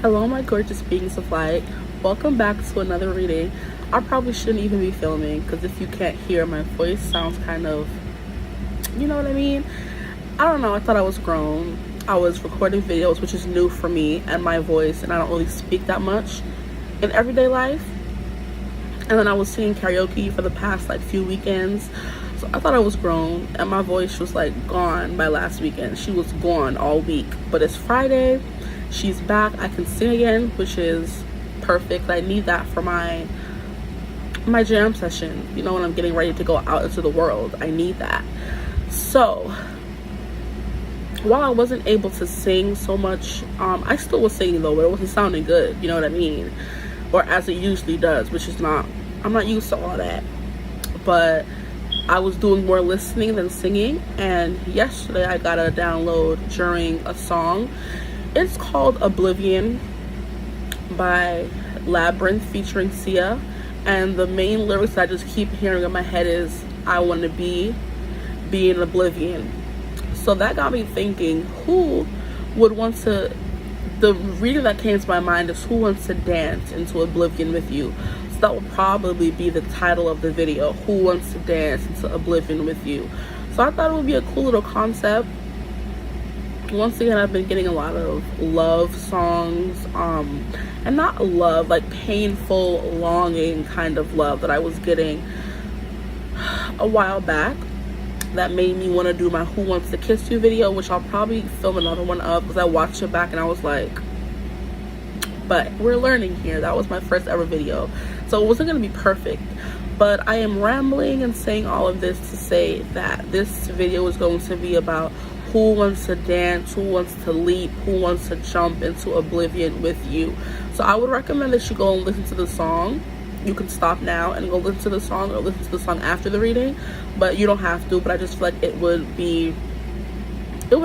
Hello, my gorgeous beings of light. Welcome back to another reading. I probably shouldn't even be filming because if you can't hear, my voice sounds kind of, you know what I mean? I don't know. I thought I was grown. I was recording videos, which is new for me and my voice, and I don't really speak that much in everyday life. And then I was singing karaoke for the past few weekends. So I thought I was grown, and my voice was gone by last weekend. She was gone all week. But it's Friday. She's back. I can sing again, which is perfect. I need that for my jam session. You know, when I'm getting ready to go out into the world, I need that. So while I wasn't able to sing so much, I still was singing though, but it wasn't sounding good. You know what I mean? Or as it usually does, which is not. I'm not used to all that. But I was doing more listening than singing, and yesterday I got a download during a song. It's called Oblivion by Labyrinth featuring Sia, and the main lyrics that I just keep hearing in my head is I want to be in oblivion. So that got me thinking, who would want to, the reading that came to my mind is who wants to dance into oblivion with you. So that will probably be the title of the video, who wants to dance into oblivion with you. So I thought it would be a cool little concept. Once again, I've been getting a lot of love songs, and not love, painful, longing kind of love that I was getting a while back. That made me want to do my Who Wants to Kiss You video, which I'll probably film another one of because I watched it back and I was like, but we're learning here. That was my first ever video, so it wasn't going to be perfect. But I am rambling and saying all of this to say that this video is going to be about who wants to dance, who wants to leap, who wants to jump into oblivion with you. So I would recommend that you go and listen to the song. You can stop now and go listen to the song, or listen to the song after the reading, but you don't have to. But I just feel like it would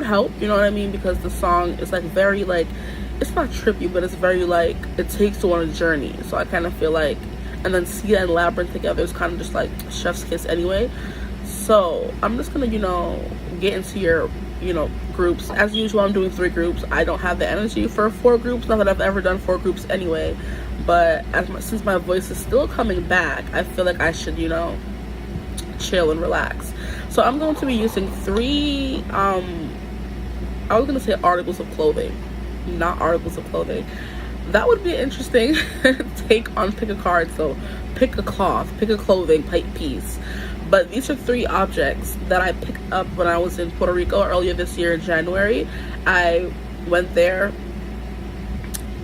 help, you know what I mean? Because the song is very it's not trippy, but it's very it takes you on a journey. So I kind of feel like, and then Sia and Labyrinth together is kind of just chef's kiss anyway. So I'm just gonna get into your groups. As usual, I'm doing 3 groups. I don't have the energy for 4 groups, not that I've ever done 4 groups anyway, but since my voice is still coming back, I feel like I should chill and relax. So I'm going to be using 3 I was gonna say articles of clothing, not articles of clothing. That would be an interesting take on pick a card. So pick a cloth, pick a clothing piece. But these are 3 objects that I picked up when I was in Puerto Rico earlier this year in January. I went there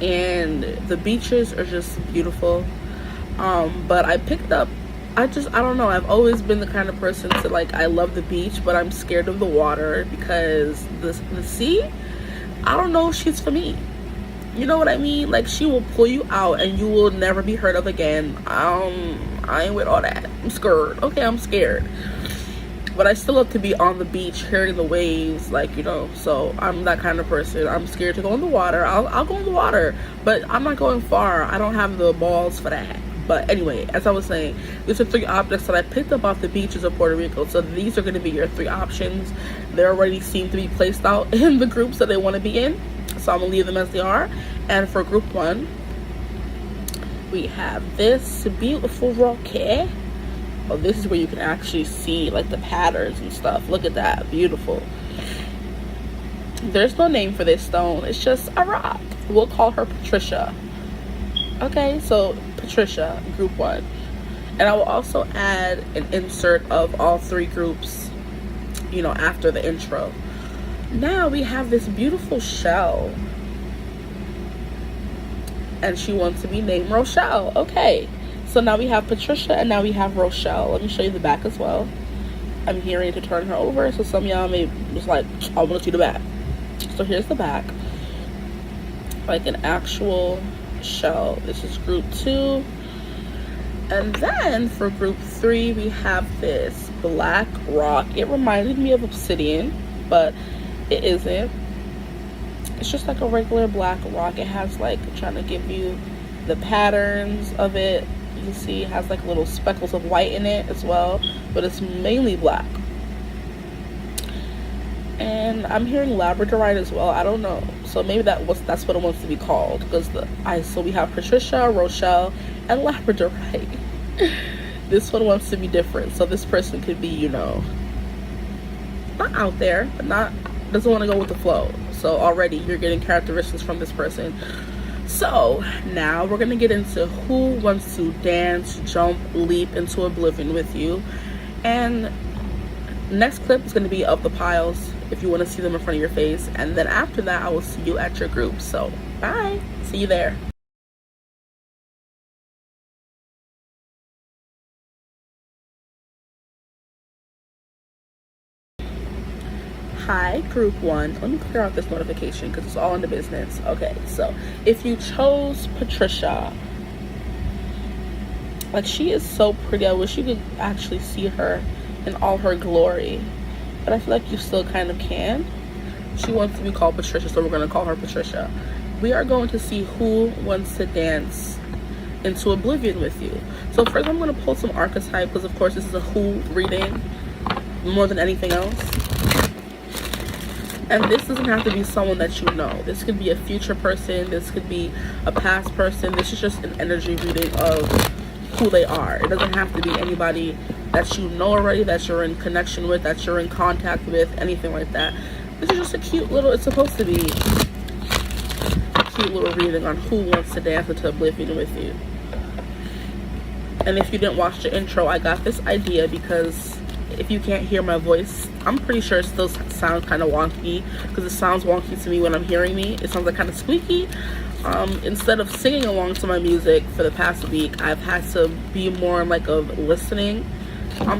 and the beaches are just beautiful. But I picked up, I don't know, I've always been the kind of person to I love the beach, but I'm scared of the water because the sea, I don't know if she's for me. You know what I mean? She will pull you out and you will never be heard of again. I ain't with all that. I'm scared. Okay, I'm scared. But I still love to be on the beach, hearing the waves, so I'm that kind of person. I'm scared to go in the water. I'll go in the water, but I'm not going far. I don't have the balls for that. But anyway, as I was saying, these are 3 objects that I picked up off the beaches of Puerto Rico. So these are going to be your 3 options. They already seem to be placed out in the groups that they want to be in. So I'm going to leave them as they are. And for group 1, we have this beautiful rocket. Oh, this is where you can actually see the patterns and stuff. Look at that. Beautiful. There's no name for this stone. It's just a rock. We'll call her Patricia. Okay, so Patricia, group 1. And I will also add an insert of all 3 groups, after the intro. Now we have this beautiful shell. And she wants to be named Rochelle. Okay, so now we have Patricia and now we have Rochelle. Let me show you the back as well. I'm hearing to turn her over, so some of y'all may just I want to see the back. So here's the back, an actual shell. This is group 2. And then for group 3, we have this black rock. It reminded me of obsidian, but it isn't. It's just a regular black rock. It has trying to give you the patterns of it. You see it has little speckles of white in it as well, but it's mainly black. And I'm hearing Labradorite as well. I don't know. So maybe that's what it wants to be called. Because so we have Patricia, Rochelle, and Labradorite. This one wants to be different. So this person could be, you know, not out there, but doesn't want to go with the flow. So already you're getting characteristics from this person. So now we're going to get into who wants to dance, jump, leap into oblivion with you. And next clip is going to be of the piles if you want to see them in front of your face. And then after that, I will see you at your group. So bye. See you there. Hi, group 1. Let me clear out this notification because it's all in the business. Okay, so if you chose Patricia, like, she is so pretty. I wish you could actually see her in all her glory, but I feel like you still kind of can. She wants to be called Patricia, so we're going to call her Patricia. We are going to see who wants to dance into oblivion with you. So first I'm going to pull some archetype because of course this is a who reading more than anything else. And this doesn't have to be someone that you know. This could be a future person. This could be a past person. This is just an energy reading of who they are. It doesn't have to be anybody that you know already, that you're in connection with, that you're in contact with, anything like that. This is just a cute little, it's supposed to be a cute little reading on who wants to dance into oblivion with you. And if you didn't watch the intro, I got this idea because if you can't hear my voice, I'm pretty sure it still sounds kind of wonky, because it sounds wonky to me when I'm hearing me. It sounds like kind of squeaky. Instead of singing along to my music for the past week, I've had to be more in like a listening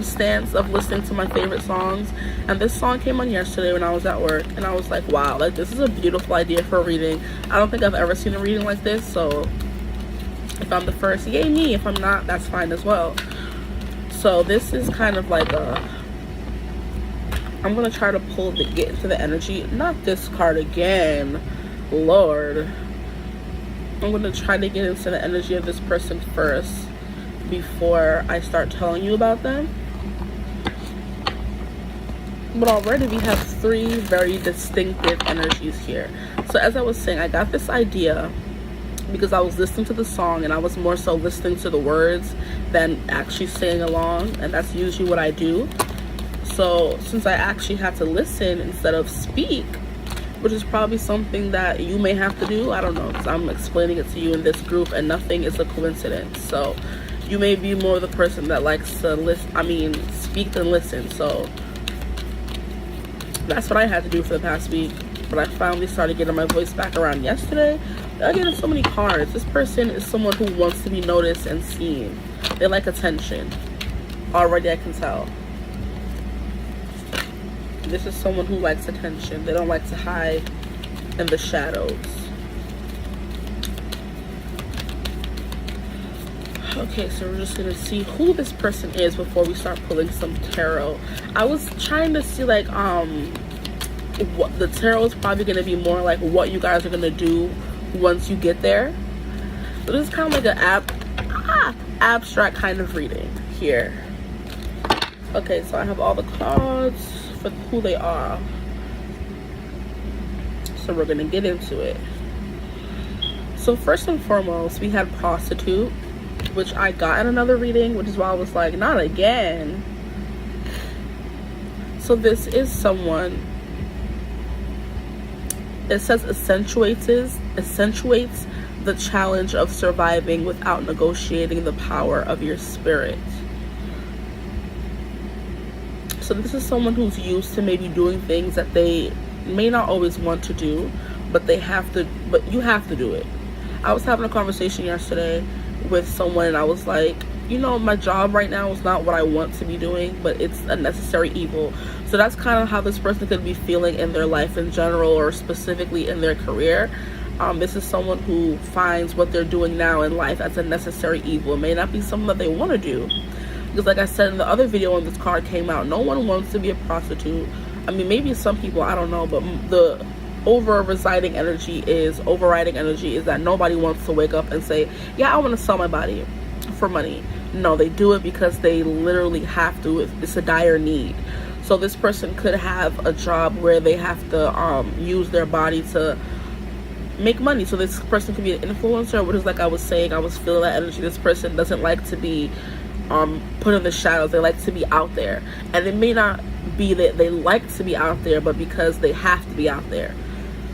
stance of listening to my favorite songs. And this song came on yesterday when I was at work, and I was like, wow, like, this is a beautiful idea for a reading. I don't think I've ever seen a reading like this, so if I'm the first, yay me. If I'm not, that's fine as well. So this is kind of like I'm gonna try to get into the energy. Not this card again, Lord. I'm gonna try to get into the energy of this person first before I start telling you about them. But already we have 3 very distinctive energies here. So as I was saying, I got this idea because I was listening to the song, and I was more so listening to the words than actually singing along, and that's usually what I do. So since I actually had to listen instead of speak, which is probably something that you may have to do, I don't know, because I'm explaining it to you in this group and nothing is a coincidence. So you may be more the person that likes to speak than listen. So that's what I had to do for the past week. But I finally started getting my voice back around yesterday. I get so many cards. This person is someone who wants to be noticed and seen. They like attention. Already I can tell. This is someone who likes attention. They don't like to hide in the shadows. Okay, so we're just gonna see who this person is before we start pulling some tarot. I was trying to see like what the tarot is probably gonna be more like what you guys are gonna do once you get there. So this is kind of like an abstract kind of reading here. Okay, so I have all the cards for who they are. So we're gonna get into it. So first and foremost, we had prostitute, which I got in another reading, which is why I was like, not again. So this is someone, it says accentuates the challenge of surviving without negotiating the power of your spirit. So this is someone who's used to maybe doing things that they may not always want to do, but you have to do it. I was having a conversation yesterday with someone, and I was like, you know, my job right now is not what I want to be doing, but it's a necessary evil. So that's kind of how this person could be feeling in their life in general, or specifically in their career. This is someone who finds what they're doing now in life as a necessary evil. It may not be something that they want to do, because like I said in the other video when this card came out, no one wants to be a prostitute. I mean, maybe some people, I don't know, but the overriding energy is that nobody wants to wake up and say, yeah, I want to sell my body for money. No, they do it because they literally have to. It's a dire need. So So this person could have a job where they have to use their body to make money. So this person could be an influencer, which is, like I was saying, I was feeling that energy. This person doesn't like to be put in the shadows. They like to be out there, and it may not be that they like to be out there, but because they have to be out there.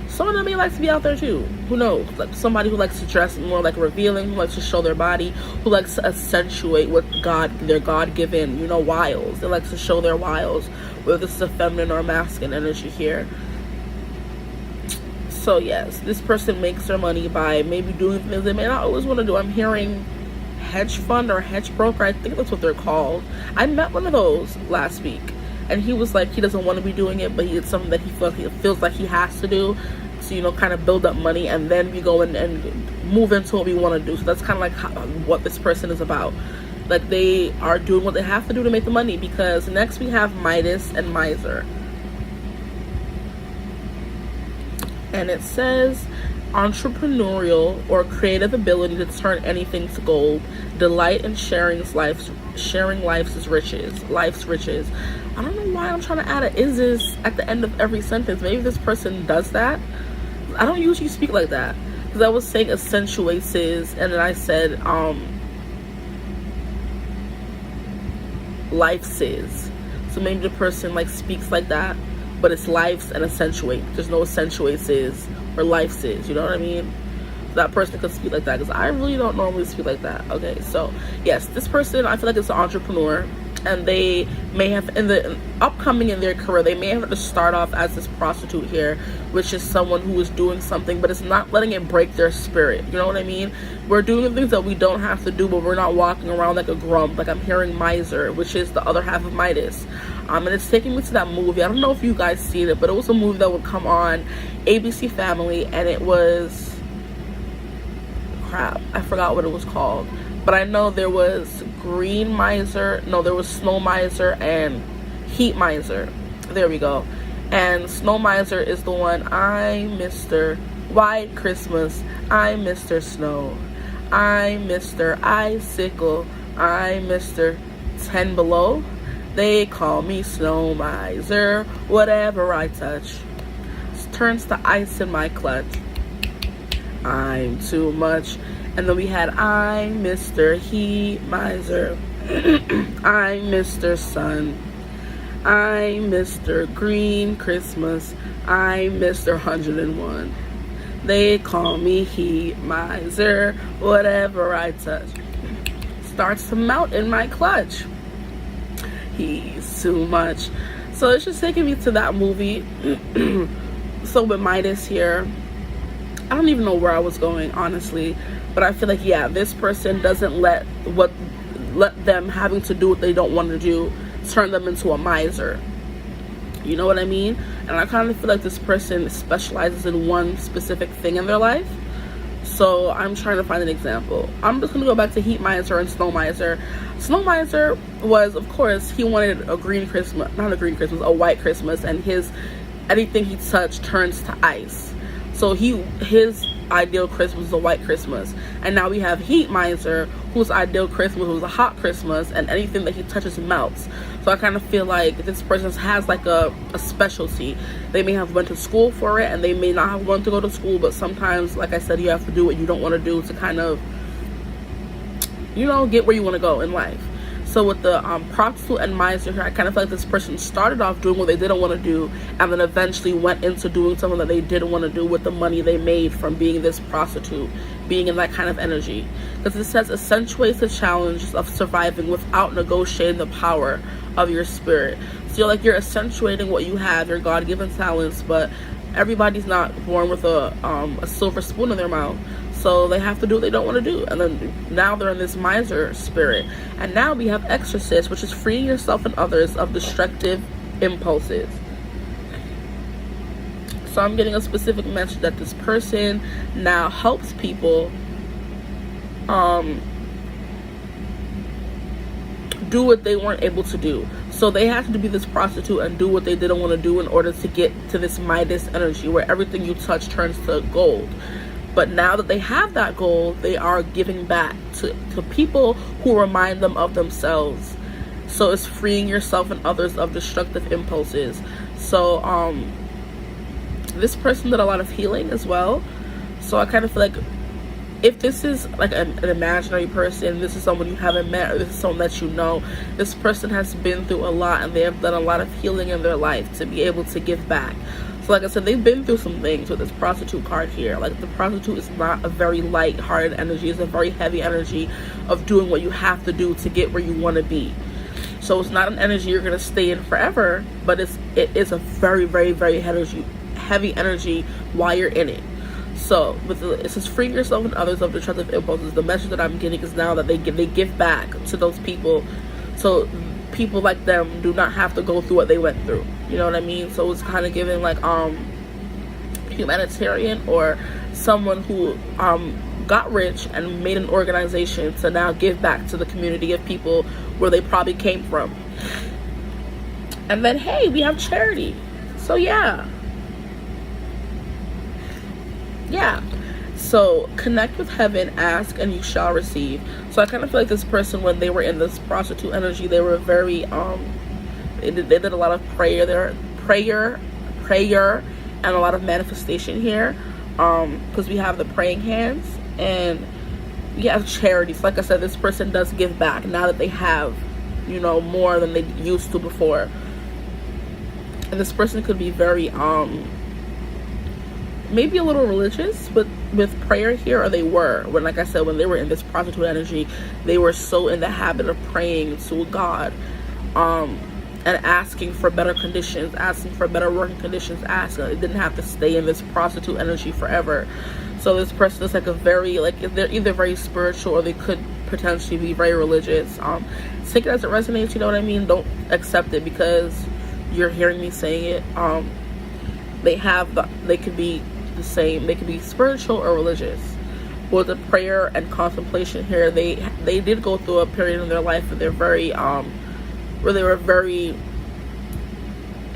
Some of them may like to be out there too, who knows? Like somebody who likes to dress more like revealing, who likes to show their body, who likes to accentuate what their God-given, wiles. They like to show their wiles, whether this is a feminine or a masculine energy here. So yes, this person makes their money by maybe doing things they may not always want to do. I'm hearing hedge fund or hedge broker. I think that's what they're called. I met one of those last week, and he was like, he doesn't want to be doing it, but it's something that he feels like he has to do to, kind of build up money, and then we go in and move into what we want to do. So that's kind of like what this person is about. Like, they are doing what they have to do to make the money. Because next we have Midas and Miser. And it says, entrepreneurial or creative ability to turn anything to gold, delight in sharing life's riches. I don't know why I'm trying to add a "is" at the end of every sentence. Maybe this person does that. I don't usually speak like that, because I was saying accentuates, and then I said life's. So maybe the person speaks like that, but it's life's and accentuate. There's no accentuates or life's. You know what I mean? That person could speak like that, because I really don't normally speak like that. Okay, so yes, this person, I feel like it's an entrepreneur, and they may have, in the upcoming in their career, they may have to start off as this prostitute here, which is someone who is doing something, but it's not letting it break their spirit. You know what I mean? We're doing things that we don't have to do, but we're not walking around like a grump. Like, I'm hearing Miser, which is the other half of Midas. And it's taking me to that movie. I don't know if you guys seen it, but it was a movie that would come on ABC Family, and it was, crap, I forgot what it was called. But I know there was Green Miser, no, there was Snow Miser and Heat Miser. There we go. And Snow Miser is the one, I'm Mr. White Christmas, I'm Mr. Snow, I'm Mr. Icicle, I'm Mr. 10 Below. They call me Snow Miser, whatever I touch turns to ice in my clutch. I'm too much. And then we had I'm Mr. Heat Miser, I'm Mr. Sun, I'm Mr. Green Christmas, I'm Mr. 101. They call me Heat Miser, whatever I touch starts to melt in my clutch. He's too much. So it's just taking me to that movie. So with Midas here, I don't even know where I was going, honestly, but I feel like, yeah, this person doesn't let them having to do what they don't want to do turn them into a miser. You know what I mean? And I kind of feel like this person specializes in one specific thing in their life. So I'm trying to find an example. I'm just going to go back to Heat Miser and Snow Miser. Snow Miser was, of course, he wanted a a white Christmas, and anything he touched turns to ice. So his ideal Christmas was a white Christmas. And now we have Heat Miser, whose ideal Christmas was a hot Christmas, and anything that he touches melts. So I kind of feel like this person has like a specialty. They may have went to school for it, and they may not have wanted to go to school, but sometimes, like I said, you have to do what you don't want to do to kind of, get where you want to go in life. So with the prostitute and miser here, I kind of feel like this person started off doing what they didn't want to do, and then eventually went into doing something that they didn't want to do with the money they made from being this prostitute, being in that kind of energy. Because it says accentuates the challenge of surviving without negotiating the power of your spirit. So you're accentuating what you have, your God-given talents, but everybody's not born with a silver spoon in their mouth. So they have to do what they don't want to do. And then now they're in this miser spirit. And now we have exorcist, which is freeing yourself and others of destructive impulses. So I'm getting a specific message that this person now helps people do what they weren't able to do. So they have to be this prostitute and do what they didn't want to do in order to get to this Midas energy, where everything you touch turns to gold. But now that they have that gold, they are giving back to people who remind them of themselves. So it's freeing yourself and others of destructive impulses. So this person did a lot of healing as well. So I kind of feel like if this is like an imaginary person, this is someone you haven't met, or this is someone that you know, this person has been through a lot and they have done a lot of healing in their life to be able to give back. So like I said, they've been through some things with this prostitute card here. Like the prostitute is not a very light-hearted energy. It's a very heavy energy of doing what you have to do to get where you want to be. So it's not an energy you're going to stay in forever, but it is a very, very, very heavy energy while you're in it. So it says freeing yourself and others of destructive impulses. The message that I'm getting is now that they give back to those people, so people like them do not have to go through what they went through. You know what I mean? So it's kind of giving like humanitarian, or someone who got rich and made an organization to now give back to the community of people where they probably came from. And then hey, we have charity. So yeah, so connect with heaven, ask and you shall receive. So I kind of feel like this person, when they were in this prostitute energy, they were very they did a lot of prayer and a lot of manifestation here, because we have the praying hands and we have charity. So like I said, this person does give back now that they have, you know, more than they used to before. And this person could be very maybe a little religious with prayer here, or they were, when, like I said, when they were in this prostitute energy, they were so in the habit of praying to God and asking for better conditions, asking for better working conditions, asking. They didn't have to stay in this prostitute energy forever. So this person is like a very, like, they're either very spiritual or they could potentially be very religious. Take it as it resonates, you know what I mean? Don't accept it because you're hearing me saying it. They could be the same. They could be spiritual or religious. With the prayer and contemplation here, they did go through a period in their life where they're very where they were very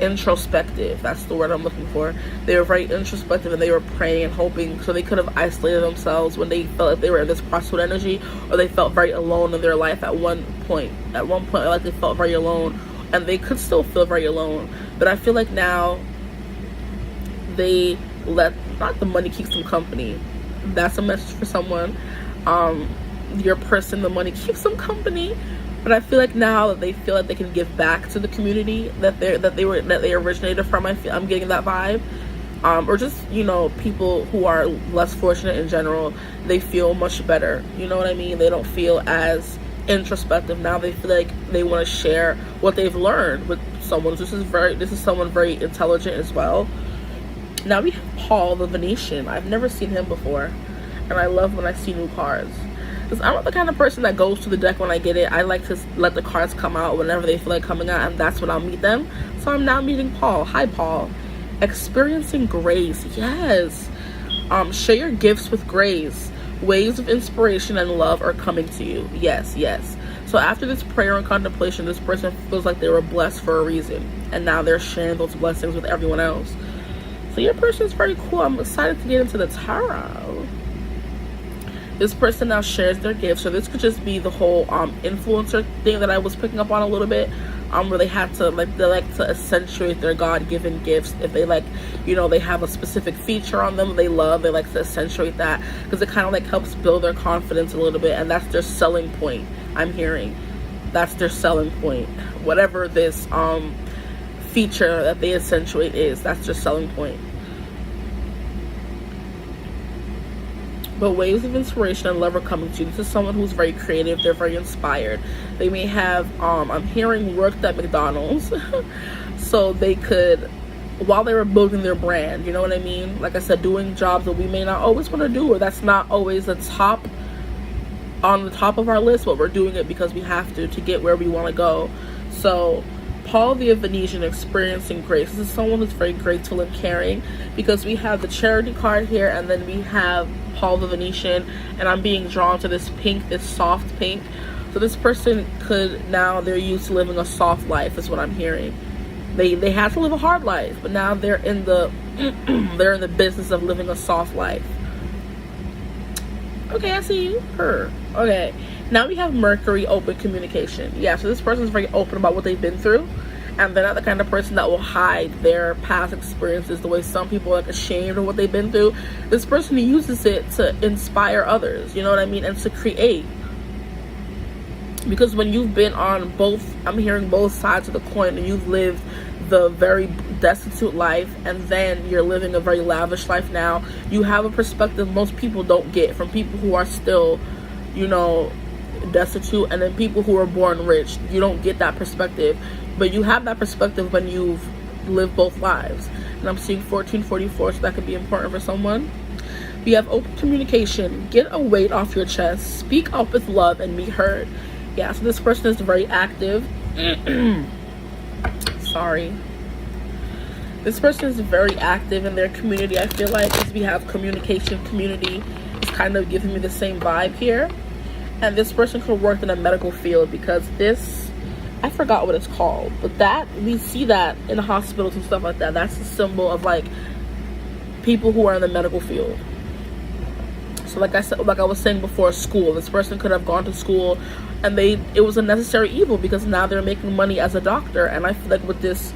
introspective. That's the word I'm looking for. They were very introspective and they were praying and hoping, so they could have isolated themselves when they felt like they were in this prostitute energy, or they felt very alone in their life at one point, like they felt very alone, and they could still feel very alone. But I feel like now they not the money keeps them company. That's a message for someone. Your person, the money keeps them company. But I feel like now that they feel like they can give back to the community that they originated from, I'm getting that vibe. Or just, you know, people who are less fortunate in general, they feel much better. You know what I mean? They don't feel as introspective now. They feel like they want to share what they've learned with someone. This is someone very intelligent as well. Now we have Paul the Venetian. I've never seen him before, and I love when I see new cards, because I'm not the kind of person that goes to the deck when I get it. I like to let the cards come out whenever they feel like coming out, and that's when I'll meet them. So I'm now meeting Paul. Hi, Paul. Experiencing grace. Yes. Share your gifts with grace. Waves of inspiration and love are coming to you. Yes. So after this prayer and contemplation, this person feels like they were blessed for a reason, and now they're sharing those blessings with everyone else. So your person is very cool. I'm excited to get into the tarot. This person now shares their gifts. So this could just be the whole influencer thing that I was picking up on a little bit. Where they have to, like, they like to accentuate their God-given gifts. If they, like, you know, they have a specific feature on them they love, they like to accentuate that, because it kind of like helps build their confidence a little bit, and that's their selling point. I'm hearing that's their selling point. Whatever this feature that they accentuate is, that's their selling point. But waves of inspiration and love are coming to you. This is someone who's very creative. They're very inspired. They may have, I'm hearing, worked at McDonald's. So they could, while they were building their brand, you know what I mean? Like I said, doing jobs that we may not always want to do, or that's not always on the top of our list, but we're doing it because we have to get where we want to go. So Paul the Venetian, experiencing grace. This is someone who's very grateful and caring, because we have the charity card here, and then we have Paul the Venetian, and I'm being drawn to this pink, this soft pink. So this person could, now they're used to living a soft life, is what I'm hearing. They had to live a hard life, but now they're in the they're in the business of living a soft life. Okay, I see you. Okay. Now we have Mercury, open communication. Yeah, so this person is very open about what they've been through, and they're not the kind of person that will hide their past experiences the way some people are like ashamed of what they've been through. This person uses it to inspire others, you know what I mean, and to create. Because when you've been on both, I'm hearing both sides of the coin, and you've lived the very destitute life, and then you're living a very lavish life now, you have a perspective most people don't get from people who are still, you know, destitute, and then people who are born rich. You don't get that perspective, but you have that perspective when you've lived both lives. And I'm seeing 1444, so that could be important for someone. We have open communication. Get a weight off your chest. Speak up with love and be heard. Yeah, so this person is very active. Sorry. This person is very active in their community. I feel like as we have communication, community is kind of giving me the same vibe here. And this person could work in a medical field, because this, I forgot what it's called, but that, we see that in hospitals and stuff like that. That's the symbol of like people who are in the medical field. So like I said, like I was saying before, school. This person could have gone to school, and it was a necessary evil, because now they're making money as a doctor. And I feel like with this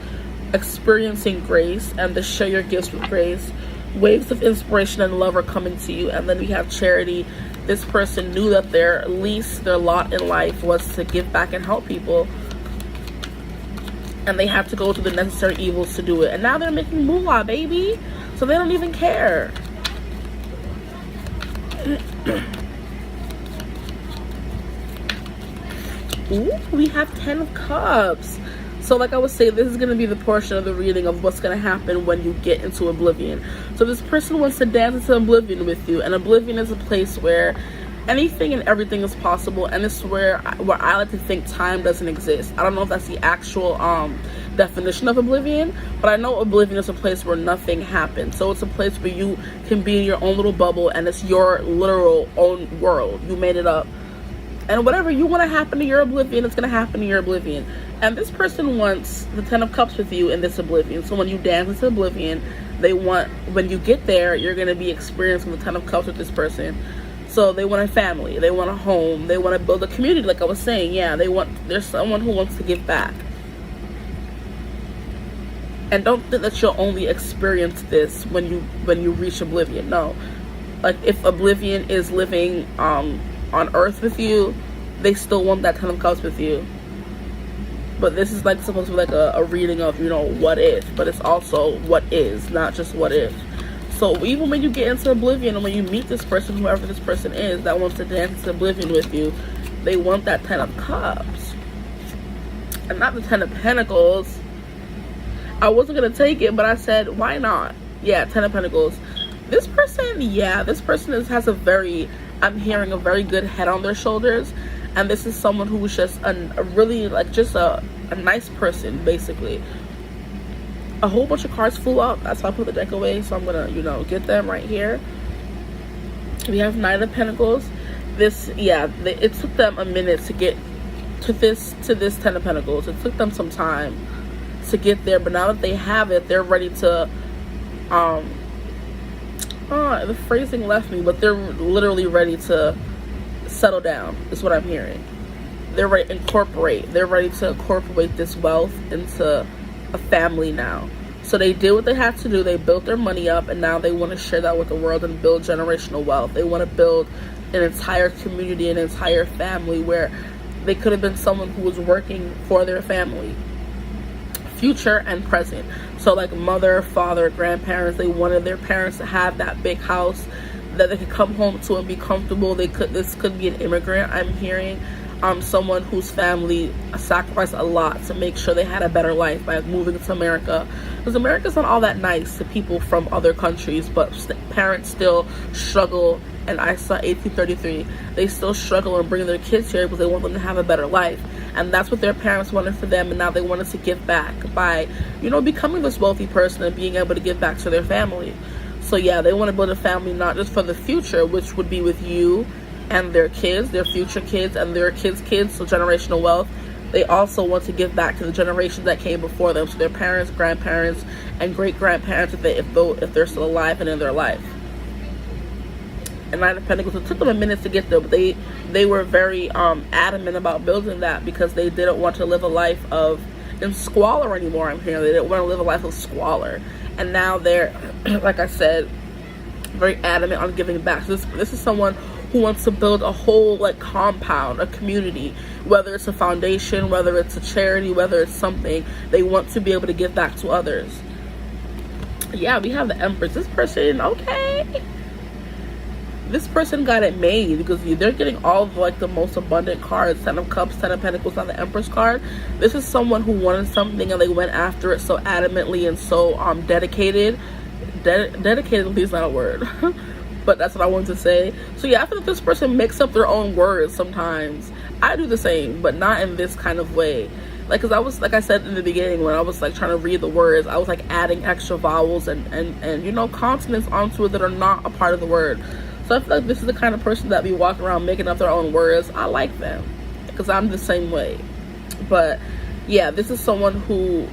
experiencing grace and the share your gifts with grace, waves of inspiration and love are coming to you. And then we have charity. This person knew that their lot in life was to give back and help people, and they had to go to the necessary evils to do it. And now they're making moolah, baby, so they don't even care. Ooh, we have 10 of Cups. So like I was saying, this is going to be the portion of the reading of what's going to happen when you get into oblivion. So this person wants to dance into oblivion with you, and oblivion is a place where anything and everything is possible, and it's where I like to think time doesn't exist. I don't know if that's the actual definition of oblivion, but I know oblivion is a place where nothing happens. So it's a place where you can be in your own little bubble, and it's your literal own world. You made it up. And whatever you want to happen to your oblivion, it's going to happen to your oblivion. And this person wants the 10 of Cups with you in this oblivion. So when you dance into oblivion, when you get there, you're going to be experiencing the 10 of Cups with this person. So they want a family, they want a home, they want to build a community, like I was saying. Yeah, there's someone who wants to give back. And don't think that you'll only experience this when you reach oblivion. No. Like if oblivion is living on earth with you, they still want that 10 of Cups with you. But this is like supposed to be like a reading of, you know, what if, but it's also what is, not just what if. So even when you get into oblivion, and when you meet this person, whoever this person is that wants to dance into oblivion with you, they want that 10 of Cups. And not the 10 of Pentacles. I wasn't going to take it, but I said, why not? Yeah, 10 of Pentacles. This person, has a very, I'm hearing a very good head on their shoulders. And this is someone who's just a really, like, just a nice person, basically. A whole bunch of cards flew up. That's why I put the deck away. So I'm going to, you know, get them right here. We have 9 of Pentacles. It took them a minute to get to this 10 of Pentacles. It took them some time to get there. But now that they have it, they're ready to, the phrasing left me, but they're literally ready to settle down, is what I'm hearing. They're ready to incorporate. They're ready to incorporate this wealth into a family now. So they did what they had to do. They built their money up, and now they want to share that with the world and build generational wealth. They want to build an entire community, an entire family, where they could have been someone who was working for their family, future and present. So like mother, father, grandparents, they wanted their parents to have that big house that they could come home to and be comfortable. This could be an immigrant, I'm hearing. Someone whose family sacrificed a lot to make sure they had a better life by moving to America, because America's not all that nice to people from other countries, but parents still struggle. And I saw 1833, they still struggle and bring their kids here because they want them to have a better life. And that's what their parents wanted for them, and now they wanted to give back by, you know, becoming this wealthy person and being able to give back to their family. So yeah, they want to build a family not just for the future, which would be with you and their kids, their future kids, and their kids' kids, so generational wealth. They also want to give back to the generations that came before them, so their parents, grandparents, and great-grandparents if they're still alive and in their life. and Knight of Pentacles. It took them a minute to get there, but they were very adamant about building that because they didn't want to live a life in squalor anymore. I'm hearing they didn't want to live a life of squalor, and now they're, like I said, very adamant on giving back. So this is someone who wants to build a whole like compound, a community, whether it's a foundation, whether it's a charity, whether it's something. They want to be able to give back to others. Yeah, we have the Empress. This person, okay, this person got it made because they're getting all of like the most abundant cards. 10 of Cups, 10 of Pentacles on the Empress card. This is someone who wanted something and they went after it so adamantly and so dedicated. Dedicated is not a word. But that's what I wanted to say. So yeah, I feel like this person makes up their own words sometimes. I do the same, but not in this kind of way. Like, because I was, like I said in the beginning, when I was like trying to read the words, I was like adding extra vowels and you know, consonants onto it that are not a part of the word. So I feel like this is the kind of person that be walking around making up their own words. I like them because I'm the same way. But yeah, this is someone who,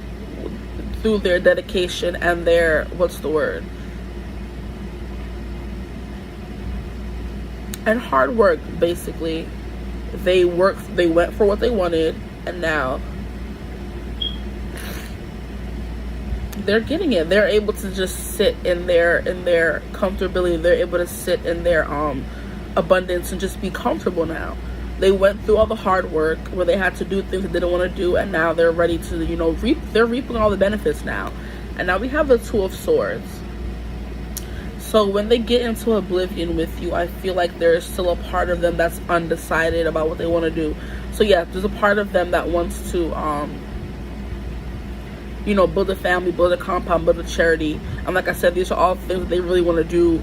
through their dedication and their, what's the word? And hard work, basically. They went for what they wanted, and now they're getting it. They're able to just sit in their comfortability. They're able to sit in their abundance and just be comfortable now. They went through all the hard work where they had to do things they didn't want to do, and now they're ready to, you know, they're reaping all the benefits now. And now we have the Two of Swords. So when they get into oblivion with you, I feel like there's still a part of them that's undecided about what they want to do. So yeah, there's a part of them that wants to, you know, build a family, build a compound, build a charity. And like I said, these are all things that they really want to do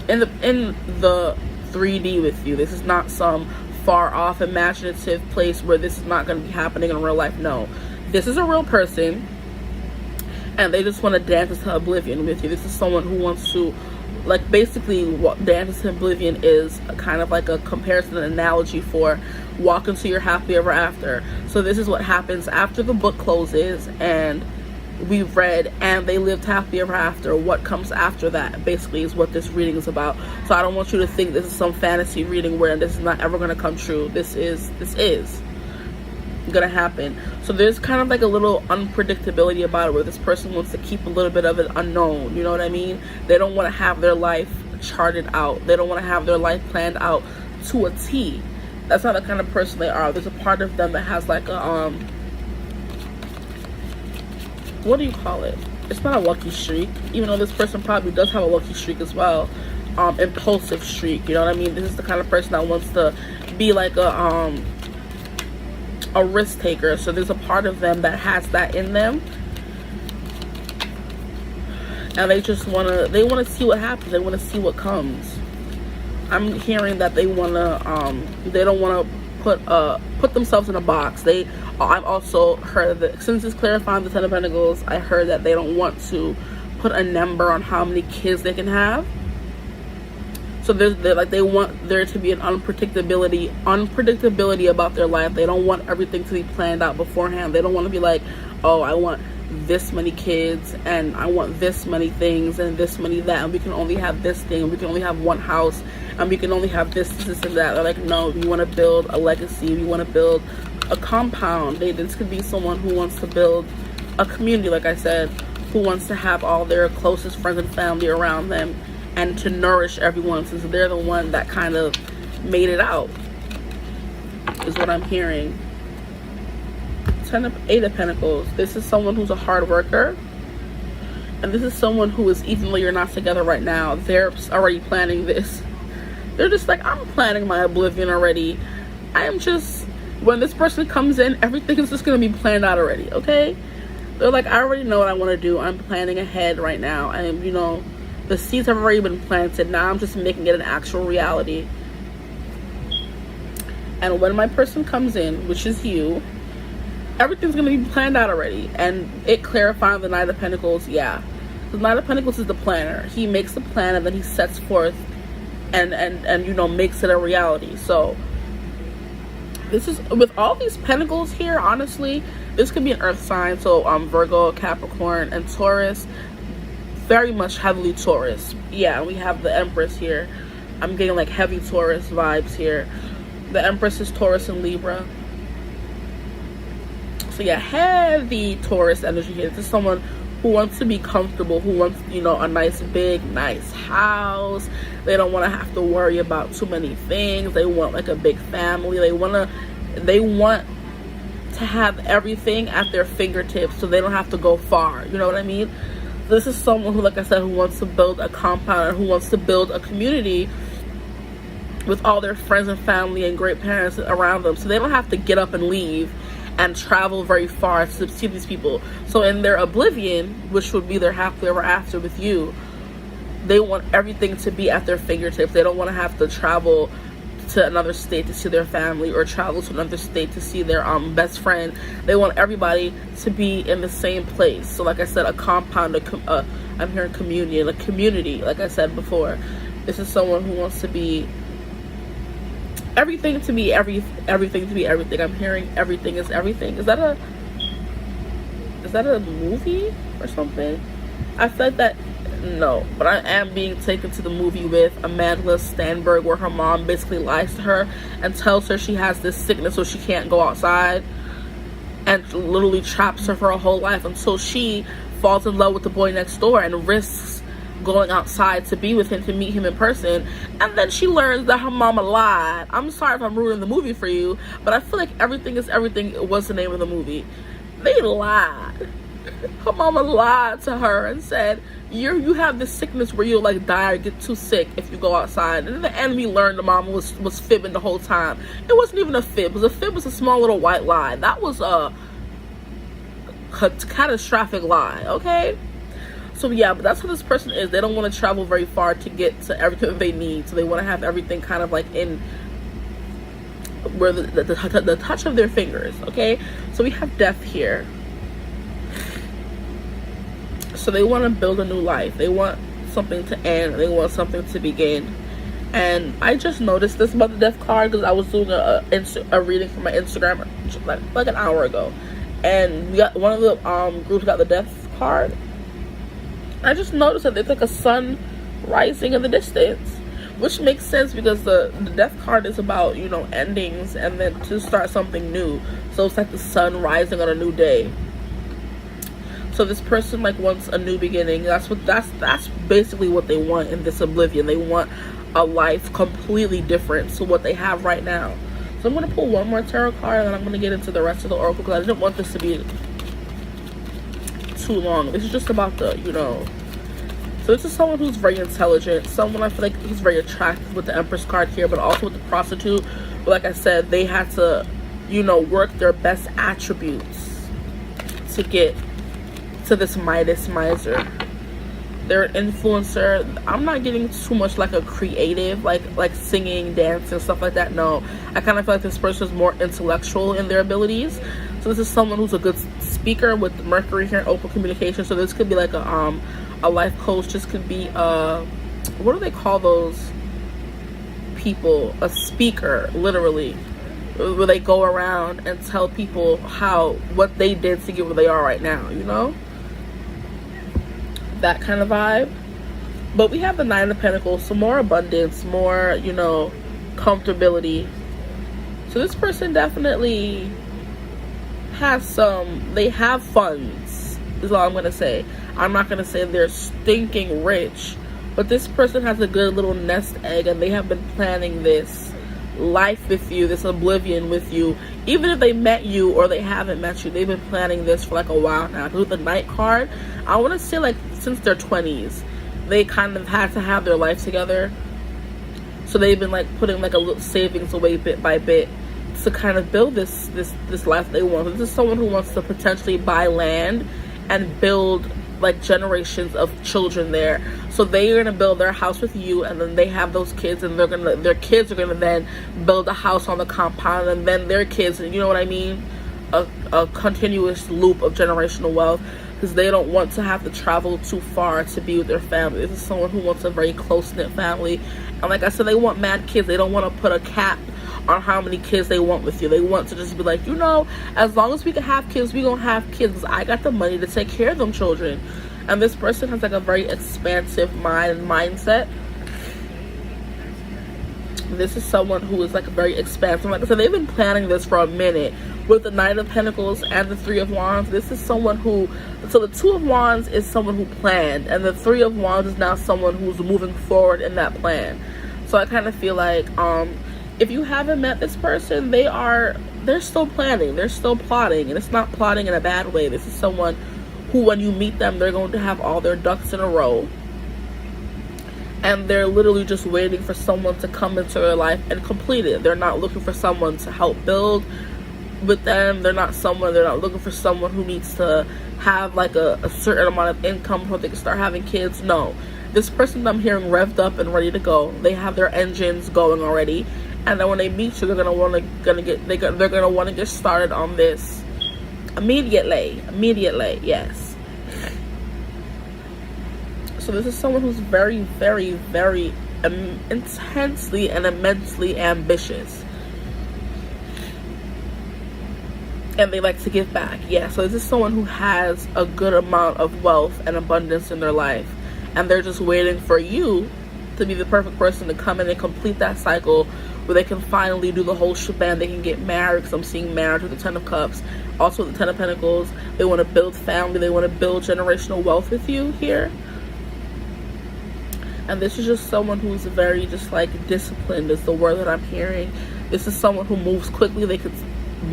in the 3D with you. This is not some far off imaginative place where this is not going to be happening in real life. No, this is a real person, and they just want to dance into oblivion with you. This is someone who wants to, like, basically what dance into oblivion is kind of like a comparison, an analogy for walk into your happy ever after. So this is what happens after the book closes and we've read and they lived happy ever after. What comes after that basically is what this reading is about. So I don't want you to think this is some fantasy reading where this is not ever going to come true. This is gonna happen. So there's kind of like a little unpredictability about it, where this person wants to keep a little bit of it unknown. You know what I mean? They don't want to have their life charted out. They don't want to have their life planned out to a T. That's not the kind of person they are. There's a part of them that has like a what do you call it? It's not a lucky streak, even though this person probably does have a lucky streak as well. Impulsive streak. You know what I mean? This is the kind of person that wants to be like a risk taker. So there's a part of them that has that in them, and they just want to see what happens. They want to see what comes. I'm hearing that they want to they don't want to put themselves in a box. I've also heard that, since it's clarifying the 10 of Pentacles, I heard that they don't want to put a number on how many kids they can have. So they want there to be an unpredictability about their life. They don't want everything to be planned out beforehand. They don't want to be like, oh, I want this many kids and I want this many things and this many that, and we can only have this thing, and we can only have one house, and we can only have this and that. They're like, no, we want to build a legacy. We want to build a compound. This could be someone who wants to build a community, like I said, who wants to have all their closest friends and family around them, and to nourish everyone, since they're the one that kind of made it out, is what I'm hearing. 8 of Pentacles. This is someone who's a hard worker, and this is someone who is, even though you're not together right now, they're already planning this. They're just like, I'm planning my oblivion already. I am just, when this person comes in, everything is just going to be planned out already, okay? They're like, I already know what I want to do. I'm planning ahead right now. And, you know, the seeds have already been planted. Now I'm just making it an actual reality. And when my person comes in, which is you, everything's going to be planned out already. And it clarifying the Knight of Pentacles, yeah. The Knight of Pentacles is the planner. He makes the plan and then he sets forth and you know, makes it a reality. So this is, with all these pentacles here, honestly, this could be an earth sign. So Virgo, Capricorn, and Taurus. Very much heavily Taurus. Yeah, we have the Empress here. I'm getting like heavy Taurus vibes here. The Empress is Taurus and Libra. So yeah, heavy Taurus energy here. This is someone who wants to be comfortable, who wants, you know, a nice house. They don't want to have to worry about too many things. They want like a big family. They want to have everything at their fingertips, so they don't have to go far. You know what I mean? This is someone who, like I said, who wants to build a compound, and who wants to build a community with all their friends and family and great parents around them, so they don't have to get up and leave and travel very far to see these people. So in their oblivion, which would be their happily ever after with you, they want everything to be at their fingertips. They don't want to have to travel to another state to see their family, or travel to another state to see their best friend. They want everybody to be in the same place. So like I said, a compound, I'm hearing communion, a community, like I said before. This is someone who wants to be everything to be everything to be everything. I'm hearing everything is everything. Is that a movie or something? I feel like that. No, but I am being taken to the movie with Amanda Stenberg, where her mom basically lies to her and tells her she has this sickness so she can't go outside, and literally traps her for her whole life until she falls in love with the boy next door and risks going outside to be with him, to meet him in person. And then she learns that her mama lied. I'm sorry if I'm ruining the movie for you, but I feel like everything is everything was the name of the movie. They lied. Her mama lied to her and said, you have this sickness where you'll like die or get too sick if you go outside. And in the end, we learned the mama was fibbing the whole time. It wasn't even a fib. A fib was a small little white lie. That was a catastrophic lie, okay? So yeah, but that's what this person is. They don't want to travel very far to get to everything they need. So they want to have everything kind of like in where the touch of their fingers, okay? So we have death here. So they want to build a new life. They want something to end. They want something to begin. And I just noticed this about the death card because I was doing a reading from my Instagram like an hour ago, and we got one of the groups got the death card. I just noticed that it's like a sun rising in the distance, which makes sense because the death card is about, you know, endings and then to start something new. So it's like the sun rising on a new day. So this person like wants a new beginning. That's basically what they want in this oblivion. They want a life completely different to what they have right now. So I'm going to pull one more tarot card, and then I'm going to get into the rest of the oracle because I didn't want this to be too long. This is just about the, you know. So this is someone who's very intelligent. Someone I feel like who's very attractive with the Empress card here, but also with the prostitute. But like I said, they had to, you know, work their best attributes to get to this Midas miser. They're an influencer. I'm not getting too much like a creative, like singing, dancing, stuff like that. No, I kind of feel like this person is more intellectual in their abilities. So this is someone who's a good speaker with Mercury here in open communication. So this could be like a life coach. This could be what do they call those people? A speaker, literally, where they go around and tell people what they did to get where they are right now, you know? That kind of vibe. But we have the Nine of Pentacles, so more abundance, more, you know, comfortability. So this person definitely has they have funds, is all I'm going to say. I'm not going to say they're stinking rich, but this person has a good little nest egg, and they have been planning this life with you, this oblivion with you. Even if they met you or they haven't met you, they've been planning this for like a while now. With the Knight card, I want to say like since their 20s, they kind of had to have their life together. So they've been like putting like a little savings away bit by bit to kind of build this life they want. This is someone who wants to potentially buy land and build like generations of children there. So they're gonna build their house with you, and then they have those kids, and their kids are gonna then build a house on the compound, and then their kids, you know what I mean? A continuous loop of generational wealth, because they don't want to have to travel too far to be with their family. This is someone who wants a very close-knit family, and like I said, they want mad kids. They don't want to put a cap on how many kids they want with you. They want to just be like, you know, as long as we can have kids, we gonna have kids. I got the money to take care of them children. And this person has like a very expansive mind and mindset. This is someone who is like very expansive. Like I said, they've been planning this for a minute. With the Knight of Pentacles and the Three of Wands, this is someone who, so the Two of Wands is someone who planned, and the Three of Wands is now someone who's moving forward in that plan. So I kind of feel like if you haven't met this person, they're still planning, they're still plotting, and it's not plotting in a bad way. This is someone who, when you meet them, they're going to have all their ducks in a row. And they're literally just waiting for someone to come into their life and complete it. They're not looking for someone to help build with them. They're not looking for someone who needs to have like a certain amount of income before they can start having kids. No. This person I'm hearing revved up and ready to go. They have their engines going already. And then when they meet you, they're gonna want to get started on this immediately. Yes. So this is someone who's very, very, very intensely and immensely ambitious. And they like to give back. Yeah, so this is someone who has a good amount of wealth and abundance in their life. And they're just waiting for you to be the perfect person to come in and complete that cycle where they can finally do the whole shebang. They can get married, because I'm seeing marriage with the Ten of Cups. Also the Ten of Pentacles. They want to build family. They want to build generational wealth with you here. And this is just someone who's very just like disciplined is the word that I'm hearing. This is someone who moves quickly. They could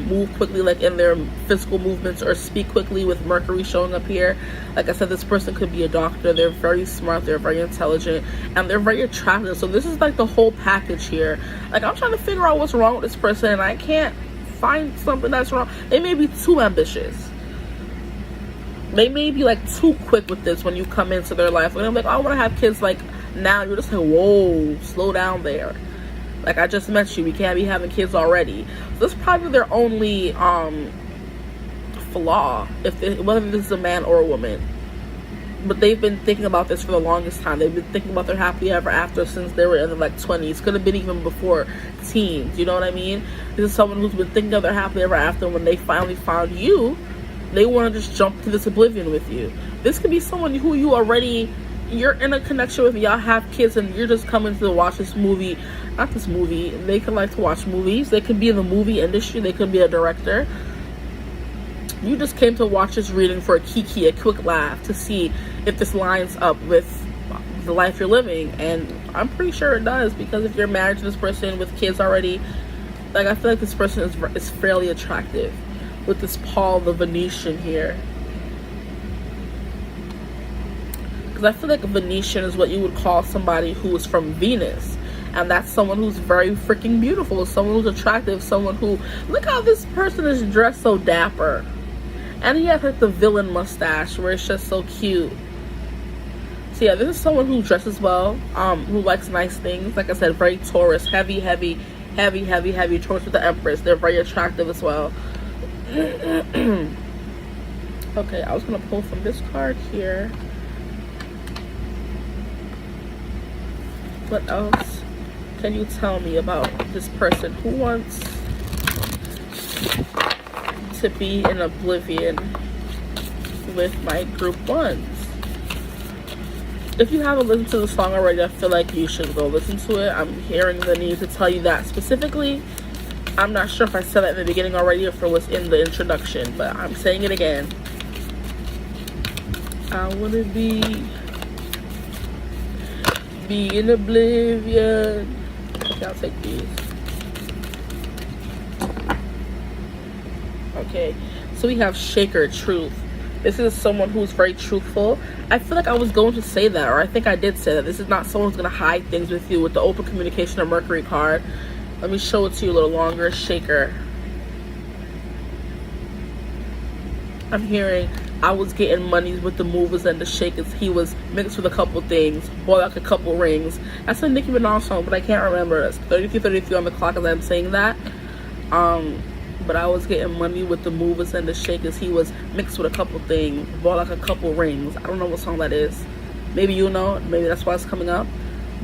move quickly like in their physical movements, or speak quickly with Mercury showing up here. Like I said, this person could be a doctor. They're very smart, they're very intelligent, and they're very attractive. So this is like the whole package here. Like I'm trying to figure out what's wrong with this person, and I can't find something that's wrong. They may be too ambitious. They may be like too quick with this when you come into their life. When I'm like, oh, I want to have kids like now. You're just like, whoa, slow down there. Like I just met you, we can't be having kids already. So this is probably their only flaw, whether this is a man or a woman. But they've been thinking about this for the longest time. They've been thinking about their happily ever after since they were in the like 20s. Could have been even before teens, you know what I mean? This is someone who's been thinking of their happily ever after. When they finally found you, they want to just jump to this oblivion with you. This could be someone who you're in a connection with, y'all have kids, and you're just coming to watch this movie. Not this movie, they could like to watch movies. They could be in the movie industry. They could be a director. You just came to watch this reading for a kiki, a quick laugh, to see if this lines up with the life you're living. And I'm pretty sure it does, because if you're married to this person with kids already, like I feel like this person is fairly attractive. With this Paul the Venetian here. Because I feel like a Venetian is what you would call somebody who is from Venus. And that's someone who's very freaking beautiful. Someone who's attractive. Someone who... Look how this person is dressed so dapper. And he has like the villain mustache where it's just so cute. So yeah, this is someone who dresses well. Who likes nice things. Like I said, very Taurus. Heavy Taurus with the Empress. They're very attractive as well. Okay, I was going to pull from this card here. What else can you tell me about this person who wants to be in oblivion with my group ones? If you haven't listened to the song already, I feel like you should go listen to it. I'm hearing the need to tell you that specifically. I'm not sure if I said that in the beginning already or if it was in the introduction, but I'm saying it again. I want to be in oblivion. Okay, I'll take these. Okay, so we have Shaker, Truth. This is someone who's very truthful. I feel like I was going to say that, or I think I did say that. This is not someone who's going to hide things with you with the open communication of Mercury card. Let me show it to you a little longer. Shaker. I'm hearing I was getting money with the movers and the shakers. He was mixed with a couple things. Bought like a couple rings. That's a Nicki Minaj song, but I can't remember. It's 33 on the clock as I'm saying that. But I was getting money with the movers and the shakers. He was mixed with a couple things. Bought like a couple rings. I don't know what song that is. Maybe you know. Maybe that's why it's coming up.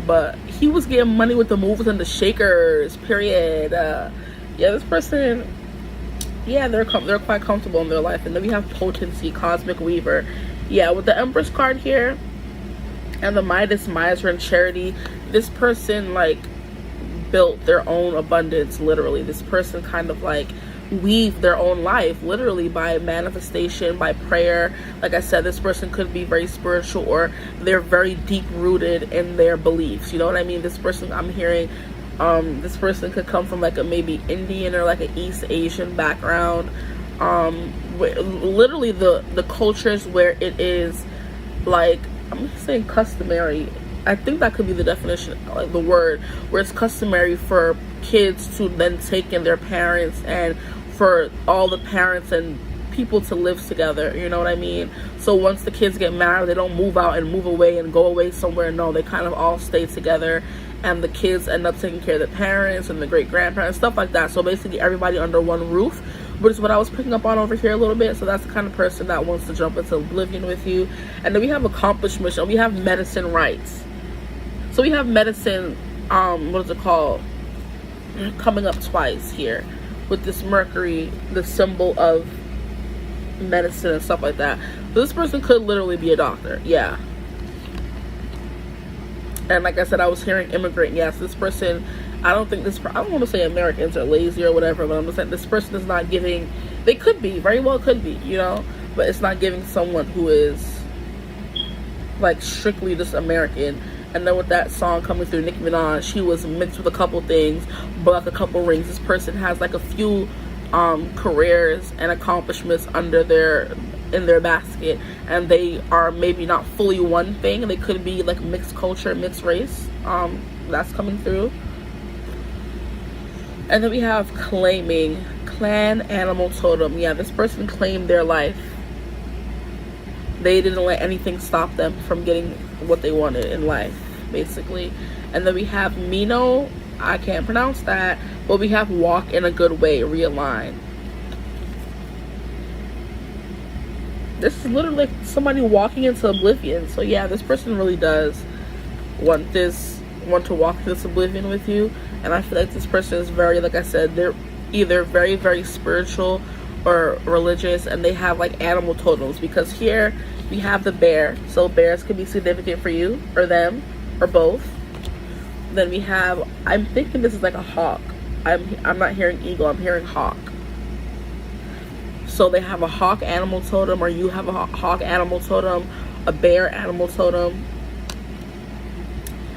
But he was getting money with the movers and the shakers, period. Yeah, this person, yeah, they're quite comfortable in their life. And then we have Potency, Cosmic Weaver. Yeah, with the Empress card here and the Midas, Miser, and Charity, this person, like, built their own abundance, literally. This person kind of like weave their own life literally by manifestation, by prayer. Like I said, this person could be very spiritual, or they're very deep rooted in their beliefs, you know what I mean? This person, I'm hearing, this person could come from like a maybe Indian or like an East Asian background, literally the cultures where it is like, I'm saying customary, I think that could be the definition, like the word, where it's customary for kids to then take in their parents, and for all the parents and people to live together, you know what I mean? So once the kids get married, they don't move out and move away and go away somewhere. No, they kind of all stay together, and the kids end up taking care of the parents and the great grandparents, stuff like that. So basically everybody under one roof, which is what I was picking up on over here a little bit. So that's the kind of person that wants to jump into oblivion with you. And then we have accomplishments, and we have medicine rights. So we have medicine, what is it called, coming up twice here with this Mercury, the symbol of medicine and stuff like that. So this person could literally be a doctor, yeah. And like I said, I was hearing immigrant. Yes, this person, I don't want to say Americans are lazy or whatever, but I'm just saying this person is not giving, they could be, very well could be, you know, but it's not giving someone who is like strictly just American. And then with that song coming through, Nicki Minaj, she was mixed with a couple things, but like a couple rings. This person has like a few careers and accomplishments in their basket, and they are maybe not fully one thing. They could be like mixed culture, mixed race. That's coming through. And then we have claiming, clan, animal, totem. Yeah, this person claimed their life. They didn't let anything stop them from getting what they wanted in life, basically. And then we have Mino, I can't pronounce that, but we have walk in a good way, realign. This is literally like somebody walking into oblivion. So yeah, this person really does want to walk into this oblivion with you. And I feel like this person is very, like I said, they're either very, very spiritual or religious, and they have like animal totems, because here we have the bear. So bears could be significant for you or them or both. Then we have, I'm thinking this is like a hawk. I'm not hearing eagle, I'm hearing hawk. So they have a hawk animal totem, or you have a hawk animal totem, a bear animal totem.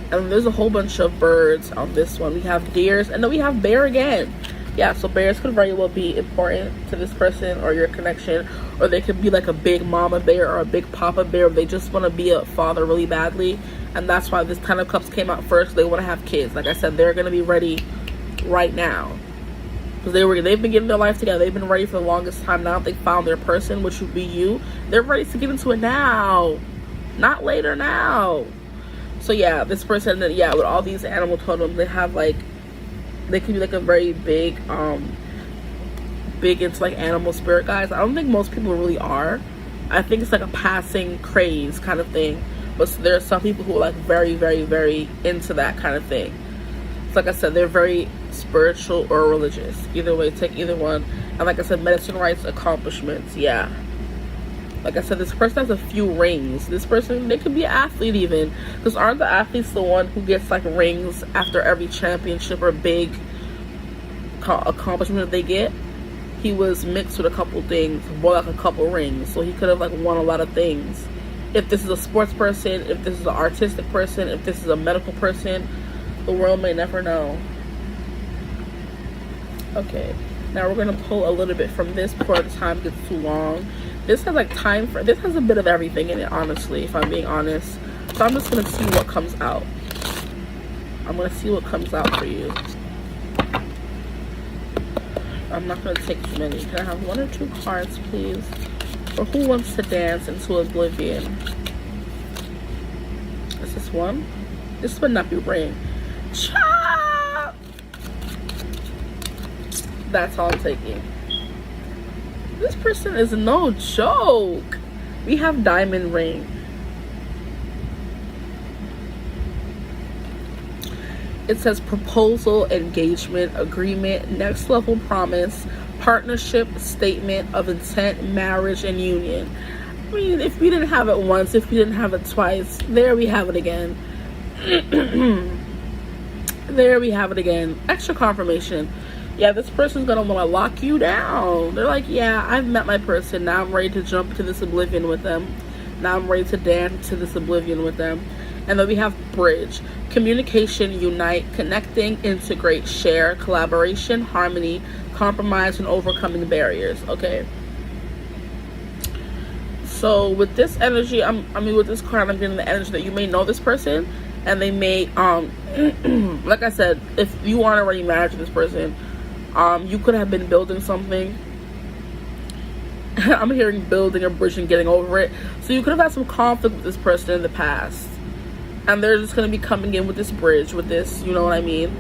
And there's a whole bunch of birds on this one. We have deers, and then we have bear again. Yeah, so bears could very well be important to this person or your connection, or they could be like a big mama bear or a big papa bear. They just want to be a father really badly, and that's why this Ten of Cups came out first. They want to have kids. Like I said, they're going to be ready right now, because they've been getting their life together. They've been ready for the longest time. Now they found their person, which would be you. They're ready to get into it now, not later, now. So yeah, this person, yeah, with all these animal totems, they have like, they can be like a very big into like animal spirit guys. I don't think most people really are. I think it's like a passing craze kind of thing, but there are some people who are like very, very, very into that kind of thing. So like I said, they're very spiritual or religious. Either way, take either one. And like I said, medicine rights, accomplishments. Yeah, like I said, this person has a few rings. This person, they could be an athlete even, because aren't the athletes the one who gets like rings after every championship or big accomplishment that they get? He was mixed with a couple things, bought like a couple rings, so he could have like won a lot of things. If this is a sports person, if this is an artistic person, if this is a medical person, the world may never know. Okay, now we're gonna pull a little bit from this before the time gets too long. This has like this has a bit of everything in it, honestly, if I'm being honest. So I'm just gonna see what comes out. I'm gonna see what comes out for you. I'm not gonna take too many. Can I have one or two cards, please? Or who wants to dance into oblivion? Is this one? This would not be ring. Cha! That's all I'm taking. This person is no joke. We have diamond ring. It says proposal, engagement, agreement, next level promise, partnership, statement of intent, marriage, and union. I mean, if we didn't have it once, if we didn't have it twice, there we have it again. And there we have it again. Extra confirmation. Yeah, this person's gonna want to lock you down. They're like, yeah, I've met my person. Now I'm ready to jump to this oblivion with them. Now I'm ready to dance to this oblivion with them. And then we have bridge. Communication, unite, connecting, integrate, share, collaboration, harmony, compromise, and overcoming barriers. Okay. So with this energy, with this card, I'm getting the energy that you may know this person, and they may, like I said, if you aren't already married to this person, you could have been building something. I'm hearing building a bridge and getting over it. So you could have had some conflict with this person in the past, and they're just going to be coming in with this bridge, with this, you know what I mean,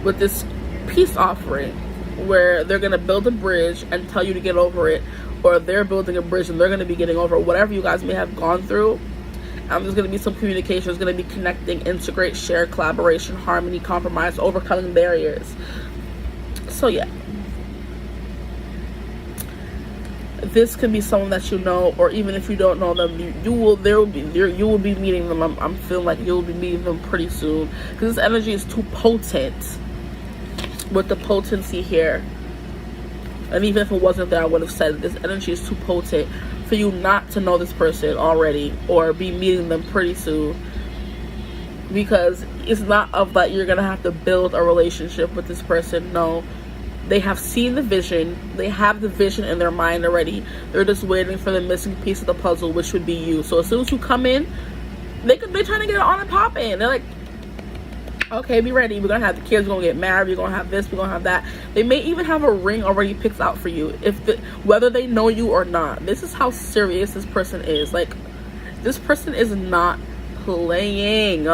with this peace offering, where they're going to build a bridge and tell you to get over it, or they're building a bridge and they're going to be getting over whatever you guys may have gone through. There's going to be some communication. There's going to be connecting, integrate, share, collaboration, harmony, compromise, overcoming barriers. So yeah, this could be someone that you know, or even if you don't know them, you will be meeting them. I'm feeling like you'll be meeting them pretty soon, because this energy is too potent with the potency here. And even if it wasn't there, I would have said this energy is too potent for you not to know this person already, or be meeting them pretty soon. Because it's not of that you're gonna have to build a relationship with this person. No, they have seen the vision. They have the vision in their mind already. They're just waiting for the missing piece of the puzzle, which would be you. So as soon as you come in, they're trying to get it on and popping. They're like, okay, be ready. We're gonna have the kids. We're gonna get married. We're gonna have this. We're gonna have that. They may even have a ring already picked out for you, whether they know you or not. This is how serious this person is. Like, this person is not playing.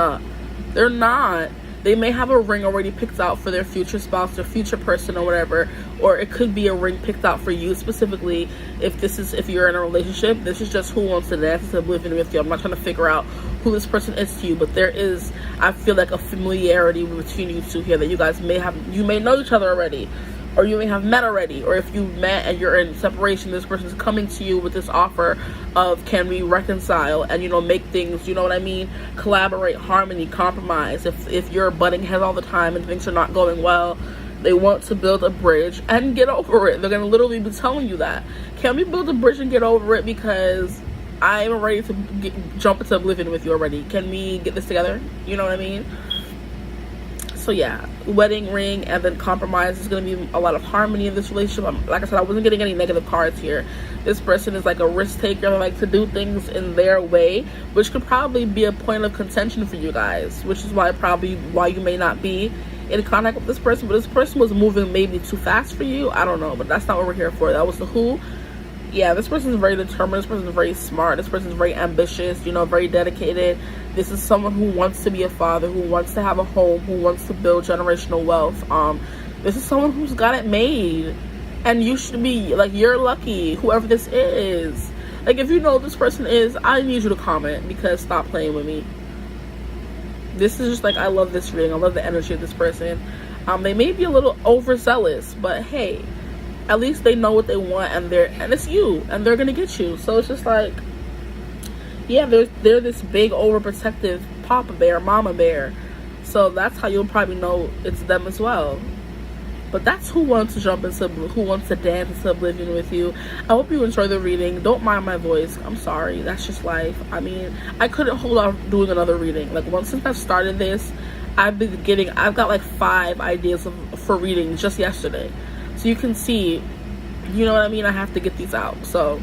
They're not. They may have a ring already picked out for their future spouse, their future person, or whatever. Or it could be a ring picked out for you specifically. If you're in a relationship, this is just who wants to dance to living with you. I'm not trying to figure out who this person is to you, but there is, I feel like, a familiarity between you two here, that you guys you may know each other already, or you may have met already. Or if you met and you're in separation, this person's coming to you with this offer of, can we reconcile and, make things, you know what I mean, collaborate, harmony, compromise. If you're butting heads all the time and things are not going well, they want to build a bridge and get over it. They're going to literally be telling you that. Can we build a bridge and get over it, because I'm ready to jump into oblivion with you already. Can we get this together? You know what I mean? So yeah, wedding ring and then compromise. Is going to be a lot of harmony in this relationship. Like I said, I wasn't getting any negative cards here. This person is like a risk taker. They like to do things in their way, which could probably be a point of contention for you guys, which is why you may not be in contact with this person. But this person was moving maybe too fast for you. I don't know, but that's not what we're here for. That was the who. Yeah, this person is very determined. This person is very smart. This person is very ambitious, very dedicated. This is someone who wants to be a father, who wants to have a home, who wants to build generational wealth. This is someone who's got it made. And you should be, like, you're lucky, whoever this is. Like, if you know who this person is, I need you to comment, because stop playing with me. This is just like, I love this reading. I love the energy of this person. They may be a little overzealous, but hey, at least they know what they want, and it's you, and they're gonna get you. So it's just like, yeah, they're this big overprotective papa bear, mama bear. So that's how you'll probably know it's them as well. But that's who wants to dance into oblivion with you. I hope you enjoy the reading. Don't mind my voice. I'm sorry. That's just life. I mean, I couldn't hold off doing another reading. Like, since I've started this, I've got like 5 ideas for reading just yesterday. So you can see, you know what I mean? I have to get these out. So,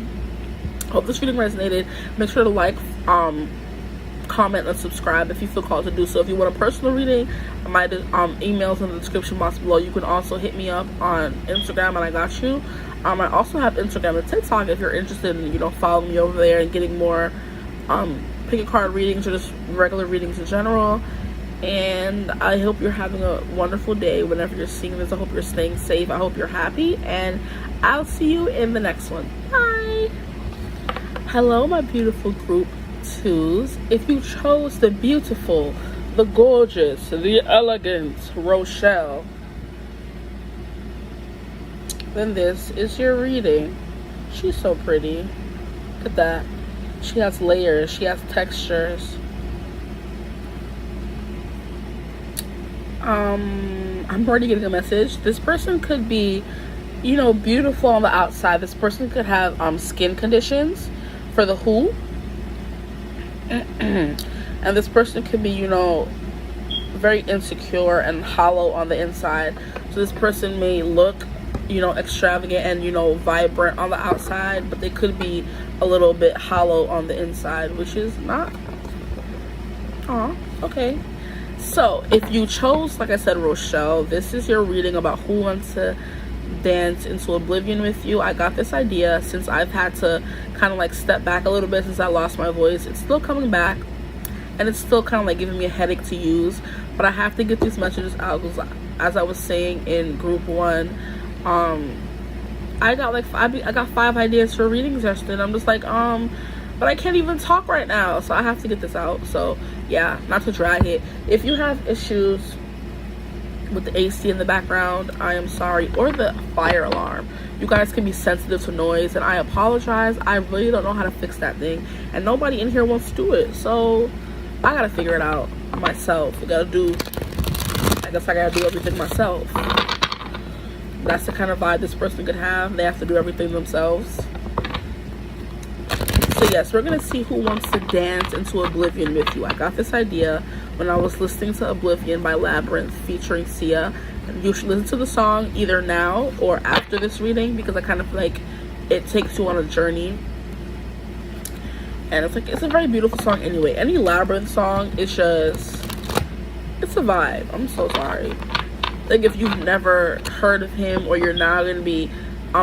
hope this reading resonated. Make sure to like, comment, and subscribe if you feel called to do so. If you want a personal reading, my email's in the description box below. You can also hit me up on Instagram, and I got you. I also have Instagram and TikTok if you're interested in, following me over there and getting more pick a card readings, or just regular readings in general. And I hope you're having a wonderful day whenever you're seeing this. I hope you're staying safe. I hope you're happy, and I'll see you in the next one. Bye. Hello, my beautiful group 2s. If you chose the beautiful, the gorgeous, the elegant Rochelle, then this is your reading. She's so pretty. Look at that. She has layers. She has textures. I'm already getting a message. This person could be, you know, beautiful on the outside. This person could have skin conditions for the who. And this person could be, you know, very insecure and hollow on the inside. So this person may look, you know, extravagant and, you know, vibrant on the outside, but they could be a little bit hollow on the inside, which is not. Okay. So if you chose, like I said, Rochelle, this is your reading about who wants to dance into oblivion with you. I got this idea since I've had to kind of like step back a little bit since I lost my voice. It's still coming back, and it's still kind of like giving me a headache to use, but I have to get these messages out because, as I was saying in group 1, I got 5 ideas for readings yesterday, and I'm just like, but I can't even talk right now, so I have to get this out. So yeah, not to drag it. If you have issues with the AC in the background, I am sorry, or the fire alarm. You guys can be sensitive to noise, and I apologize. I really don't know how to fix that thing, and nobody in here wants to do it, so I gotta figure it out myself. I guess I gotta do everything myself. That's the kind of vibe this person could have. They have to do everything themselves. So yes, we're gonna see who wants to dance into oblivion with you. I got this idea when I was listening to Oblivion by Labyrinth featuring Sia. You should listen to the song either now or after this reading, because I kind of like it takes you on a journey, and it's a very beautiful song anyway. Any Labyrinth song is just, it's a vibe. I'm so sorry. Like, if you've never heard of him, or you're now gonna be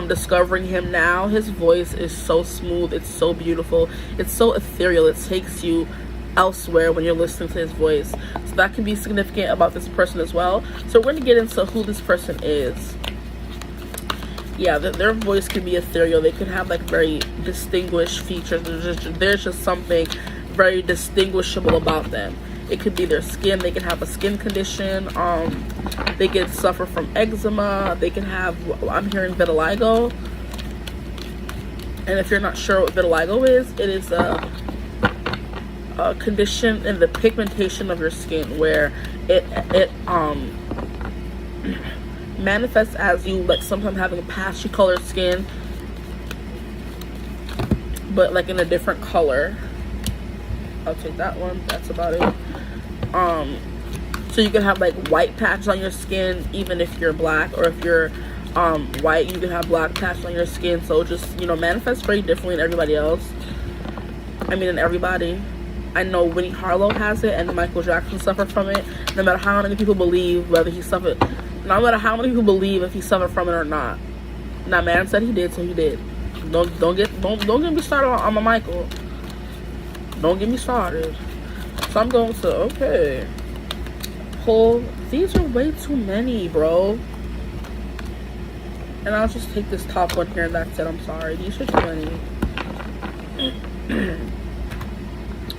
discovering him now, his voice is so smooth, it's so beautiful, it's so ethereal, it takes you elsewhere when you're listening to his voice. So that can be significant about this person as well. So we're gonna get into who this person is. Yeah, their voice can be ethereal. They could have like very distinguished features. There's just something very distinguishable about them. It could be their skin. They can have a skin condition. They can suffer from eczema. They can have, I'm hearing vitiligo. And if you're not sure what vitiligo is, it is a condition in the pigmentation of your skin where it manifests as you like sometimes having a pasty colored skin, but like in a different color. I'll take that one. That's about it. So you can have like white patches on your skin even if you're black, or if you're white, you can have black patches on your skin. So just, you know, manifests very differently than everybody else. I mean, in everybody. I know Winnie Harlow has it, and Michael Jackson suffered from it. No matter how many people believe whether he suffered, no matter how many people believe if he suffered from it or not. Now, man said he did, so he did. Don't get me started on my Michael. Don't get me started. So I'm going to pull. These are way too many, bro. And I'll just take this top one here, and that's it. I'm sorry. These are too many.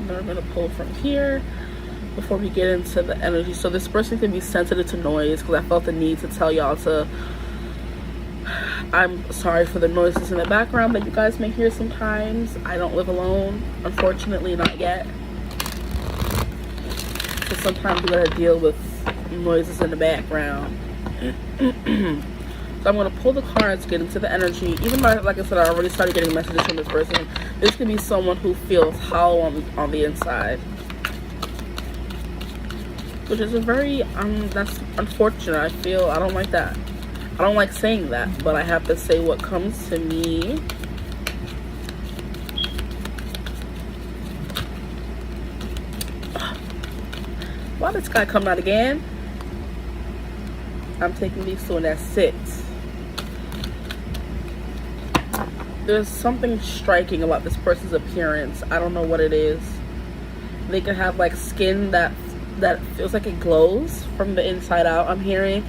Then I'm going to pull from here before we get into the energy. So this person can be sensitive to noise, because I felt the need to tell y'all to, I'm sorry for the noises in the background that you guys may hear sometimes. I don't live alone, unfortunately, not yet. So sometimes you gotta deal with noises in the background. So I'm gonna pull the cards, get into the energy. Even though, like I said, I already started getting messages from this person. This could be someone who feels hollow on the inside, which is a very that's unfortunate. I don't like that. I don't like saying that, but I have to say what comes to me. Why did this guy come out again? I'm taking these two, and that's 6. There's something striking about this person's appearance. I don't know what it is. They can have like skin that feels like it glows from the inside out. I'm hearing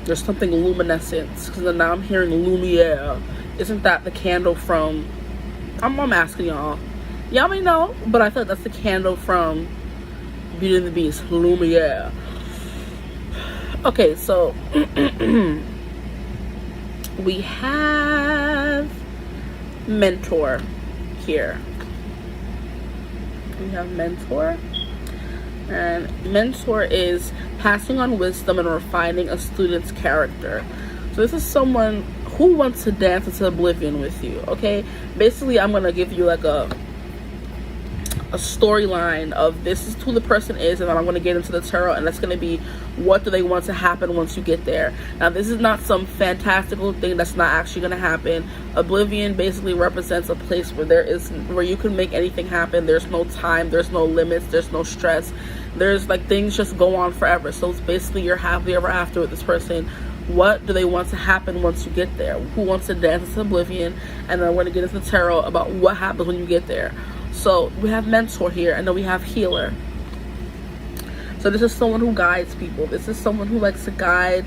there's something luminescent, because now I'm hearing lumiere. Isn't that the candle from, I'm asking y'all may know, but I thought that's the candle from Beauty and the Beast, lumiere. Okay, so we have mentor here. We have mentor. And mentor is passing on wisdom and refining a student's character. So this is someone who wants to dance into oblivion with you, okay? Basically, I'm going to give you like a storyline of this is who the person is, and then I'm going to get into the tarot, and that's going to be what do they want to happen once you get there. Now, this is not some fantastical thing that's not actually going to happen. Oblivion basically represents a place where you can make anything happen. There's no time, there's no limits, there's no stress. There's like things just go on forever. So it's basically you're happily ever after with this person. What do they want to happen once you get there? Who wants to dance into oblivion? And then we're going to get into the tarot about what happens when you get there. So we have mentor here, and then we have healer. So this is someone who guides people. This is someone who likes to guide,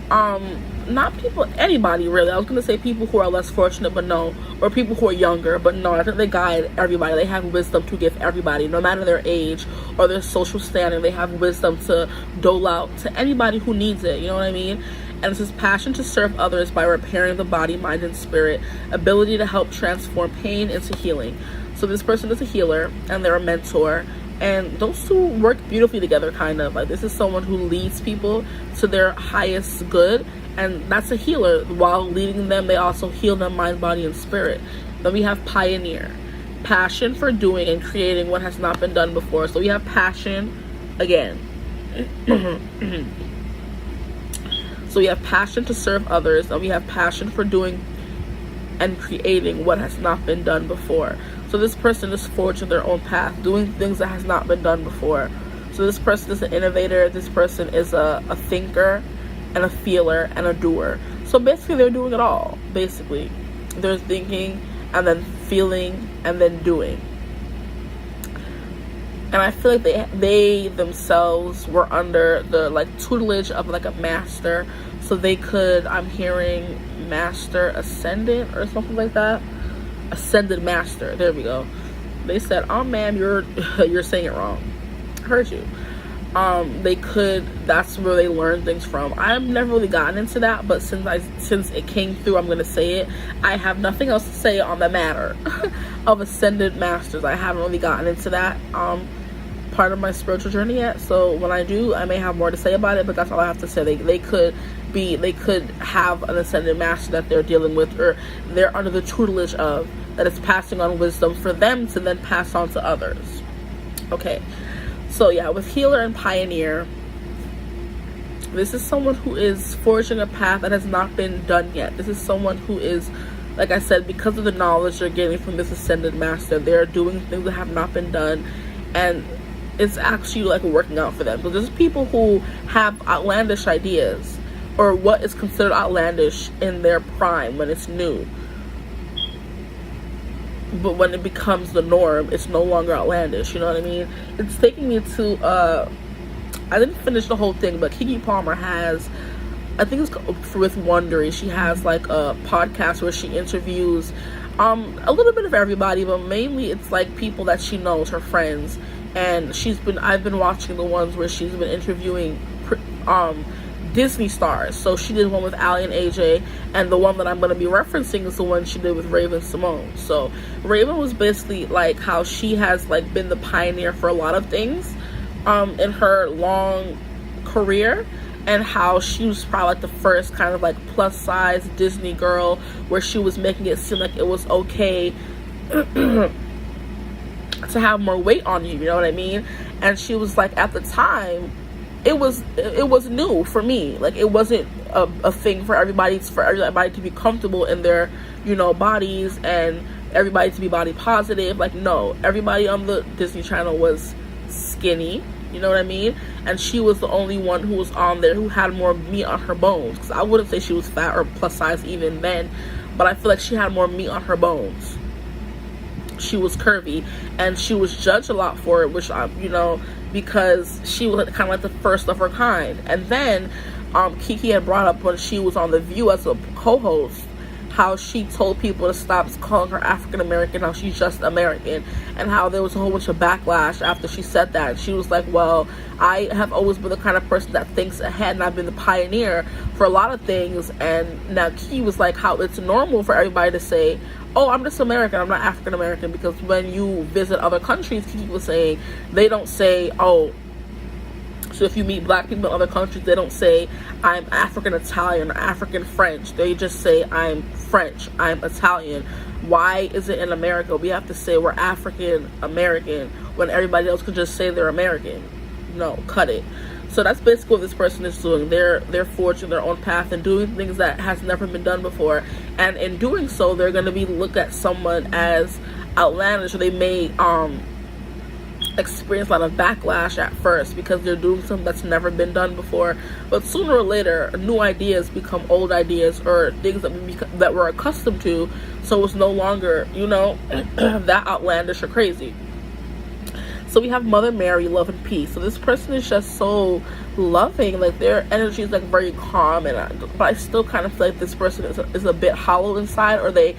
not people, anybody really. I was going to say people who are less fortunate, but no. Or people who are younger, but no. I think they guide everybody. They have wisdom to give everybody, no matter their age or their social standing. They have wisdom to dole out to anybody who needs it. You know what I mean? And this is passion to serve others by repairing the body, mind, and spirit. Ability to help transform pain into healing. So this person is a healer, and they're a mentor. And those two work beautifully together, kind of. Like, this is someone who leads people to their highest good. And that's a healer. While leading them, they also heal them mind, body, and spirit. Then we have pioneer. Passion for doing and creating what has not been done before. So we have passion again. So we have passion to serve others, and we have passion for doing and creating what has not been done before. So this person is forging their own path, doing things that has not been done before. So this person is an innovator. This person is a thinker and a feeler and a doer. So basically they're doing it all. Basically they're thinking and then feeling and then doing. And I feel like they themselves were under the like tutelage of like a master. So they could, I'm hearing master ascendant or something like that. Ascended master. There we go. They said, oh man, you're saying it wrong. I heard you. They could, that's where they learn things from. I've never really gotten into that, but since it came through, I'm gonna say it. I have nothing else to say on the matter of ascended masters. I haven't really gotten into that part of my spiritual journey yet. So when I do, I may have more to say about it, but that's all I have to say. They could have an ascended master that they're dealing with, or they're under the tutelage of, that is passing on wisdom for them to then pass on to others. Okay, so yeah, with healer and pioneer, this is someone who is forging a path that has not been done yet. This is someone who is, like I said, because of the knowledge they're getting from this ascended master, they're doing things that have not been done, and it's actually like working out for them. So there's people who have outlandish ideas, or what is considered outlandish in their prime when it's new. But when it becomes the norm, it's no longer outlandish, you know what I mean? It's taking me to, I didn't finish the whole thing, but Keke Palmer has, I think it's with Wondery, she has like a podcast where she interviews a little bit of everybody, but mainly it's like people that she knows, her friends. And I've been watching the ones where she's been interviewing Disney stars. So she did one with Ali and AJ, and the one that I'm going to be referencing is the one she did with Raven Simone. So Raven was basically like how she has like been the pioneer for a lot of things in her long career, and how she was probably like the first kind of like plus size Disney girl, where she was making it seem like it was okay to have more weight on you, you know what I mean? And she was like, at the time, it was new for me. Like, it wasn't a thing for everybody to be comfortable in their, you know, bodies, and everybody to be body positive. Like, no, everybody on the Disney Channel was skinny, you know what I mean? And she was the only one who was on there who had more meat on her bones. Because I wouldn't say she was fat or plus size even then, but I feel like she had more meat on her bones. She was curvy, and she was judged a lot for it, which, you know, because she was kind of like the first of her kind. And then Keke had brought up when she was on The View as a co-host, how she told people to stop calling her African American, how she's just American, and how there was a whole bunch of backlash after she said that. And she was like, well, I have always been the kind of person that thinks ahead, and I've been the pioneer for a lot of things. And now Keke was like, how it's normal for everybody to say, oh, I'm just American, I'm not African American, because when you visit other countries, Keke was saying, they don't say, oh, So if you meet black people in other countries, they don't say I'm African Italian or African French. They just say I'm French, I'm Italian. Why is it in America we have to say we're African American when everybody else could just say they're American? No, cut it. So that's basically what this person is doing. They're forging their own path and doing things that has never been done before. And in doing so, they're going to be looked at someone as outlandish, or they may experience a lot of backlash at first because they're doing something that's never been done before. But sooner or later, new ideas become old ideas, or things that we're accustomed to, so it's no longer, you know, that outlandish or crazy. So we have Mother Mary, love and peace. So this person is just so loving, like their energy is like very calm, but I still kind of feel like this person is a bit hollow inside, or they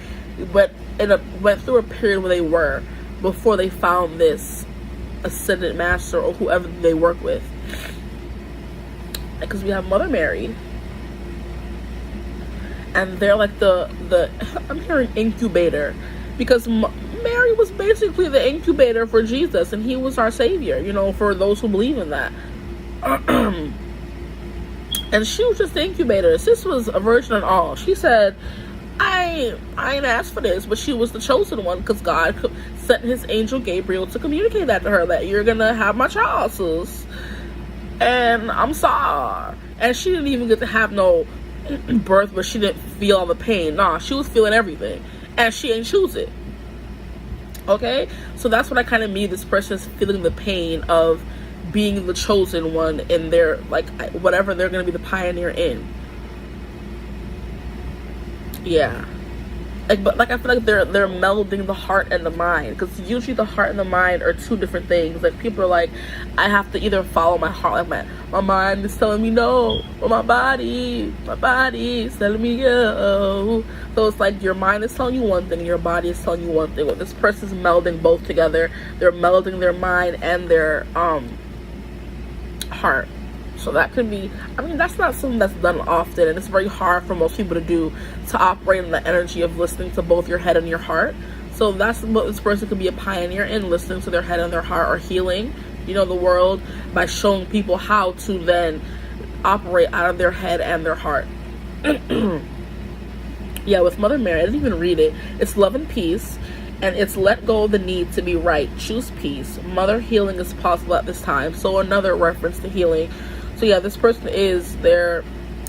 went through a period where they were before they found this ascendant master or whoever they work with. Because we have Mother Mary, and they're like the I'm hearing incubator, because Mary was basically the incubator for Jesus, and he was our savior, you know, for those who believe in that. And she was just the incubator. Sis was a virgin and all. She said, I ain't asked for this, but she was the chosen one because God sent his angel Gabriel to communicate that to her, that you're gonna have my child, sis. And I'm sorry. And she didn't even get to have no birth, but she didn't feel all the pain. Nah, she was feeling everything, and she ain't choose it. Okay, so that's what I kind of mean. This person's feeling the pain of being the chosen one in their, like, whatever they're going to be the pioneer in. Yeah. But I feel like they're melding the heart and the mind, because usually the heart and the mind are two different things. Like, people are like, I have to either follow my heart, like my mind is telling me no, or my body is telling me go. So it's like your mind is telling you one thing, your body is telling you one thing. Well, this person's melding both together. They're melding their mind and their heart. So that could be, I mean, that's not something that's done often, and it's very hard for most people to do, to operate in the energy of listening to both your head and your heart. So that's what this person could be a pioneer in, listening to their head and their heart, or healing, you know, the world by showing people how to then operate out of their head and their heart. Yeah, with Mother Mary, I didn't even read it. It's love and peace, and it's let go of the need to be right. Choose peace. Mother healing is possible at this time. So another reference to healing. So yeah, this person they're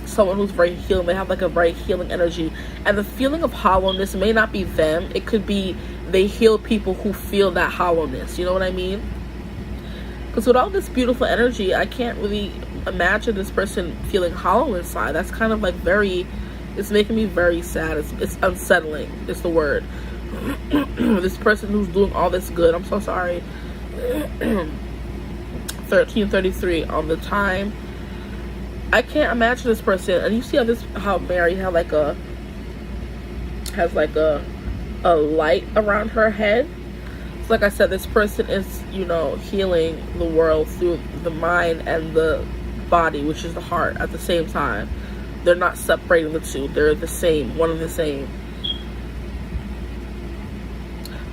someone who's very healing. They have like a very healing energy. And the feeling of hollowness may not be them. It could be they heal people who feel that hollowness. You know what I mean? Because with all this beautiful energy, I can't really imagine this person feeling hollow inside. That's kind of like it's making me very sad. It's unsettling is the word. This person who's doing all this good. I'm so sorry. 1333 on the time. I can't imagine this person. And you see how Mary has like a light around her head. So like I said, this person is, you know, healing the world through the mind and the body, which is the heart, at the same time. They're not separating the two. They're the same, one and the same.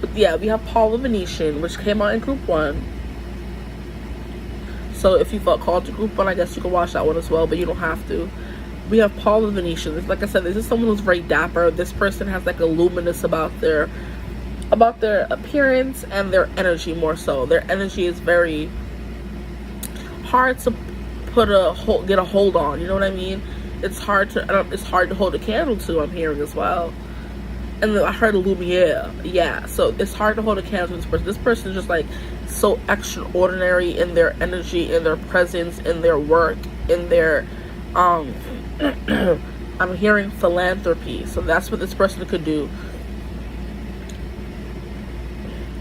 But yeah, we have Paul the Venetian, which came out in group 1. So if you felt called to group 1, I guess you can watch that one as well, but you don't have to. We have Paul the Venetian. Like I said, this is someone who's very dapper. This person has like a luminous about their appearance and their energy more so. Their energy is very hard to get a hold on. You know what I mean? It's hard to hold a candle to. I'm hearing as well. And I heard a Lumiere. Yeah, so it's hard to hold a candle to this person. This person is just like so extraordinary in their energy, in their presence, in their work, in their I'm hearing philanthropy. So that's what this person could do.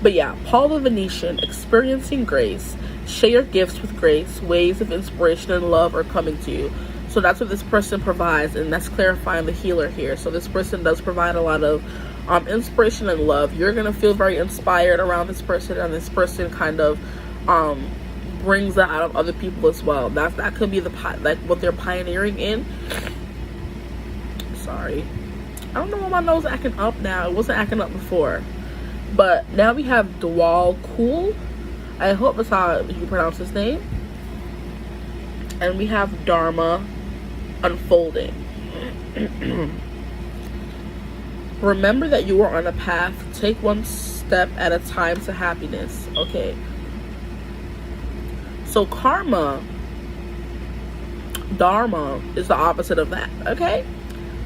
But yeah, Paul the Venetian, experiencing grace. Share your gifts with grace. Waves of inspiration and love are coming to you. So that's what this person provides, and that's clarifying the healer here. So this person does provide a lot of inspiration and love. You're going to feel very inspired around this person, and this person kind of brings that out of other people as well. That could be like what they're pioneering in. Sorry. I don't know why my nose is acting up now. It wasn't acting up before. But now we have Dwal Cool. I hope that's how you pronounce his name. and we have Dharma unfolding. Remember that you are on a path. Take one step at a time to happiness. Okay. So karma, Dharma is the opposite of that. Okay.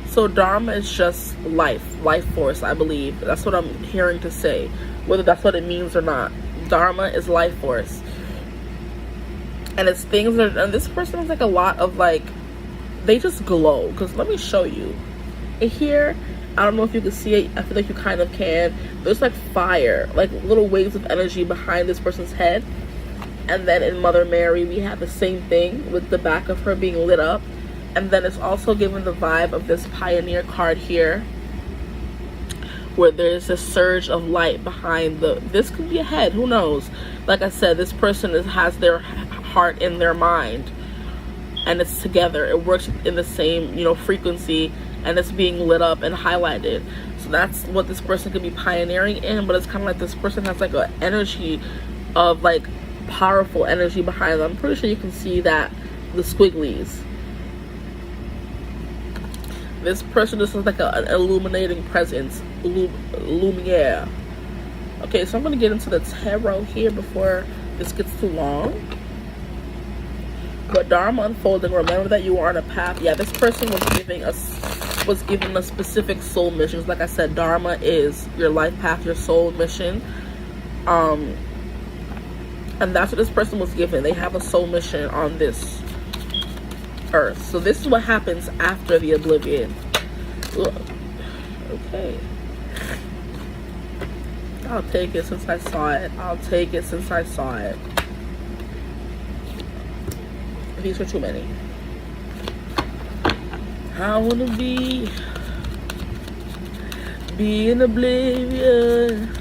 So Dharma is just life force, I believe. That's what I'm hearing to say. Whether that's what it means or not. Dharma is life force. And it's things that, and this person is like a lot of like, they just glow. Because let me show you. Here, I don't know if you can see it. I feel like you kind of can. There's like fire, like little waves of energy behind this person's head. And then in Mother Mary, we have the same thing with the back of her being lit up. And then it's also given the vibe of this Pioneer card here, where there's a surge of light behind this could be a head, who knows? Like I said, this person has their heart in their mind, and it's together. It works in the same, frequency, and it's being lit up and highlighted. So that's what this person could be pioneering in, but it's kind of like this person has like an energy of like powerful energy behind them. I'm pretty sure you can see that, the squigglies. This person just is like an illuminating presence, lumiere. Okay, so I'm going to get into the tarot here before this gets too long. But Dharma unfolding, remember that you are on a path. Yeah, this person was given a specific soul mission. Like I said, Dharma is your life path, your soul mission. And that's what this person was given. They have a soul mission on this earth. So this is what happens after the oblivion. Ugh. Okay. I'll take it since I saw it. I'll take it since I saw it. These are too many. I wanna be in oblivion.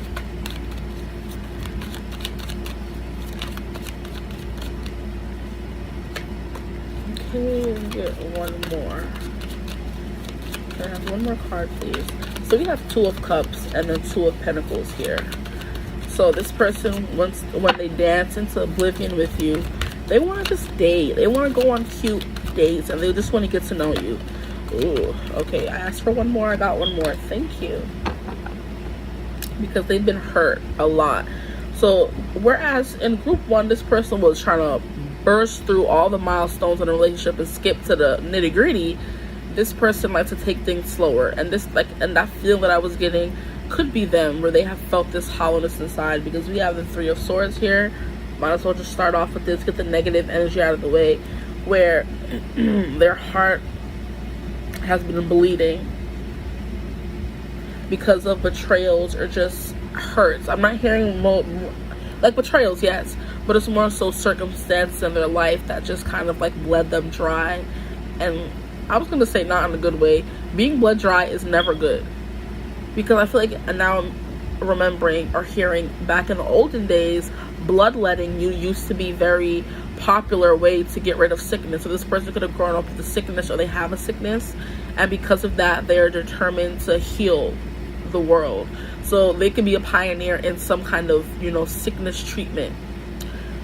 Get one more. Can I have one more card, please? So we have Two of Cups and then Two of Pentacles here. So this person, when they dance into oblivion with you, they want to just date. They want to go on cute dates, and they just want to get to know you. Ooh, okay. I asked for one more. I got one more. Thank you. Because they've been hurt a lot. So whereas in group one, this person was trying to burst through all the milestones in a relationship and skip to the nitty gritty, this person likes to take things slower. And that feeling that I was getting could be them, where they have felt this hollowness inside, because we have the Three of Swords here. Might as well just start off with this, get the negative energy out of the way, where their heart has been bleeding because of betrayals or just hurts. I'm not hearing like betrayals, yes, but it's more so circumstances in their life that just kind of like bled them dry. And I was going to say not in a good way. Being bled dry is never good, because I feel like, and now I'm remembering or hearing back in the olden days, bloodletting used to be very popular way to get rid of sickness. So this person could have grown up with a sickness, or they have a sickness, and because of that they're determined to heal the world. So they can be a pioneer in some kind of sickness treatment,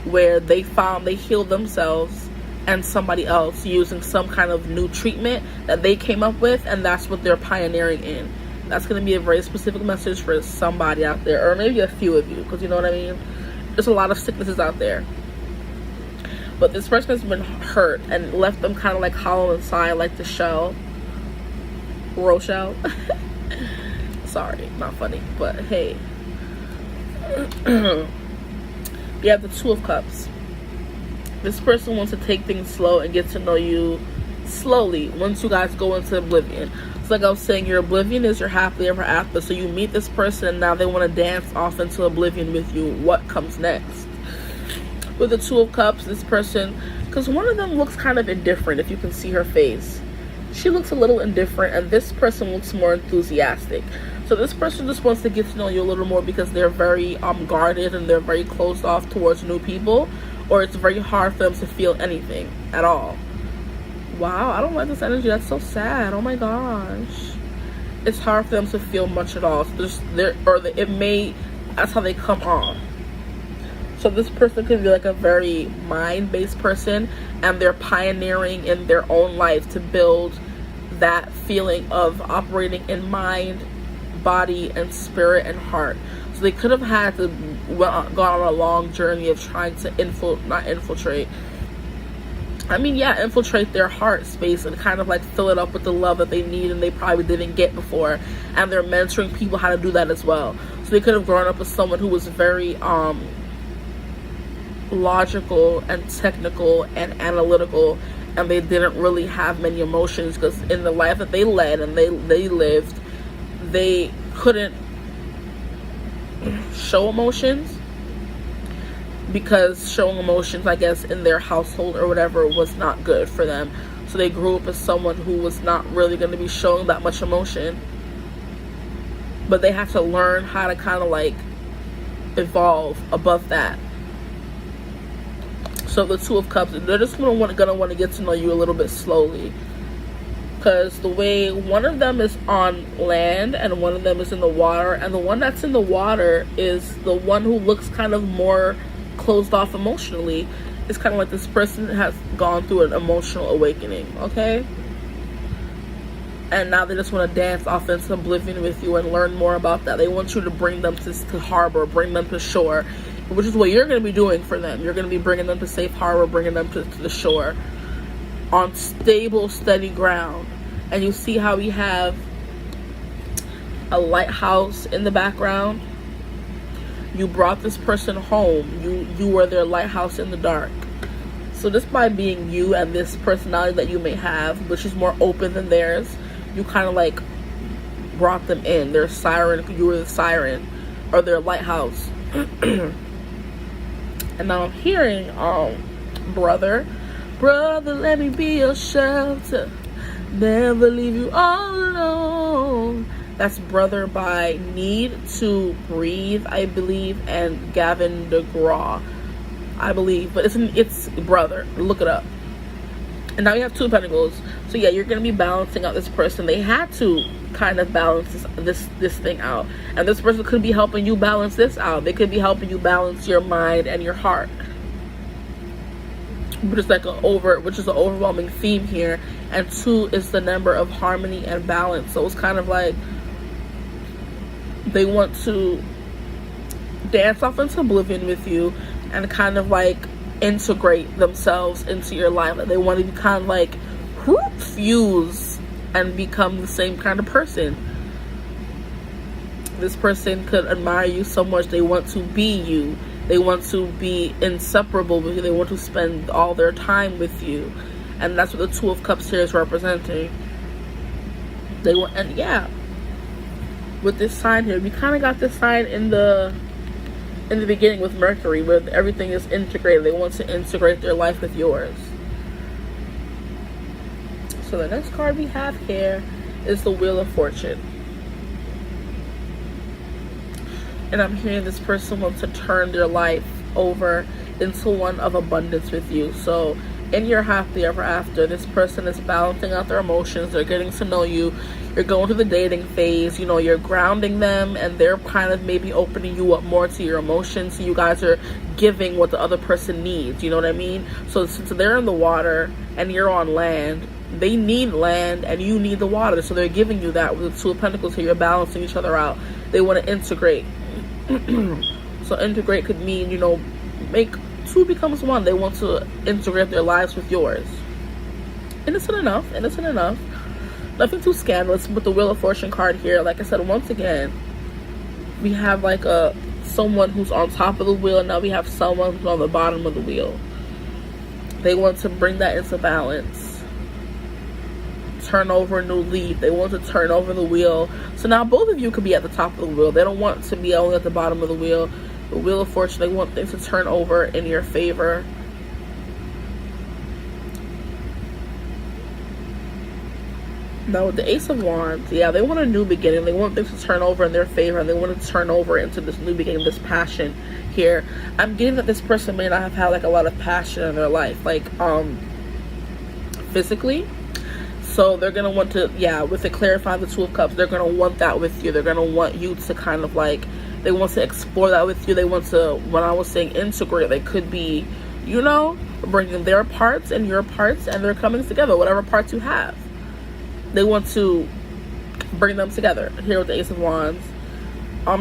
where they healed themselves and somebody else using some kind of new treatment that they came up with, and that's what they're pioneering in. That's going to be a very specific message for somebody out there, or maybe a few of you, because you know what I mean. There's a lot of sicknesses out there. But this person has been hurt and left them kind of like hollow inside, like the shell. Rochelle. Sorry, not funny, but hey. You have the Two of Cups. This person wants to take things slow and get to know you slowly once you guys go into oblivion. It's like I was saying, your oblivion is your happily ever after. So you meet this person, and now they want to dance off into oblivion with you. What comes next? With the Two of Cups, this person, because one of them looks kind of indifferent, if you can see her face. She looks a little indifferent, and this person looks more enthusiastic. So this person just wants to get to know you a little more, because they're very guarded, and they're very closed off towards new people, or it's very hard for them to feel anything at all. Wow, I don't like this energy. That's so sad. Oh my gosh. It's hard for them to feel much at all. So that's how they come on. So this person could be like a very mind-based person, and they're pioneering in their own life to build that feeling of operating in mind, body, and spirit and heart. So they could have had to gone on a long journey of trying to infiltrate their heart space and kind of like fill it up with the love that they need and they probably didn't get before. And they're mentoring people how to do that as well. So they could have grown up with someone who was very logical and technical and analytical, and they didn't really have many emotions, because in the life that they led and they lived, they couldn't show emotions, because showing emotions, I guess, in their household or whatever was not good for them. So they grew up as someone who was not really going to be showing that much emotion, but they have to learn how to kind of like evolve above that. So the Two of Cups, they're just gonna want to get to know you a little bit slowly, because the way one of them is on land and one of them is in the water, and the one that's in the water is the one who looks kind of more closed off emotionally. It's kind of like this person has gone through an emotional awakening, okay? And now they just want to dance off into oblivion with you and learn more about that. They want you to bring them to harbor, bring them to shore, which is what you're going to be doing for them. You're going to be bringing them to safe harbor, bringing them to the shore on stable, steady ground. And you see how we have a lighthouse in the background. You brought this person home. You were their lighthouse in the dark. So just by being you and this personality that you may have, which is more open than theirs, you kind of like brought them in. Their siren, you were the siren, or their lighthouse. And now I'm hearing, brother, let me be your shelter, never leave you all alone. That's Brother by Need to Breathe, I believe, and Gavin DeGraw, I believe, but it's Brother. Look it up. And now we have Two of Pentacles. So yeah, you're gonna be balancing out this person. They had to kind of balance this thing out, and this person could be helping you balance this out. They could be helping you balance your mind and your heart, which is like an overwhelming theme here. And 2 is the number of harmony and balance. So it's kind of like they want to dance off into oblivion with you and kind of like integrate themselves into your life. They want to kind of like fuse and become the same kind of person. This person could admire you so much they want to be you. They want to be inseparable with you. They want to spend all their time with you. And that's what the Two of Cups here is representing. They want, and yeah, with this sign here, we kind of got this sign in the beginning with Mercury, where everything is integrated. They want to integrate their life with yours. So the next card we have here is the Wheel of Fortune. And I'm hearing this person wants to turn their life over into one of abundance with you. So in your happily ever after, this person is balancing out their emotions. They're getting to know you. You're going through the dating phase. You know, you're grounding them, and they're kind of maybe opening you up more to your emotions. So you guys are giving what the other person needs. You know what I mean? So since they're in the water and you're on land, they need land and you need the water. So they're giving you that with the Two of Pentacles here. You're balancing each other out. They want to integrate. So integrate could mean, you know, make two becomes one. They want to integrate their lives with yours. Innocent enough. Nothing too scandalous. With the Wheel of Fortune card here, like I said, once again, we have like someone who's on top of the wheel, and now we have someone who's on the bottom of the wheel. They want to bring that into balance. Turn over a new leaf. They want to turn over the wheel. So now both of you could be at the top of the wheel. They don't want to be only at the bottom of the wheel. The Wheel of Fortune, they want things to turn over in your favor. Now with the Ace of Wands, yeah, they want a new beginning. They want things to turn over in their favor, and they want to turn over into this new beginning, this passion here. I'm getting that this person may not have had like a lot of passion in their life, like physically. So they're going to want to, yeah, with it clarifying the Two of Cups, they're going to want that with you. They're going to want you to kind of like They want to explore that with you. They want to, when I was saying integrate, they could be, you know, bringing their parts and your parts, and they're coming together, whatever parts you have. They want to bring them together. Here with the Ace of Wands.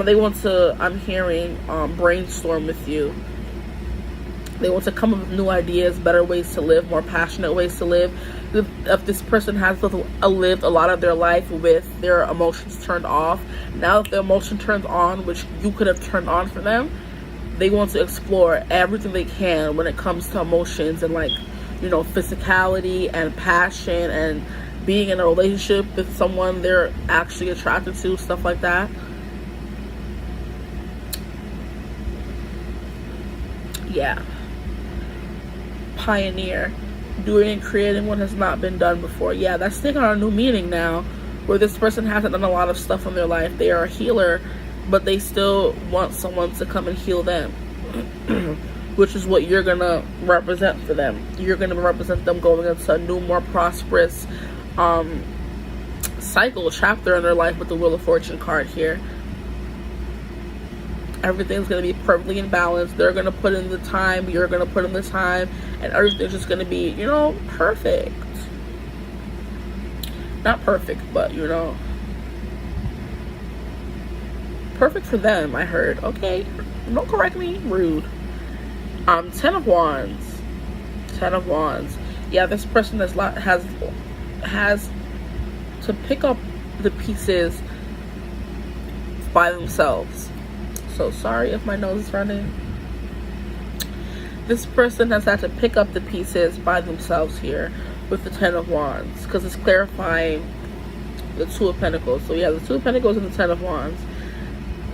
They want to, I'm hearing, brainstorm with you. They want to come up with new ideas, better ways to live, more passionate ways to live. If this person has lived a lot of their life with their emotions turned off, now that the emotion turns on, which you could have turned on for them, they want to explore everything they can when it comes to emotions and, like, you know, physicality and passion and being in a relationship with someone they're actually attracted to, stuff like that. Yeah. Pioneer. Doing and creating what has not been done before. Yeah, that's taking on a new meaning now, where this person hasn't done a lot of stuff in their life. They are a healer, but they still want someone to come and heal them. Which is what you're gonna represent for them. You're gonna represent them going into a new, more prosperous cycle, chapter in their life with the Wheel of Fortune card here. Everything's going to be perfectly in balance. They're going to put in the time, you're going to put in the time, and everything's just going to be, you know, perfect. Not perfect, but, you know, perfect for them, I heard. Okay, don't correct me. Rude. 10 of Wands. 10 of Wands. Yeah, this person has to pick up the pieces by themselves. So sorry if my nose is running. This person has had to pick up the pieces by themselves here with the 10 of Wands, because it's clarifying the 2 of Pentacles. So we have the 2 of Pentacles and the 10 of Wands.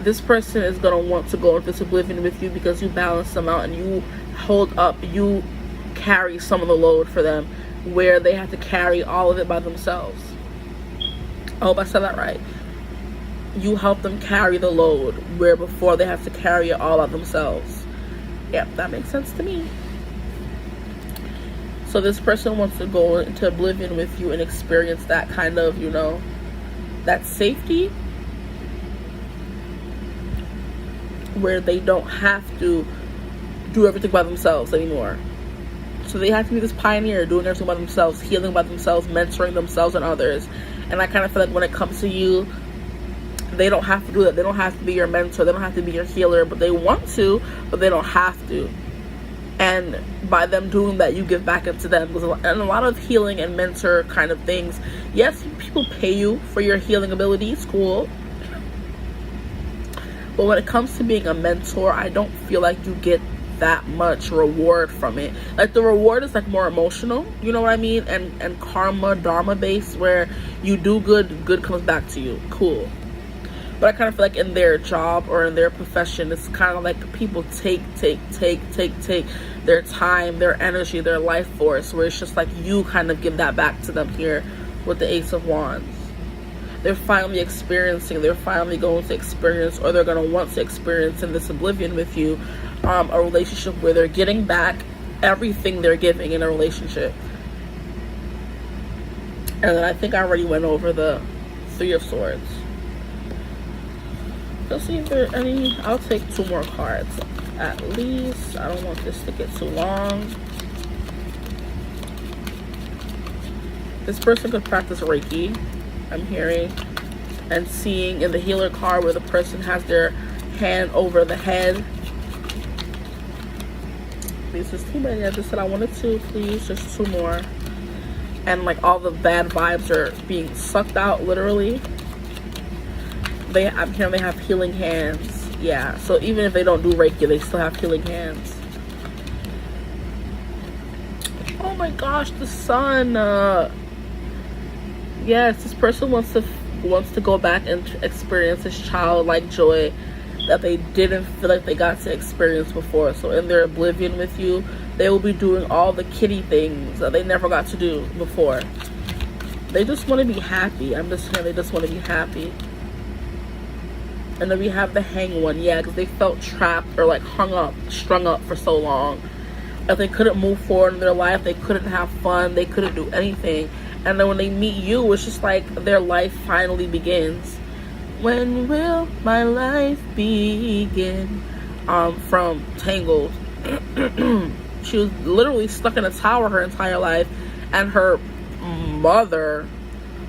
This person is going to want to go into this oblivion with you because you balance them out and you hold up, you carry some of the load for them, where they have to carry all of it by themselves. I hope I said that right. You help them carry the load, where before they have to carry it all by themselves. Yep, that makes sense to me. So this person wants to go into oblivion with you and experience that kind of, you know, that safety, where they don't have to do everything by themselves anymore. So they have to be this pioneer, doing everything by themselves, healing by themselves, mentoring themselves and others. And I kind of feel like when it comes to you, they don't have to do that. They don't have to be your mentor. They don't have to be your healer, but they want to, but they don't have to. And by them doing that, you give back into them. And a lot of healing and mentor kind of things, yes, people pay you for your healing abilities, cool. But when it comes to being a mentor, I don't feel like you get that much reward from it. Like, the reward is like more emotional, you know what I mean? And karma, dharma based, where you do good, good comes back to you. Cool. But I kind of feel like in their job or in their profession, it's kind of like people take their time, their energy, their life force, where it's just like you kind of give that back to them here with the Ace of Wands. They're finally finally going to experience, or they're going to want to experience in this oblivion with you, a relationship where they're getting back everything they're giving in a relationship. And then I think I already went over the 3 of Swords. Let's see if there are any. I'll take 2 more cards at least. I don't want this to get too long. This person could practice Reiki, I'm hearing, and seeing in the healer card where the person has their hand over the head. This is too many. I just said I wanted 2, please. Just 2 more. And like all the bad vibes are being sucked out, literally. I'm hearing they have healing hands. Yeah, so even if they don't do Reiki, they still have healing hands. Oh my gosh, the Sun. Yes, this person wants to go back and experience this childlike joy that they didn't feel like they got to experience before. So in their oblivion with you, they will be doing all the kitty things that they never got to do before. They just want to be happy. I'm just saying, they just want to be happy. And then we have the Hanged One, yeah, because they felt trapped or like strung up for so long. If they couldn't move forward in their life, they couldn't have fun, they couldn't do anything. And then when they meet you, it's just like their life finally begins. When will my life begin? From Tangled. She was literally stuck in a tower her entire life, and her mother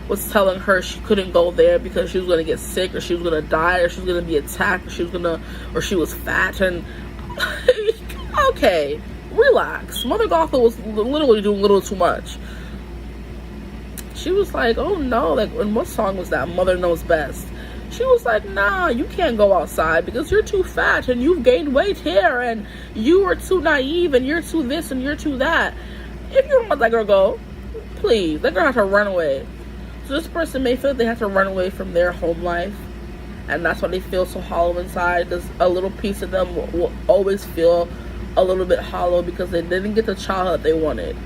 was telling her she couldn't go there because she was going to get sick, or she was going to die, or she was going to be attacked, or she was fat. And okay, relax. Mother Gothel was literally doing a little too much. She was like, oh no, like, and what song was that? Mother Knows Best. She was like, nah, you can't go outside because you're too fat and you've gained weight here and you are too naive and you're too this and you're too that. If you don't let that girl go, please, that girl has to run away. So this person may feel they have to run away from their home life, and that's why they feel so hollow inside, because a little piece of them will always feel a little bit hollow because they didn't get the child that they wanted,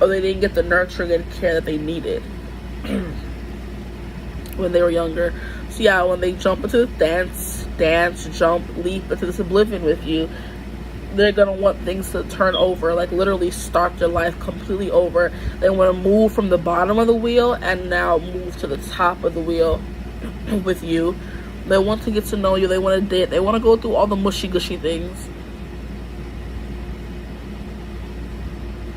or they didn't get the nurturing and care that they needed when they were younger. So yeah, when they jump into the dance, jump, leap into this oblivion with you, they're gonna want things to turn over, like literally start their life completely over. They want to move from the bottom of the wheel and now move to the top of the wheel with you. They want to get to know you. They want to date. They want to go through all the mushy gushy things.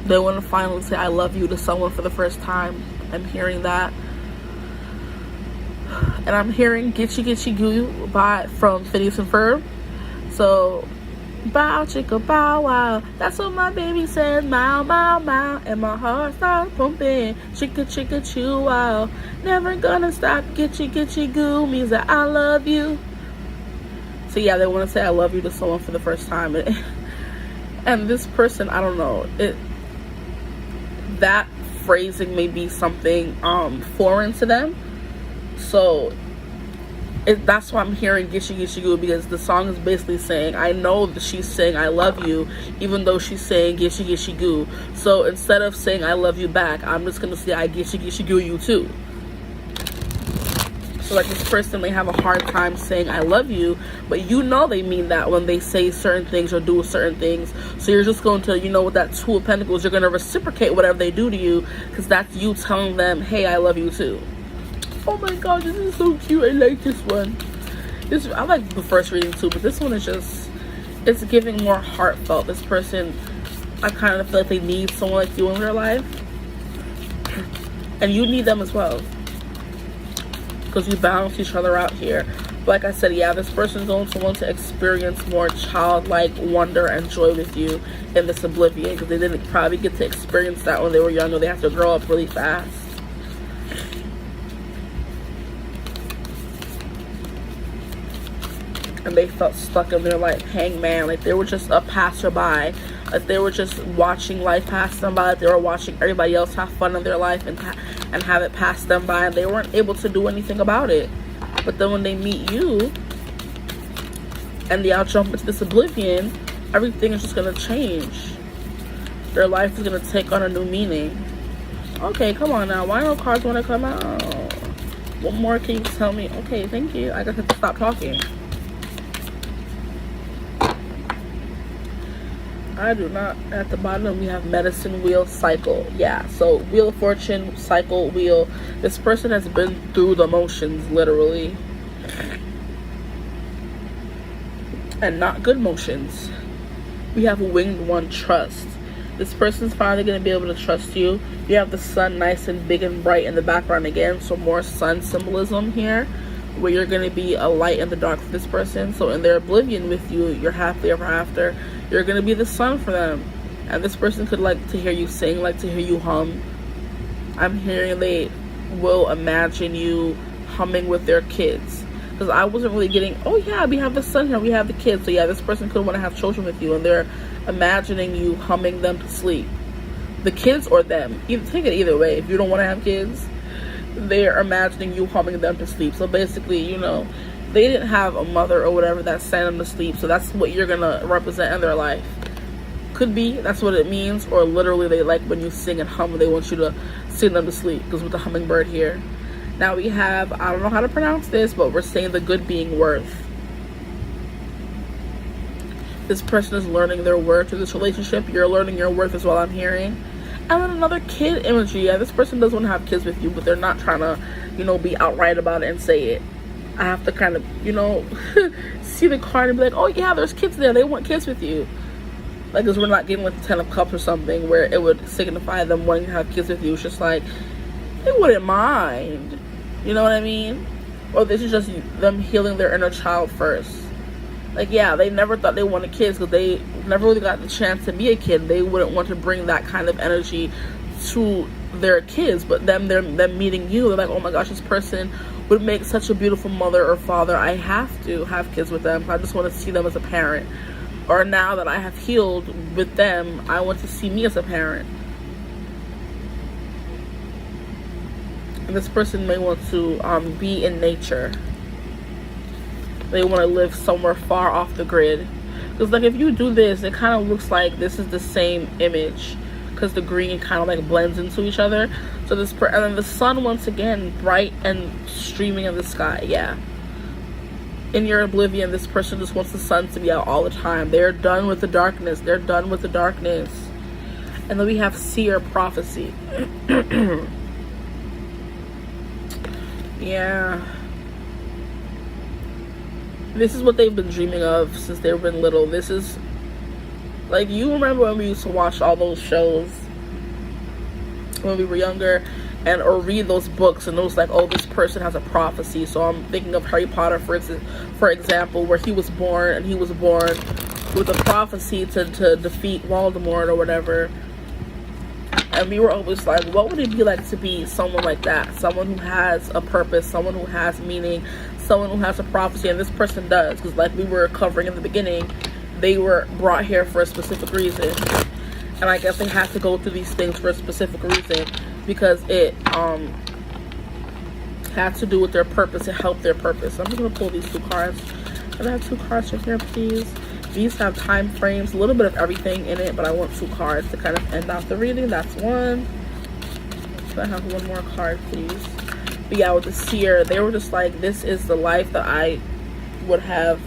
They want to finally say I love you to someone for the first time. I'm hearing that. And I'm hearing Gitchy Gitchy Goo from Phineas and Ferb. So, bow chicka bow wow, that's what my baby said, mow mow mow, and my heart starts pumping, chicka chicka chew wow, never gonna stop, Gitchy Gitchy Goo means that I love you. So yeah, they want to say I love you to someone for the first time. And this person, I don't know, that phrasing may be something foreign to them. So that's why I'm hearing Gitchy Gitchy Goo, because the song is basically saying, I know that she's saying I love you, even though she's saying Gitchy Gitchy Goo. So instead of saying I love you back, I'm just gonna say I Gitchy Gitchy Goo you too. So like, this person may have a hard time saying I love you, but you know they mean that when they say certain things or do certain things. So you're just going to, you know, with that Two of Pentacles, you're going to reciprocate whatever they do to you, because that's you telling them, hey, I love you too. Oh my god, this is so cute. I like this one. I like the first reading too, but this one is just, it's giving more heartfelt. This person, I kind of feel like they need someone like you in their life, and you need them as well, because you balance each other out here. But like I said, yeah, this person's going to want to experience more childlike wonder and joy with you in this oblivion, because they didn't probably get to experience that when they were younger. They have to grow up really fast. And they felt stuck in their life, hangman, like they were just a passerby, like they were just watching life pass them by, like they were watching everybody else have fun in their life and have it pass them by, and they weren't able to do anything about it. But then when they meet you and they all jump into this oblivion, everything is just gonna change. Their life is gonna take on a new meaning. Okay, come on now, why no cards want to come out? What more can you tell me? Okay, thank you. I guess I have to stop talking. I do not. At the bottom we have medicine wheel, cycle. Yeah, so wheel of fortune, cycle, wheel. This person has been through the motions, literally, and not good motions. We have winged one, trust. This person's finally going to be able to trust you. You have the sun nice and big and bright in the background again, so more sun symbolism here, where you're going to be a light in the dark for this person. So in their oblivion with you, you're happily ever after. You're going to be the sun for them. And this person could like to hear you sing, like to hear you hum. I'm hearing they will imagine you humming with their kids. Because I wasn't really getting, oh yeah, we have the sun here, we have the kids. So yeah, this person could want to have children with you, and they're imagining you humming them to sleep. The kids or them. Take it either way. If you don't want to have kids, they're imagining you humming them to sleep. So basically, you know, they didn't have a mother or whatever that sang them to sleep, so that's what you're gonna represent in their life. Could be that's what it means, or literally they like when you sing and hum, they want you to sing them to sleep, because with the hummingbird here. Now we have, I don't know how to pronounce this, but we're saying the good being worth. This person is learning their worth through this relationship. You're learning your worth as well, I'm hearing. And then another kid imagery. Yeah, this person does want to have kids with you, but they're not trying to, you know, be outright about it and say it. I have to kind of, you know, see the card and be like, oh yeah, there's kids there, they want kids with you. Like, because we're not getting like the 10 of cups or something where it would signify them wanting to have kids with you. It's just like, they wouldn't mind, you know what I mean? Or this is just them healing their inner child first. Like, yeah, they never thought they wanted kids because they never really got the chance to be a kid. They wouldn't want to bring that kind of energy to their kids, but them meeting you, they're like, oh my gosh, this person would make such a beautiful mother or father. I have to have kids with them. I just want to see them as a parent. Or now that I have healed with them, I want to see me as a parent. And this person may want to be in nature. They want to live somewhere far off the grid. Because like if you do this, it kind of looks like this is the same image, because the green kind of like blends into each other. So this and then the sun, once again, bright and streaming in the sky. Yeah, in your oblivion, this person just wants the sun to be out all the time. They're done with the darkness. They're done with the darkness. And then we have seer prophecy. Yeah, this is what they've been dreaming of since they've been little. This is like, you remember when we used to watch all those shows when we were younger, and or read those books, and it was like, oh, this person has a prophecy. So I'm thinking of Harry Potter, for example, where he was born with a prophecy to defeat Voldemort or whatever. And we were always like, what would it be like to be someone like that? Someone who has a purpose, someone who has meaning, someone who has a prophecy. And this person does, because like we were covering in the beginning, they were brought here for a specific reason. And I guess they have to go through these things for a specific reason, because it had to do with their purpose. It helped their purpose. So I'm just going to pull these two cards. Can I have two cards from here, please? These have time frames, a little bit of everything in it, but I want two cards to kind of end out the reading. That's one. Can I have one more card, please? But yeah, with the seer, they were just like, this is the life that I would have,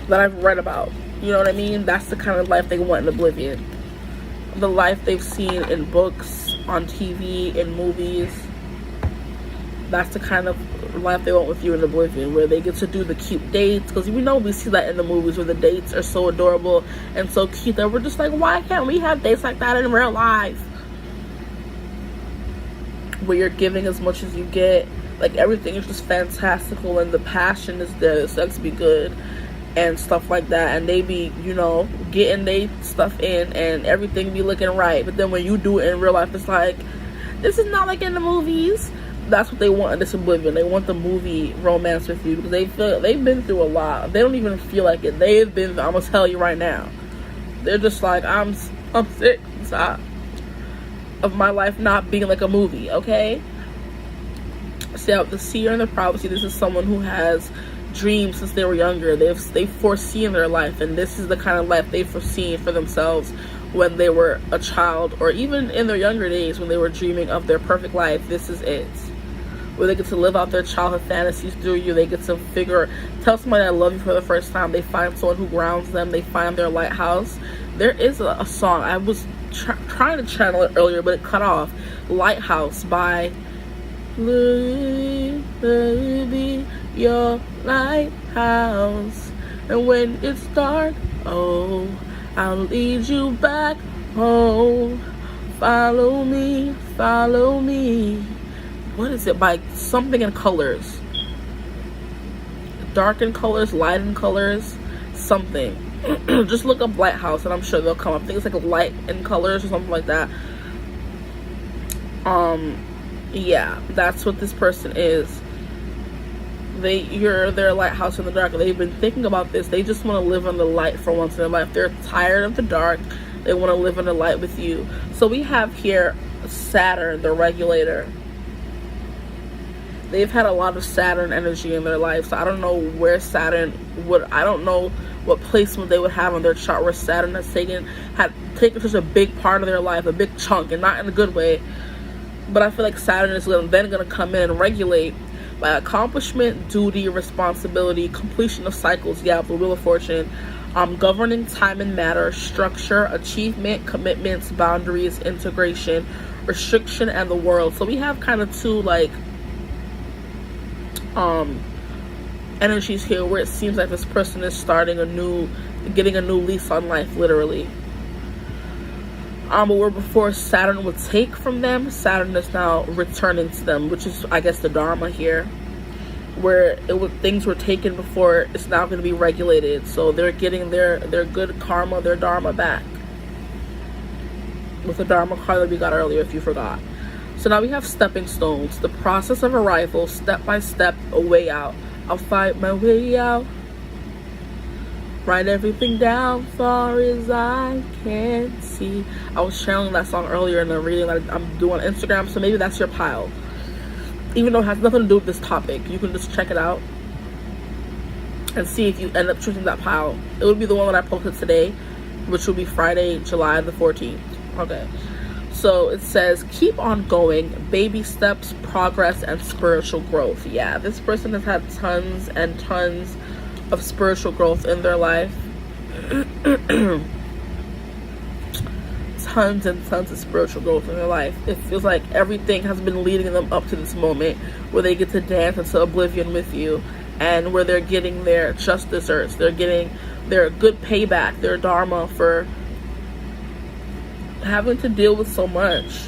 that I've read about. You know what I mean? That's the kind of life they want in oblivion. The life they've seen in books, on TV, in movies. That's the kind of life they want with you in oblivion, where they get to do the cute dates, because we know we see that in the movies where the dates are so adorable and so cute that we're just like, why can't we have dates like that in real life, where you're giving as much as you get, like everything is just fantastical and the passion is there, the sex be good and stuff like that, and they be, you know, getting they stuff in and everything be looking right. But then when you do it in real life, it's like, this is not like in the movies. That's what they want in this oblivion. They want the movie romance with you, because they feel they've been through a lot. They don't even feel like it. They've been, I'm gonna tell you right now, they're just like, I'm sick of my life not being like a movie. Okay, so the seer and the prophecy, this is someone who has dreams since they were younger. They've foreseen their life, and this is the kind of life they've foreseen for themselves when they were a child, or even in their younger days when they were dreaming of their perfect life. This is it, where they get to live out their childhood fantasies through you. They get to tell somebody I love you for the first time. They find someone who grounds them. They find their lighthouse. There is a song, I was trying to channel it earlier, but it cut off. Lighthouse by Baby, your lighthouse. And when it's dark, oh, I'll lead you back home. Follow me, follow me. What is it? By something in colors. Dark in colors, light in colors, something. Just look up lighthouse and I'm sure they'll come up. I think it's like light in colors or something like that. Yeah, that's what this person is. You're their lighthouse in the dark. They've been thinking about this. They just want to live in the light for once in their life. They're tired of the dark. They want to live in the light with you. So we have here Saturn, the regulator. They've had a lot of Saturn energy in their life. So I don't know where Saturn would, I don't know what placement they would have on their chart where Saturn has taken such a big part of their life, a big chunk, and not in a good way. But I feel like Saturn is then going to come in and regulate by accomplishment, duty, responsibility, completion of cycles. Yeah, the Wheel of Fortune. Governing time and matter, structure, achievement, commitments, boundaries, integration, restriction, and the world. So we have kind of two, like, energies here where it seems like this person is getting a new lease on life, literally. But where before Saturn would take from them, Saturn is now returning to them, which is, I guess, the Dharma here. Where things were taken before, it's now going to be regulated. So they're getting their good karma, their Dharma back. With the Dharma card that we got earlier, if you forgot. So now we have stepping stones. The process of arrival, step by step, a way out. I'll fight my way out. Write everything down far as I can see. I was channeling that song earlier in the reading that I'm doing on Instagram, so maybe that's your pile. Even though it has nothing to do with this topic, you can just check it out and see if you end up choosing that pile. It would be the one that I posted today, which will be Friday, July the 14th. Okay. So it says, keep on going, baby steps, progress, and spiritual growth. Yeah, this person has had tons and tons of spiritual growth in their life. Tons and tons of spiritual growth in their life. It feels like everything has been leading them up to this moment where they get to dance into oblivion with you, and where they're getting their just desserts. They're getting their good payback, their dharma for having to deal with so much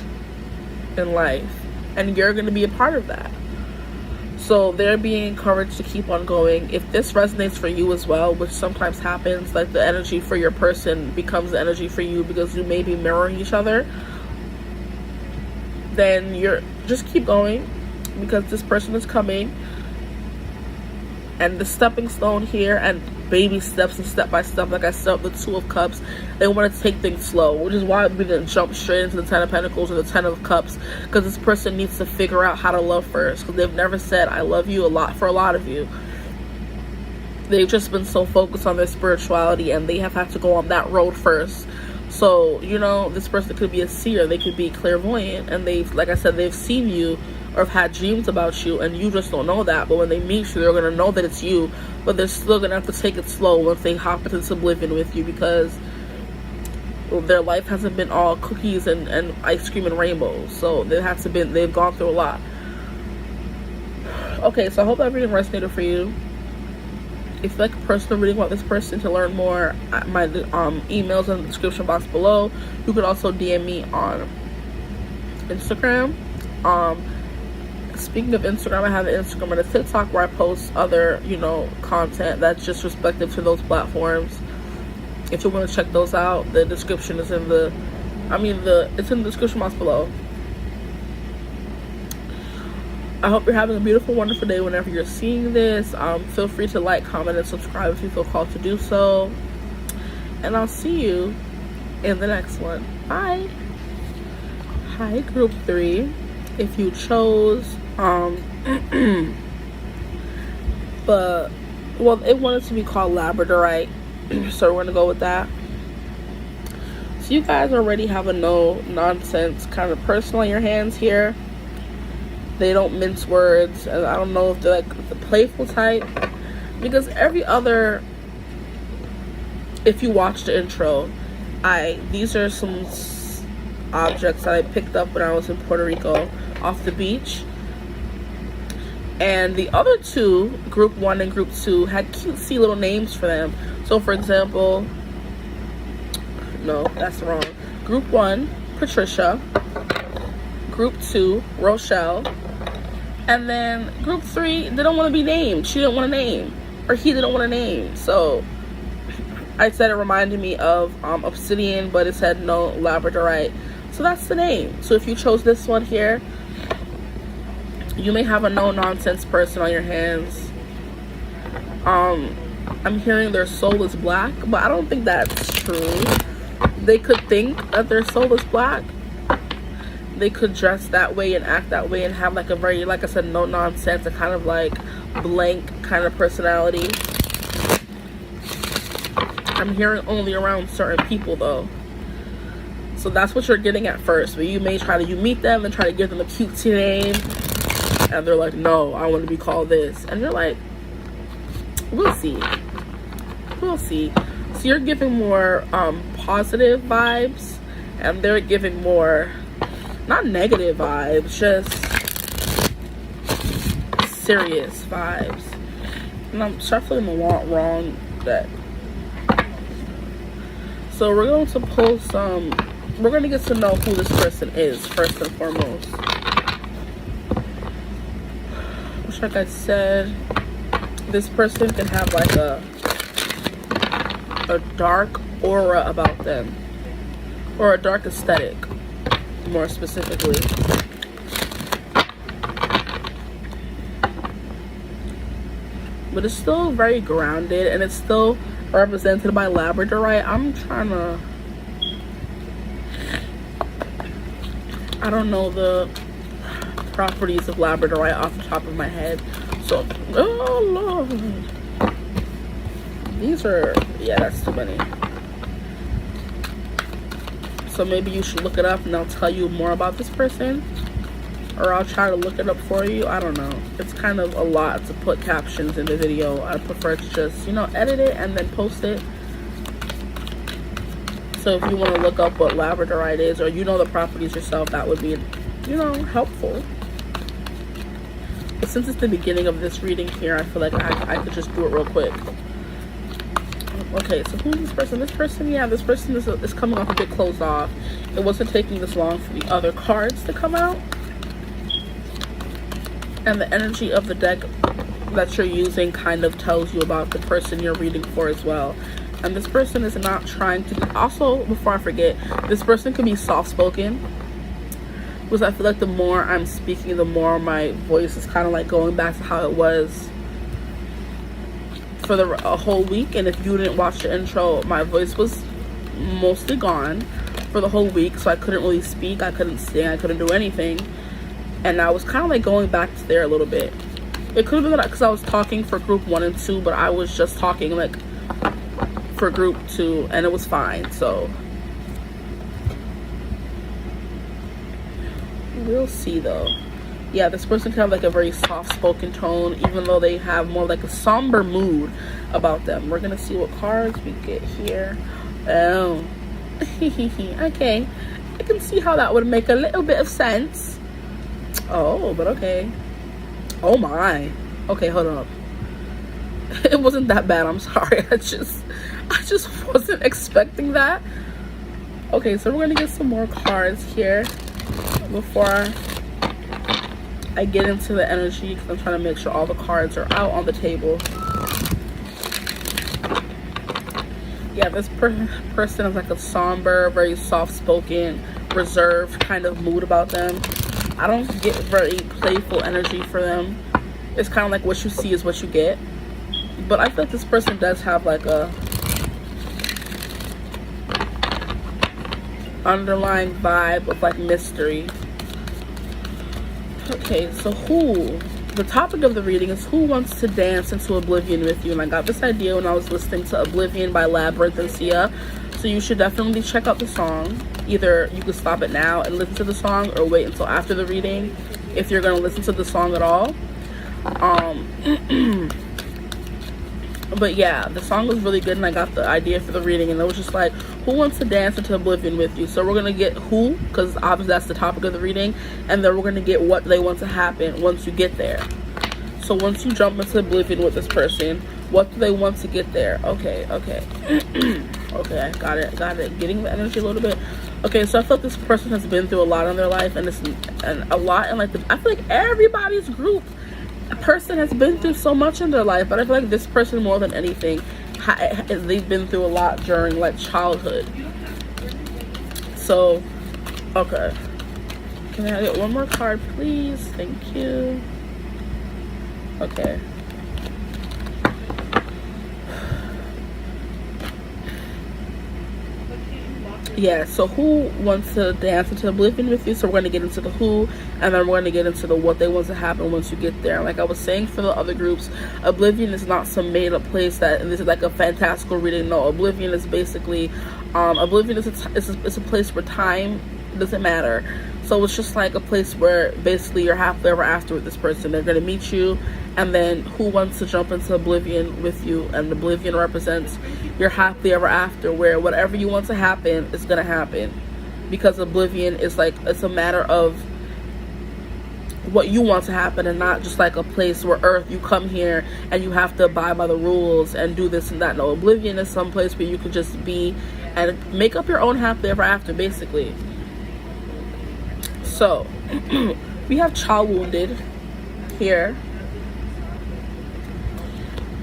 in life, and you're going to be a part of that. So they're being encouraged to keep on going. If this resonates for you as well, which sometimes happens, like the energy for your person becomes the energy for you because you may be mirroring each other, then you're just keep going, because this person is coming. And the stepping stone here, and baby steps and step by step, like I said, the Two of Cups, they want to take things slow, which is why we didn't jump straight into the Ten of Pentacles or the Ten of Cups, because this person needs to figure out how to love first, because they've never said I love you a lot. For a lot of you, they've just been so focused on their spirituality, and they have had to go on that road first. So, you know, this person could be a seer, they could be clairvoyant, and they've, like I said, they've seen you or have had dreams about you, and you just don't know that. But when they meet you, they're going to know that it's you, but they're still going to have to take it slow once they hop into this oblivion with you, because their life hasn't been all cookies and ice cream and rainbows. So they've gone through a lot. Okay, so I hope everything resonated for you. If you like a personal reading about this person, to learn more, my email's in the description box below. You can also DM me on Instagram. Speaking of Instagram, I have an Instagram and a TikTok where I post other, content that's just respective to those platforms. If you want to check those out, the description is in it's in the description box below. I hope you're having a beautiful, wonderful day whenever you're seeing this. Feel free to like, comment, and subscribe if you feel called to do so. And I'll see you in the next one. Bye. Hi, group 3. If you chose, it wanted to be called Labradorite, so we're gonna go with that. So you guys already have a no-nonsense kind of person on your hands here. They don't mince words, and I don't know if they're like the playful type, because if you watch the intro, these are some objects that I picked up when I was in Puerto Rico off the beach, and the other two, group 1 and group 2, had cutesy little names for them. So for example, no, that's wrong. Group 1, Patricia. Group 2, Rochelle. And then group 3 didn't want to be named. She didn't want a name, or he didn't want a name. So I said it reminded me of Obsidian, but it said no, Labradorite. So that's the name. So if you chose this one here, you may have a no-nonsense person on your hands. I'm hearing their soul is black, but I don't think that's true. They could think that their soul is black. They could dress that way and act that way and have like a very, like I said, no-nonsense, a kind of like blank kind of personality. I'm hearing only around certain people though. So that's what you're getting at first. But you may you meet them and try to give them a cutesy name, and they're like, no, I want to be called this. And you're like, we'll see. We'll see. So you're giving more positive vibes, and they're giving more, not negative vibes, just serious vibes. And I'm shuffling the wrong deck. So we're going to pull some, we're going to get to know who this person is first and foremost. Which, like I said, this person can have like a dark aura about them, or a dark aesthetic, more specifically. But it's still very grounded, and it's still represented by labradorite. I'm trying to, I don't know the properties of labradorite off the top of my head, so oh Lord, these are, yeah, that's too many. So maybe you should look it up and I'll tell you more about this person, or I'll try to look it up for you. I don't know, it's kind of a lot to put captions in the video. I prefer to just, you know, edit it and then post it. So if you want to look up what labradorite is, or you know the properties yourself, that would be, you know, helpful. But since it's the beginning of this reading here, I feel like I could just do it real quick. Okay, so who's this person? This person, yeah, this person is coming off a bit closed off. It wasn't taking this long for the other cards to come out. And the energy of the deck that you're using kind of tells you about the person you're reading for as well. And this person is not trying to, also, before I forget, this person can be soft-spoken, because I feel like the more I'm speaking, the more my voice is kind of like going back to how it was for a whole week. And if you didn't watch the intro, my voice was mostly gone for the whole week, so I couldn't really speak, I couldn't sing, I couldn't do anything. And I was kind of like going back to there a little bit. It could have been because I was talking for group 1 and 2, but I was just talking like for group 2, and it was fine. So we'll see though. Yeah, this person can have like a very soft-spoken tone, even though they have more like a somber mood about them. We're gonna see what cards we get here. Oh, okay, I can see how that would make a little bit of sense. Oh, but okay. Oh my. Okay, hold on. It wasn't that bad. I'm sorry. I just wasn't expecting that. Okay, so we're gonna get some more cards here before I get into the energy, because I'm trying to make sure all the cards are out on the table. Yeah, this person is like a somber, very soft-spoken, reserved kind of mood about them. I don't get very playful energy for them. It's kind of like what you see is what you get. But I feel like this person does have like a underlying vibe of like mystery. Okay, so the topic of the reading is who wants to dance into oblivion with you. And I got this idea when I was listening to Oblivion by Labyrinth and Sia. So you should definitely check out the song. Either you can stop it now and listen to the song, or wait until after the reading if you're going to listen to the song at all. But yeah, the song was really good, and I got the idea for the reading, and it was just like, who wants to dance into oblivion with you? So we're going to get who, because obviously that's the topic of the reading, and then we're going to get what they want to happen once you get there. So once you jump into oblivion with this person, what do they want to get there? Okay. Okay, I got it. Getting the energy a little bit. Okay, so I feel like this person has been through a lot in their life, and a lot in like I feel like everybody's group person has been through so much in their life, but I feel like this person more than anything, they've been through a lot during like childhood. So, okay, can I get one more card, please? Thank you. Okay. Yeah, so who wants to dance into oblivion with you? So we're going to get into the who, and then we're going to get into the what they want to happen once you get there. Like I was saying for the other groups, oblivion is not some made up place that, and this is like a fantastical reading. No, oblivion is basically, oblivion is a place where time doesn't matter. So it's just like a place where basically you're happily ever after with this person. They're going to meet you, and then who wants to jump into oblivion with you? And oblivion represents your happily ever after, where whatever you want to happen is going to happen, because oblivion is like, it's a matter of what you want to happen, and not just like a place where Earth, you come here and you have to abide by the rules and do this and that. No, oblivion is some place where you can just be and make up your own happily ever after, basically. So we have child wounded here,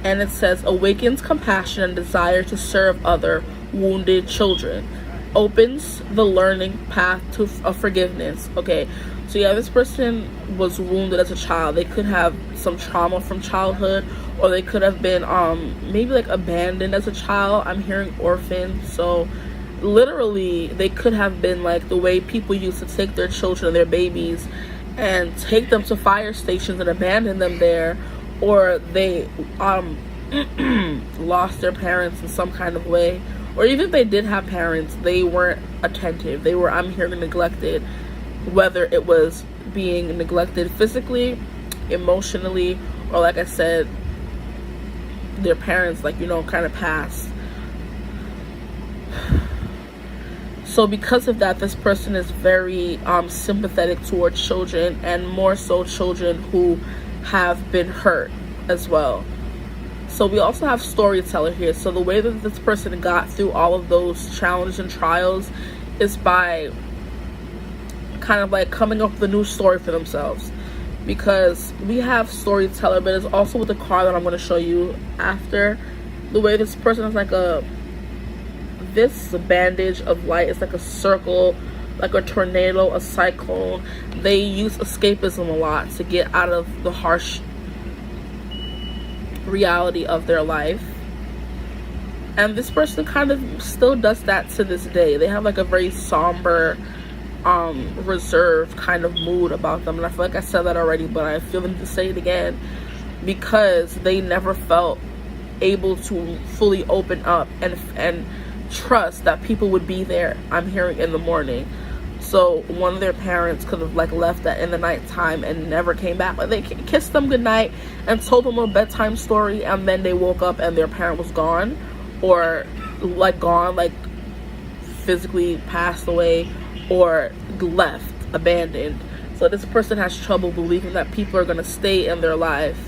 and it says awakens compassion and desire to serve other wounded children, opens the learning path to forgiveness. Okay, so yeah, this person was wounded as a child. They could have some trauma from childhood, or they could have been maybe like abandoned as a child. I'm hearing orphan. So literally they could have been like the way people used to take their children, their babies, and take them to fire stations and abandon them there, or they lost their parents in some kind of way, or even if they did have parents, they weren't attentive. They were, I'm hearing, neglected, whether it was being neglected physically, emotionally, or like I said, their parents, like, you know, kind of passed. So because of that, this person is very sympathetic towards children, and more so children who have been hurt as well. So we also have storyteller here. So the way that this person got through all of those challenges and trials is by kind of like coming up with a new story for themselves. Because we have storyteller, but it's also with the card that I'm going to show you after. The way this person is like this bandage of light is like a circle, like a tornado, a cyclone. They use escapism a lot to get out of the harsh reality of their life, and this person kind of still does that to this day. They have like a very somber, reserved kind of mood about them, and I feel like I said that already, but I feel them to say it again because they never felt able to fully open up and trust that people would be there, I'm hearing, in the morning. So one of their parents could have like left that in the nighttime and never came back. Like they kissed them goodnight and told them a bedtime story, and then they woke up and their parent was gone, or like gone, like physically passed away, or left, abandoned. So this person has trouble believing that people are going to stay in their life.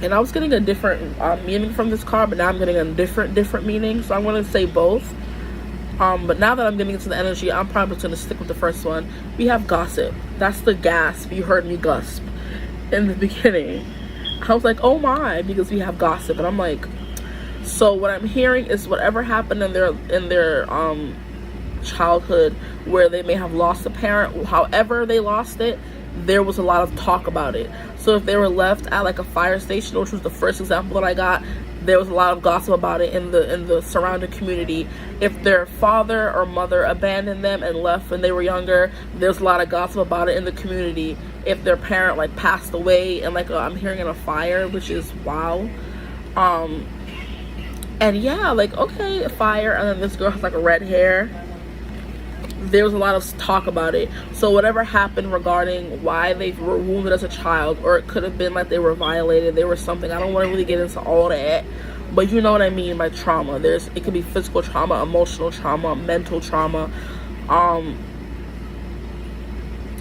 And I was getting a different meaning from this card, but now I'm getting a different meaning. So I'm going to say both. But now that I'm getting into the energy, I'm probably just going to stick with the first one. We have gossip. That's the gasp. You heard me gasp in the beginning. I was like, oh my, because we have gossip. And I'm like, so what I'm hearing is whatever happened in their childhood, where they may have lost a parent, however they lost it, there was a lot of talk about it. So if they were left at like a fire station, which was the first example that I got, there was a lot of gossip about it in the surrounding community. If their father or mother abandoned them and left when they were younger, there's a lot of gossip about it in the community. If their parent like passed away and like I'm hearing in a fire, which is wow. And yeah, like, okay, a fire, and then this girl has like red hair. There was a lot of talk about it. So whatever happened regarding why they were wounded as a child, or it could have been like they were violated, they were something, I don't want to really get into all that, but you know what I mean by trauma. It could be physical trauma, emotional trauma, mental trauma,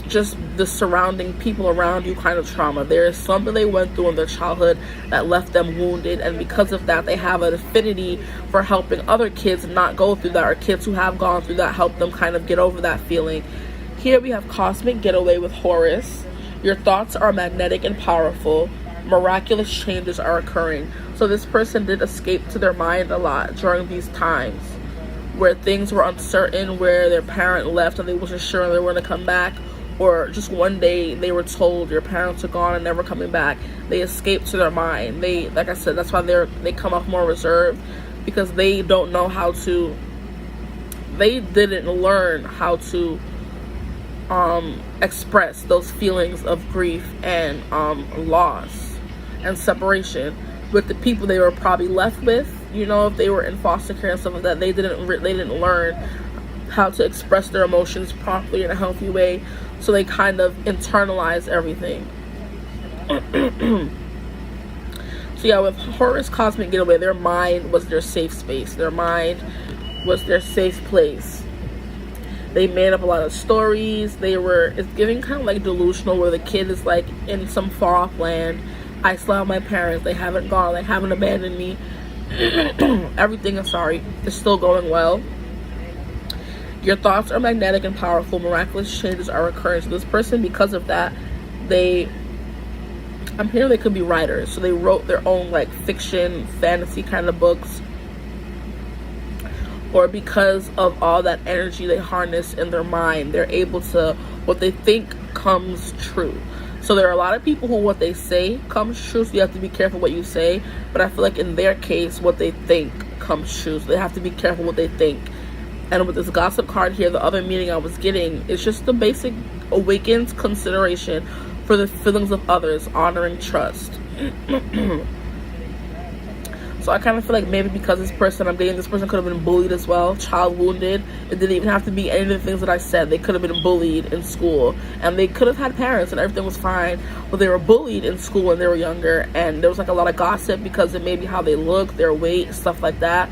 just the surrounding people around you kind of trauma. There is something they went through in their childhood that left them wounded, and because of that they have an affinity for helping other kids not go through that, or kids who have gone through that, help them kind of get over that feeling. Here we have cosmic getaway with Horus. Your thoughts are magnetic and powerful. Miraculous changes are occurring. So this person did escape to their mind a lot during these times where things were uncertain, where their parent left and they wasn't sure they were going to come back, or just one day they were told your parents are gone and never coming back. They escaped to their mind. They, like I said, that's why they come off more reserved, because they don't know how to, they didn't learn how to express those feelings of grief and loss and separation with the people they were probably left with. You know, if they were in foster care and stuff like that, they didn't learn how to express their emotions properly in a healthy way. So they kind of internalize everything. So yeah, with Horus Cosmic Getaway, their mind was their safe space. Their mind was their safe place. They made up a lot of stories. It's giving kind of like delusional, where the kid is like in some far off land. I still have my parents. They haven't gone. They haven't abandoned me. Everything is still going well. Your thoughts are magnetic and powerful. Miraculous changes are occurring. So this person, because of that, I'm hearing they could be writers. So they wrote their own like fiction, fantasy kind of books. Or because of all that energy they harness in their mind, they're able to, what they think comes true. So there are a lot of people who what they say comes true, so you have to be careful what you say. But I feel like in their case, what they think comes true, so they have to be careful what they think. And with this gossip card here, the other meaning I was getting is just the basic awakens consideration for the feelings of others, honoring trust. So I kind of feel like maybe because this person I'm dating, this person could have been bullied as well, child wounded. It didn't even have to be any of the things that I said. They could have been bullied in school, and they could have had parents and everything was fine, but they were bullied in school when they were younger, and there was like a lot of gossip because of maybe how they look, their weight, stuff like that.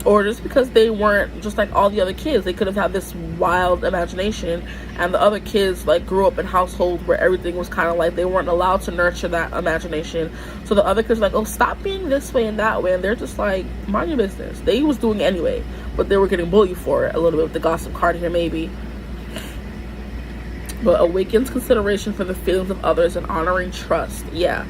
Or just because they weren't just like all the other kids. They could have had this wild imagination, and the other kids like grew up in households where everything was kind of like they weren't allowed to nurture that imagination. So the other kids were like, oh, stop being this way and that way, and they're just like, mind your business. They was doing it anyway, but they were getting bullied for it a little bit with the gossip card here maybe. But awakens consideration for the feelings of others and honoring trust. Yeah.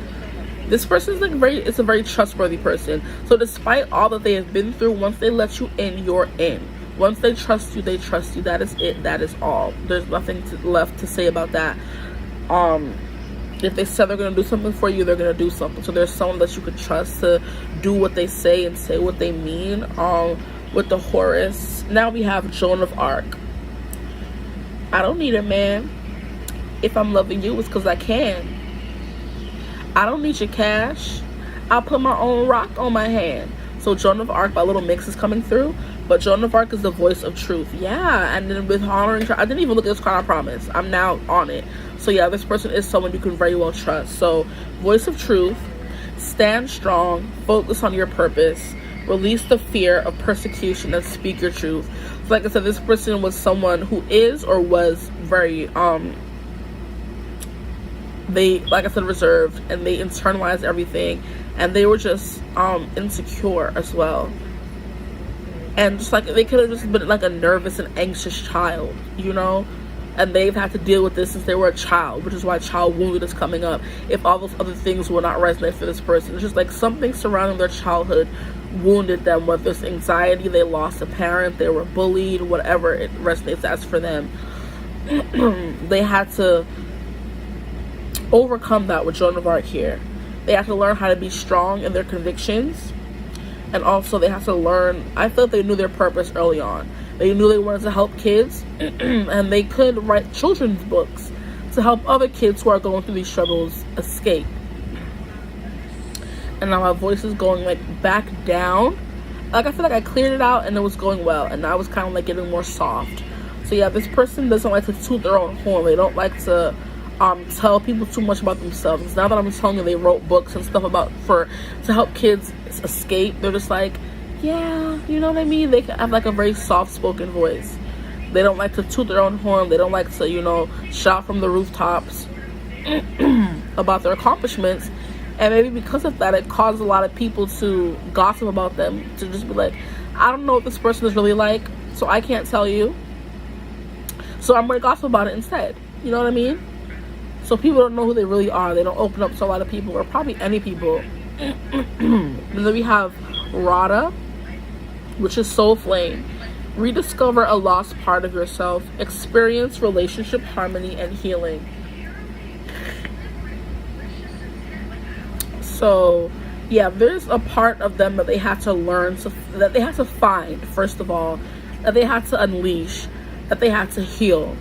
This person is like it's a very trustworthy person. So despite all that they have been through, once they let you in, you're in. Once they trust you, they trust you. That is it. That is all. There's nothing left to say about that. If they said they're going to do something for you, they're going to do something. So there's someone that you could trust to do what they say and say what they mean. With the Horus, now we have Joan of Arc. I don't need a man. If I'm loving you, it's because I can. I don't need your cash. I'll put my own rock on my hand. So Joan of Arc by Little Mix is coming through. But Joan of Arc is the voice of truth. Yeah, and then with honoring, I didn't even look at this card, I promise. I'm now on it. So yeah, this person is someone you can very well trust. So voice of truth, stand strong, focus on your purpose, release the fear of persecution, and speak your truth. So like I said, this person was someone who is or was very they, like I said, reserved, and they internalized everything, and they were just insecure as well, and just like they could have just been like a nervous and anxious child, you know, and they've had to deal with this since they were a child, which is why child wounded is coming up. If all those other things will not resonate for this person, it's just like something surrounding their childhood wounded them, whether it's anxiety, they lost a parent, they were bullied, whatever it resonates as for them. They had to overcome that with Joan of Arc here. They have to learn how to be strong in their convictions, and also they have to learn, I feel they knew their purpose early on. They knew they wanted to help kids and they could write children's books to help other kids who are going through these struggles escape. And now my voice is going like back down. Like I feel like I cleared it out and it was going well, and now it's kind of like getting more soft. So yeah, this person doesn't like to toot their own horn. They don't like to tell people too much about themselves. Now that I'm telling you they wrote books and stuff to help kids escape, they're just like, yeah, you know what I mean? They have like a very soft-spoken voice. They don't like to toot their own horn. They don't like to, you know, shout from the rooftops about their accomplishments. And maybe because of that, it causes a lot of people to gossip about them, to just be like, I don't know what this person is really like, so I can't tell you, so I'm going to gossip about it instead. You know what I mean? So people don't know who they really are. They don't open up to a lot of people, or probably any people. And then we have Rada, which is soul flame. Rediscover a lost part of yourself. Experience relationship harmony and healing. So yeah, there's a part of them that they have to learn, that they have to find, first of all, that they have to unleash, that they have to heal.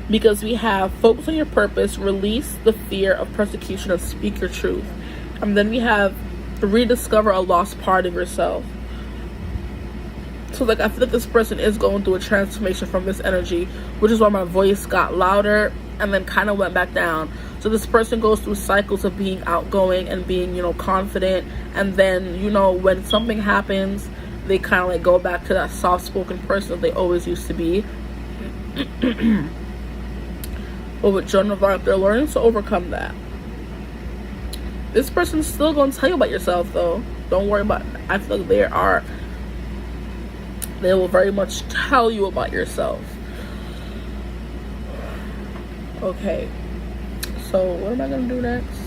Because we have focus on your purpose, release the fear of persecution, and speak your truth. And then we have rediscover a lost part of yourself. So like I feel like this person is going through a transformation from this energy, which is why my voice got louder and then kind of went back down. So this person goes through cycles of being outgoing and being, you know, confident, and then, you know, when something happens, they kind of like go back to that soft-spoken person that they always used to be. But with Joan of Arc, they're learning to overcome that. This person's still going to tell you about yourself, though. Don't worry about it. I feel like they will very much tell you about yourself. Okay. So, what am I going to do next?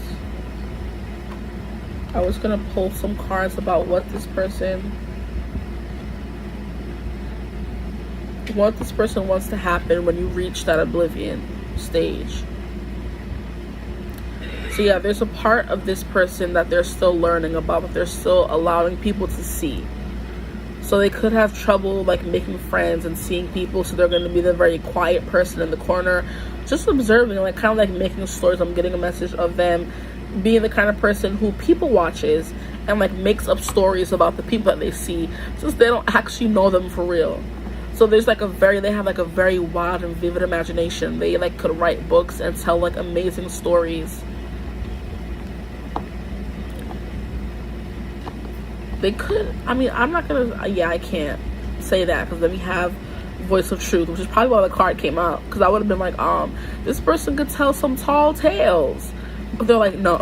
I was going to pull some cards about what this person wants to happen when you reach that oblivion stage. So yeah, there's a part of this person that they're still learning about, but they're still allowing people to see. So they could have trouble like making friends and seeing people, so they're going to be the very quiet person in the corner, just observing, like kind of like making stories. I'm getting a message of them being the kind of person who people watches and like makes up stories about the people that they see, since they don't actually know them for real. So there's like they have like a very wild and vivid imagination. They like could write books and tell like amazing stories. They could, I mean, I'm not gonna, yeah, I can't say that, because then we have Voice of Truth, which is probably why the card came out, because I would have been like, this person could tell some tall tales, but they're like, no.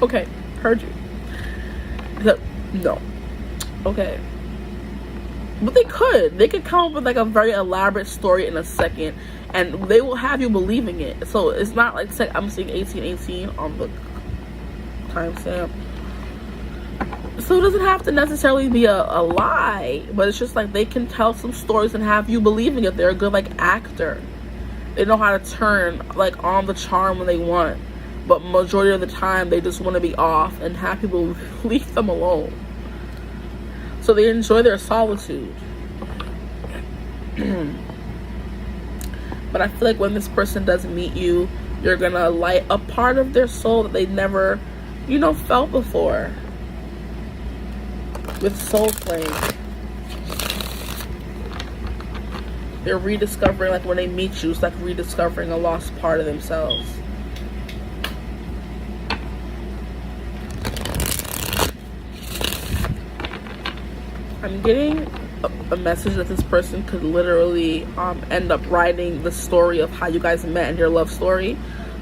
Okay, heard you. No. Okay. But they could come up with like a very elaborate story in a second, and they will have you believing it. So it's not like, I'm seeing 1818 on the timestamp. So it doesn't have to necessarily be a lie, but it's just like they can tell some stories and have you believing it. They're a good like actor. They know how to turn like on the charm when they want, but majority of the time they just want to be off and have people leave them alone. So they enjoy their solitude. But I feel like when this person does meet you, you're gonna light a part of their soul that they never, felt before. With soul flame, they're rediscovering, like when they meet you, it's like rediscovering a lost part of themselves. I'm getting a message that this person could literally end up writing the story of how you guys met and your love story.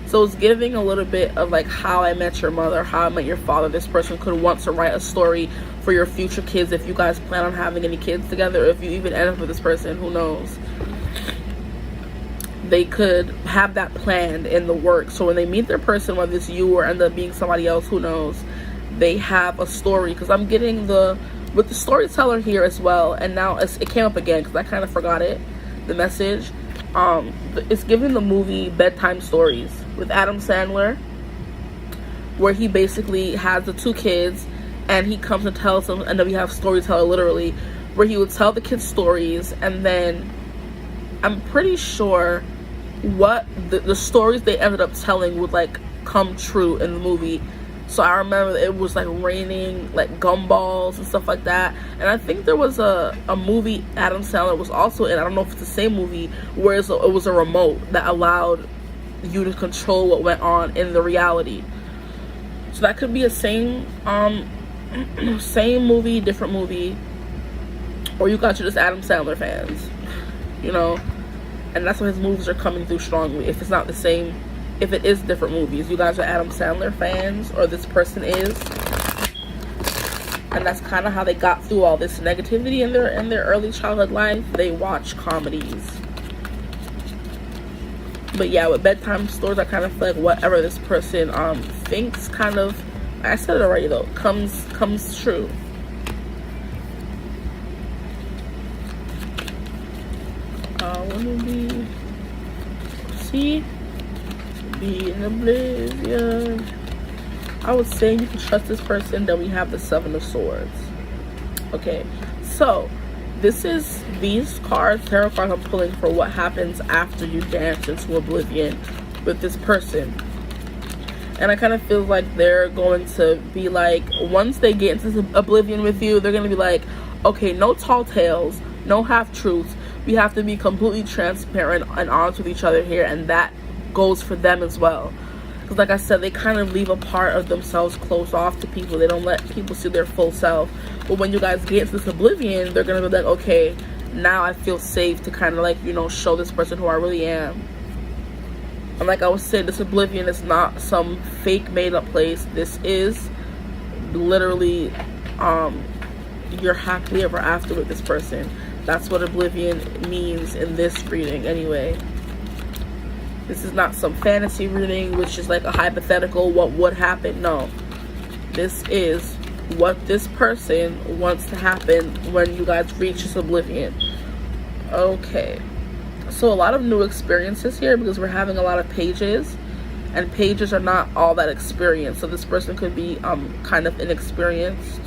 So it's giving a little bit of like How I Met Your Mother, How I Met Your Father. This person could want to write a story for your future kids, if you guys plan on having any kids together, if you even end up with this person, who knows. They could have that planned in the works. So when they meet their person, whether it's you or end up being somebody else, who knows, they have a story. Because I'm getting with the storyteller here as well, and now it came up again because I kind of forgot it, the message. It's giving the movie Bedtime Stories with Adam Sandler, where he basically has the two kids and he comes and tells them, and then we have storyteller literally, where he would tell the kids stories, and then I'm pretty sure what the stories they ended up telling would like come true in the movie. So I remember it was like raining like gumballs and stuff like that. And I think there was a movie Adam Sandler was also in, I don't know if it's the same movie, where it was a remote that allowed you to control what went on in the reality. So that could be a same movie, different movie, or you got just Adam Sandler fans, and that's why his movies are coming through strongly. If it's not the same, if it is different movies, you guys are Adam Sandler fans, or this person is, and that's kind of how they got through all this negativity in their early childhood life. They watch comedies. But yeah, with Bedtime Stories, I kind of feel like whatever this person thinks, kind of, I said it already though, comes true. Be in oblivion. I would say you can trust this person. Then we have the Seven of Swords. Okay, so these cards, tarot cards I'm pulling for what happens after you dance into oblivion with this person. And I kind of feel like they're going to be like, once they get into oblivion with you, they're going to be like, okay, no tall tales, no half-truths. We have to be completely transparent and honest with each other here. And that goes for them as well. Because Because like I said, they kind of leave a part of themselves closed off to people. They don't let people see their full self. But when you guys get into this oblivion, they're going to be like, okay, now I feel safe to kind of like, you know, show this person who I really am. And like I was saying, this oblivion is not some fake made up place. This is literally you're happily ever after with this person. That's what oblivion means in this reading anyway. This is not some fantasy reading which is like a hypothetical what would happen. No, this is what this person wants to happen when you guys reach this oblivion. Okay, so a lot of new experiences here because we're having a lot of pages, and pages are not all that experienced. So this person could be kind of inexperienced,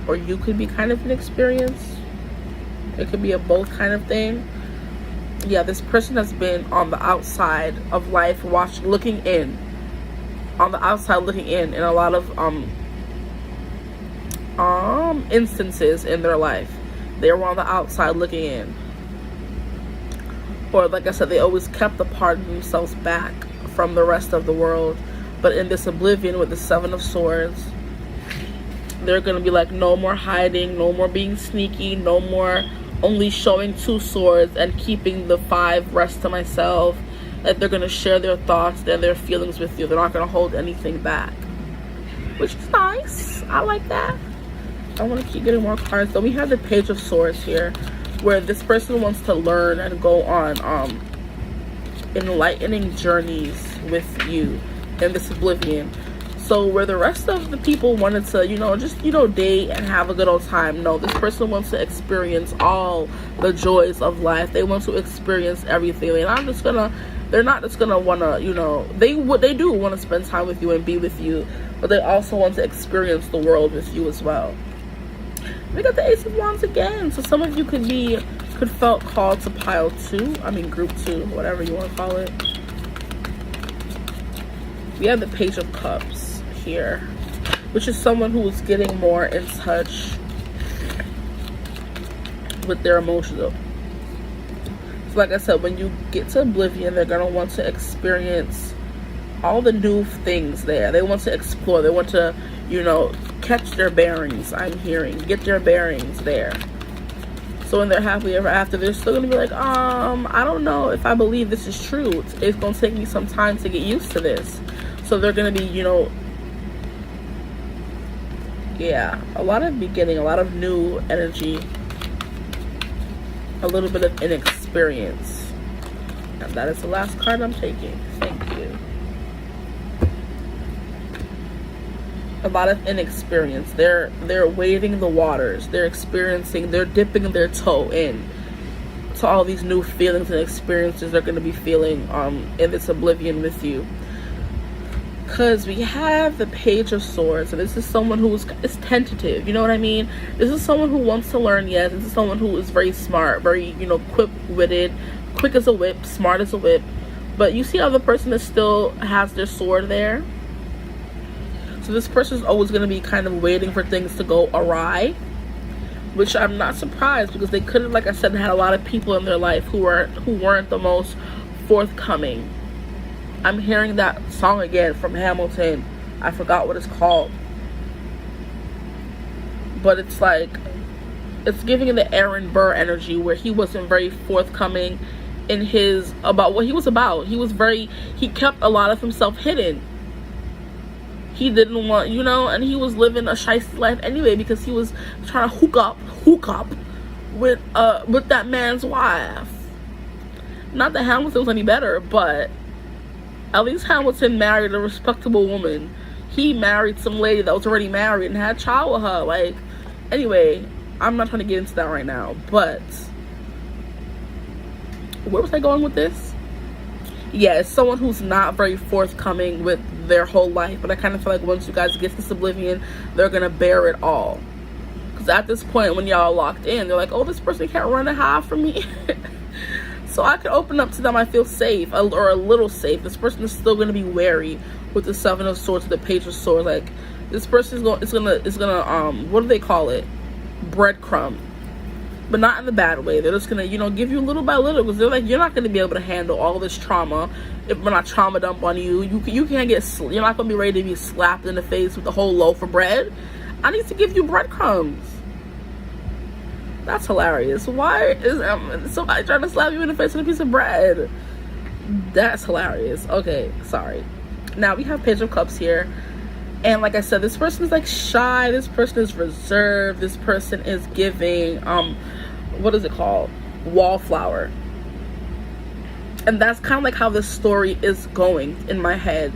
or you could be kind of inexperienced. It could be a both kind of thing. Yeah, this person has been on the outside of life, looking in, on the outside looking in a lot of instances in their life. They were on the outside looking in, or like I said, they always kept a part of themselves back from the rest of the world. But in this oblivion with the Seven of Swords, they're gonna be like, no more hiding, no more being sneaky, no more only showing 2 swords and keeping the 5 rest to myself. That they're gonna share their thoughts and their feelings with you. They're not gonna hold anything back, which is nice. I like that. I want to keep getting more cards. So we have the Page of Swords here, where this person wants to learn and go on enlightening journeys with you in this oblivion. So where the rest of the people wanted to, you know, just, you know, date and have a good old time, no, this person wants to experience all the joys of life. They want to experience everything. They're not just gonna want to, you know, they do want to spend time with you and be with you, but they also want to experience the world with you as well. We got the Ace of Wands again. So some of you could felt called to pile 2. I mean group 2, whatever you want to call it. We have the Page of Cups here, which is someone who is getting more in touch with their emotions. So like I said, when you get to oblivion, they're going to want to experience all the new things there. They want to explore. They want to, you know, catch their bearings. I'm hearing get their bearings there. So when they're happily ever after, they're still gonna be like, I don't know if I believe this is true. It's gonna take me some time to get used to this. So they're gonna be, you know, yeah, a lot of beginning, a lot of new energy, a little bit of inexperience. And that is the last card I'm taking. Thank you. A lot of inexperience. They're wading the waters. They're experiencing, they're dipping their toe in to all these new feelings and experiences they're going to be feeling in this oblivion with you. Because we have the Page of Swords, and this is someone who is tentative, you know what I mean? This is someone who wants to learn, yes. This is someone who is very smart, very, you know, quick-witted, quick as a whip, smart as a whip. But you see how the person that still has their sword there? So this person is always going to be kind of waiting for things to go awry, which I'm not surprised, because they could have, like I said, had a lot of people in their life who weren't the most forthcoming. I'm hearing that song again from Hamilton. I forgot what it's called, but it's like, it's giving the Aaron Burr energy, where he wasn't very forthcoming in his about what he was about. He kept a lot of himself hidden. He didn't want, you know, and he was living a shiesty life anyway, because he was trying to hook up with that man's wife. Not that Hamilton was any better, but at least Hamilton married a respectable woman. He married some lady that was already married and had a child with her. Like, anyway, I'm not trying to get into that right now, but where was I going with this? Yeah, it's someone who's not very forthcoming with their whole life, but I kind of feel like once you guys get this oblivion, they're gonna bear it all. Because at this point, when y'all are locked in, they're like, oh, this person can't run and hide from me. So I can open up to them. I feel safe, or a little safe. This person is still gonna be wary with the Seven of Swords, the Page of Swords. Like, this person is gonna what do they call it? Breadcrumb. but not in the bad way. They're just gonna, you know, give you little by little, because they're like, you're not gonna be able to handle all this trauma if we're not trauma dump on you. You can't you're not gonna be ready to be slapped in the face with a whole loaf of bread. I need to give you breadcrumbs. That's hilarious. Why is somebody trying to slap you in the face with a piece of bread? That's hilarious. Okay, sorry. Now we have Page of Cups here. And like I said, this person is like shy. This person is reserved. This person is giving, what is it called? Wallflower. And that's kind of like how this story is going in my head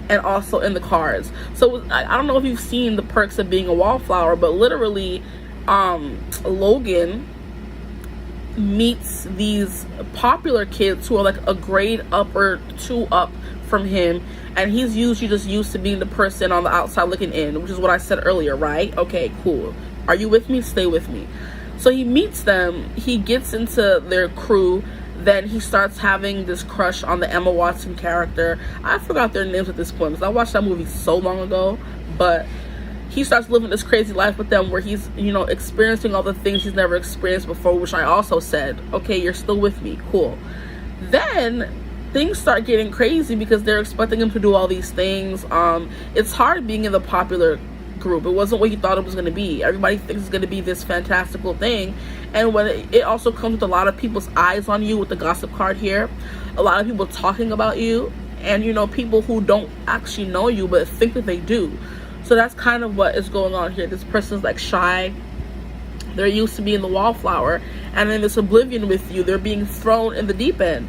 and also in the cards. So I don't know if you've seen the perks of being a wallflower, but literally, Logan meets these popular kids who are like a grade up or two up from him, and he's usually just used to being the person on the outside looking in, which is what I said earlier, right? Okay, cool. Are you with me? Stay with me. So he meets them, he gets into their crew, then he starts having this crush on the Emma Watson character. I forgot their names at this point because I watched that movie so long ago, but he starts living this crazy life with them where he's, you know, experiencing all the things he's never experienced before, which I also said, okay, you're still with me, cool. Then things start getting crazy because they're expecting him to do all these things. It's hard being in the popular group. It wasn't what you thought it was going to be. Everybody thinks it's going to be this fantastical thing, and when it also comes with a lot of people's eyes on you, with the gossip card here, a lot of people talking about you, and you know, people who don't actually know you but think that they do. So that's kind of what is going on here. This person's like shy. They're used to being the wallflower, and in this oblivion with you, they're being thrown in the deep end.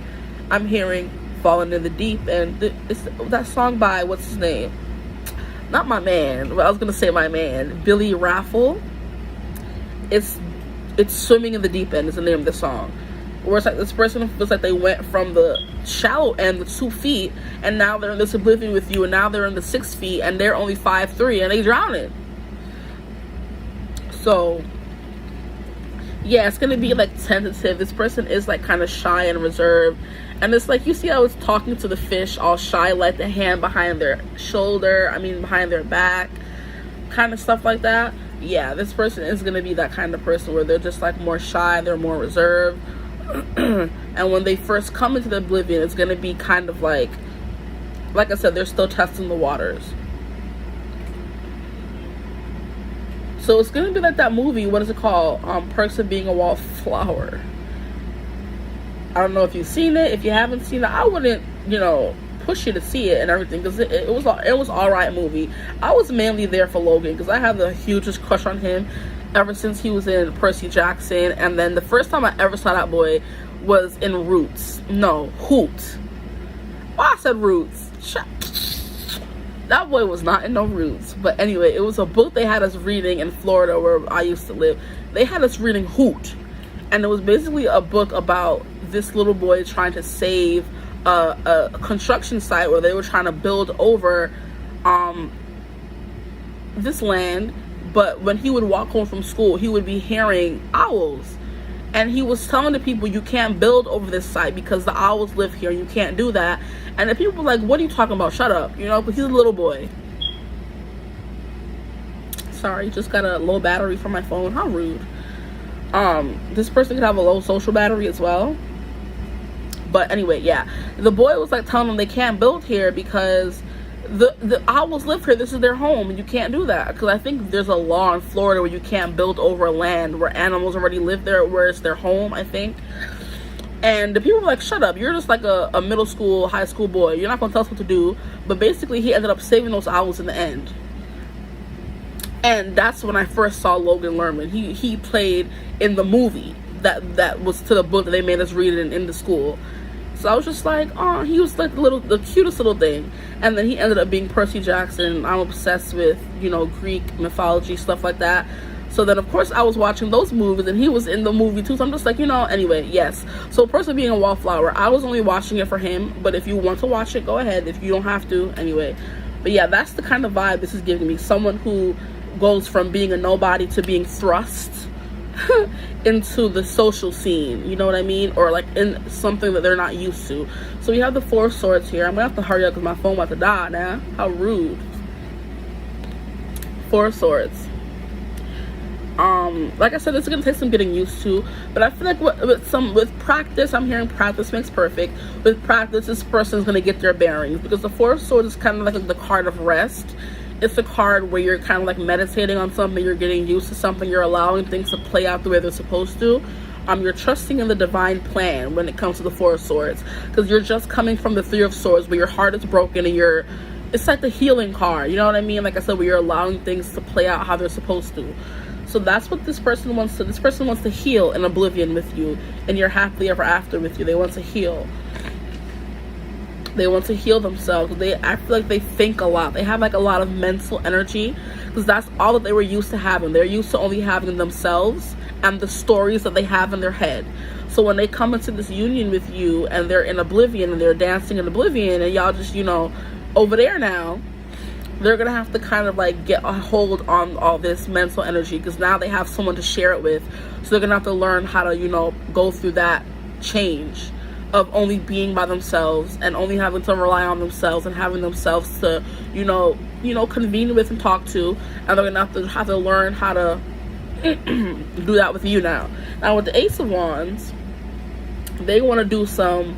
I'm hearing falling in the deep end. It's that song by, what's his name? Not my man, but I was gonna say my man, Billy Raffle. It's Swimming in the Deep End is the name of the song. Where it's like this person feels like they went from the shallow end, the 2 feet, and now they're in this oblivion with you, and now they're in the 6 feet, and they're only 5'3", and they drowning. So yeah, it's gonna be like tentative. This person is like kind of shy and reserved, and it's like, you see how it's talking to the fish, all shy, like the hand behind their shoulder, behind their back, kind of stuff like that. Yeah, this person is gonna be that kind of person where they're just like more shy, they're more reserved. And when they first come into the oblivion, it's gonna be kind of like I said, they're still testing the waters. So it's gonna be like that movie, what is it called? Perks of Being a Wallflower. I don't know if you've seen it. If you haven't seen it, I wouldn't, you know, push you to see it and everything, because it was all right movie. I was mainly there for Logan because I have the hugest crush on him ever since he was in Percy Jackson, and then the first time I ever saw that boy was in Roots. No, Hoot. Oh, I said Roots. That boy was not in no Roots. But anyway, it was a book they had us reading in Florida where I used to live. They had us reading Hoot, and it was basically a book about this little boy trying to save a construction site where they were trying to build over this land. But when he would walk home from school, he would be hearing owls, and he was telling the people, you can't build over this site because the owls live here, you can't do that. And the people were like, what are you talking about? Shut up, you know, but he's a little boy. Sorry, just got a low battery from my phone. How rude. This person could have a low social battery as well. But anyway, yeah, the boy was like telling them they can't build here because the owls live here. This is their home, and you can't do that. Because I think there's a law in Florida where you can't build over land where animals already live there, where it's their home, I think. And the people were like, shut up, you're just like a middle school, high school boy, you're not gonna tell us what to do. But basically he ended up saving those owls in the end. And that's when I first saw Logan Lerman. He played in the movie that was to the book that they made us read in the school. So I was just like, oh, he was like the cutest little thing. And then he ended up being Percy Jackson. I'm obsessed with, you know, Greek mythology, stuff like that. So then, of course, I was watching those movies, and he was in the movie too. So I'm just like, you know, anyway, yes. So Person Being a Wallflower, I was only watching it for him. But if you want to watch it, go ahead. If you don't have to, anyway. But yeah, that's the kind of vibe this is giving me. Someone who goes from being a nobody to being thrust into the social scene, you know what I mean, or like in something that they're not used to. So we have the 4 of Swords here. I'm gonna have to hurry up because my phone about to die now. How rude. 4 of Swords. Like I said, it's gonna take some getting used to, but I feel like with practice, I'm hearing practice makes perfect. With practice, this person is gonna get their bearings, because the Four of Swords is kind of like the card of rest. It's a card where you're kind of like meditating on something, you're getting used to something, you're allowing things to play out the way they're supposed to. You're trusting in the divine plan when it comes to the Four of Swords, because you're just coming from the Three of Swords where your heart is broken and it's like the healing card, you know what I mean? Like I said, where you're allowing things to play out how they're supposed to. So that's what this person wants to heal in oblivion with you, and you're happily ever after with you. They want to heal. They want to heal themselves. I feel like they think a lot. They have like a lot of mental energy, because that's all that they were used to having. They're used to only having themselves and the stories that they have in their head. So when they come into this union with you and they're in oblivion and they're dancing in oblivion, and y'all just, over there now, they're gonna have to kind of like get a hold on all this mental energy, because now they have someone to share it with. So they're gonna have to learn how to, go through that change of only being by themselves and only having to rely on themselves and having themselves to, convene with and talk to. And they're gonna have to learn how to do that with you now. Now with the Ace of Wands, they want to do some.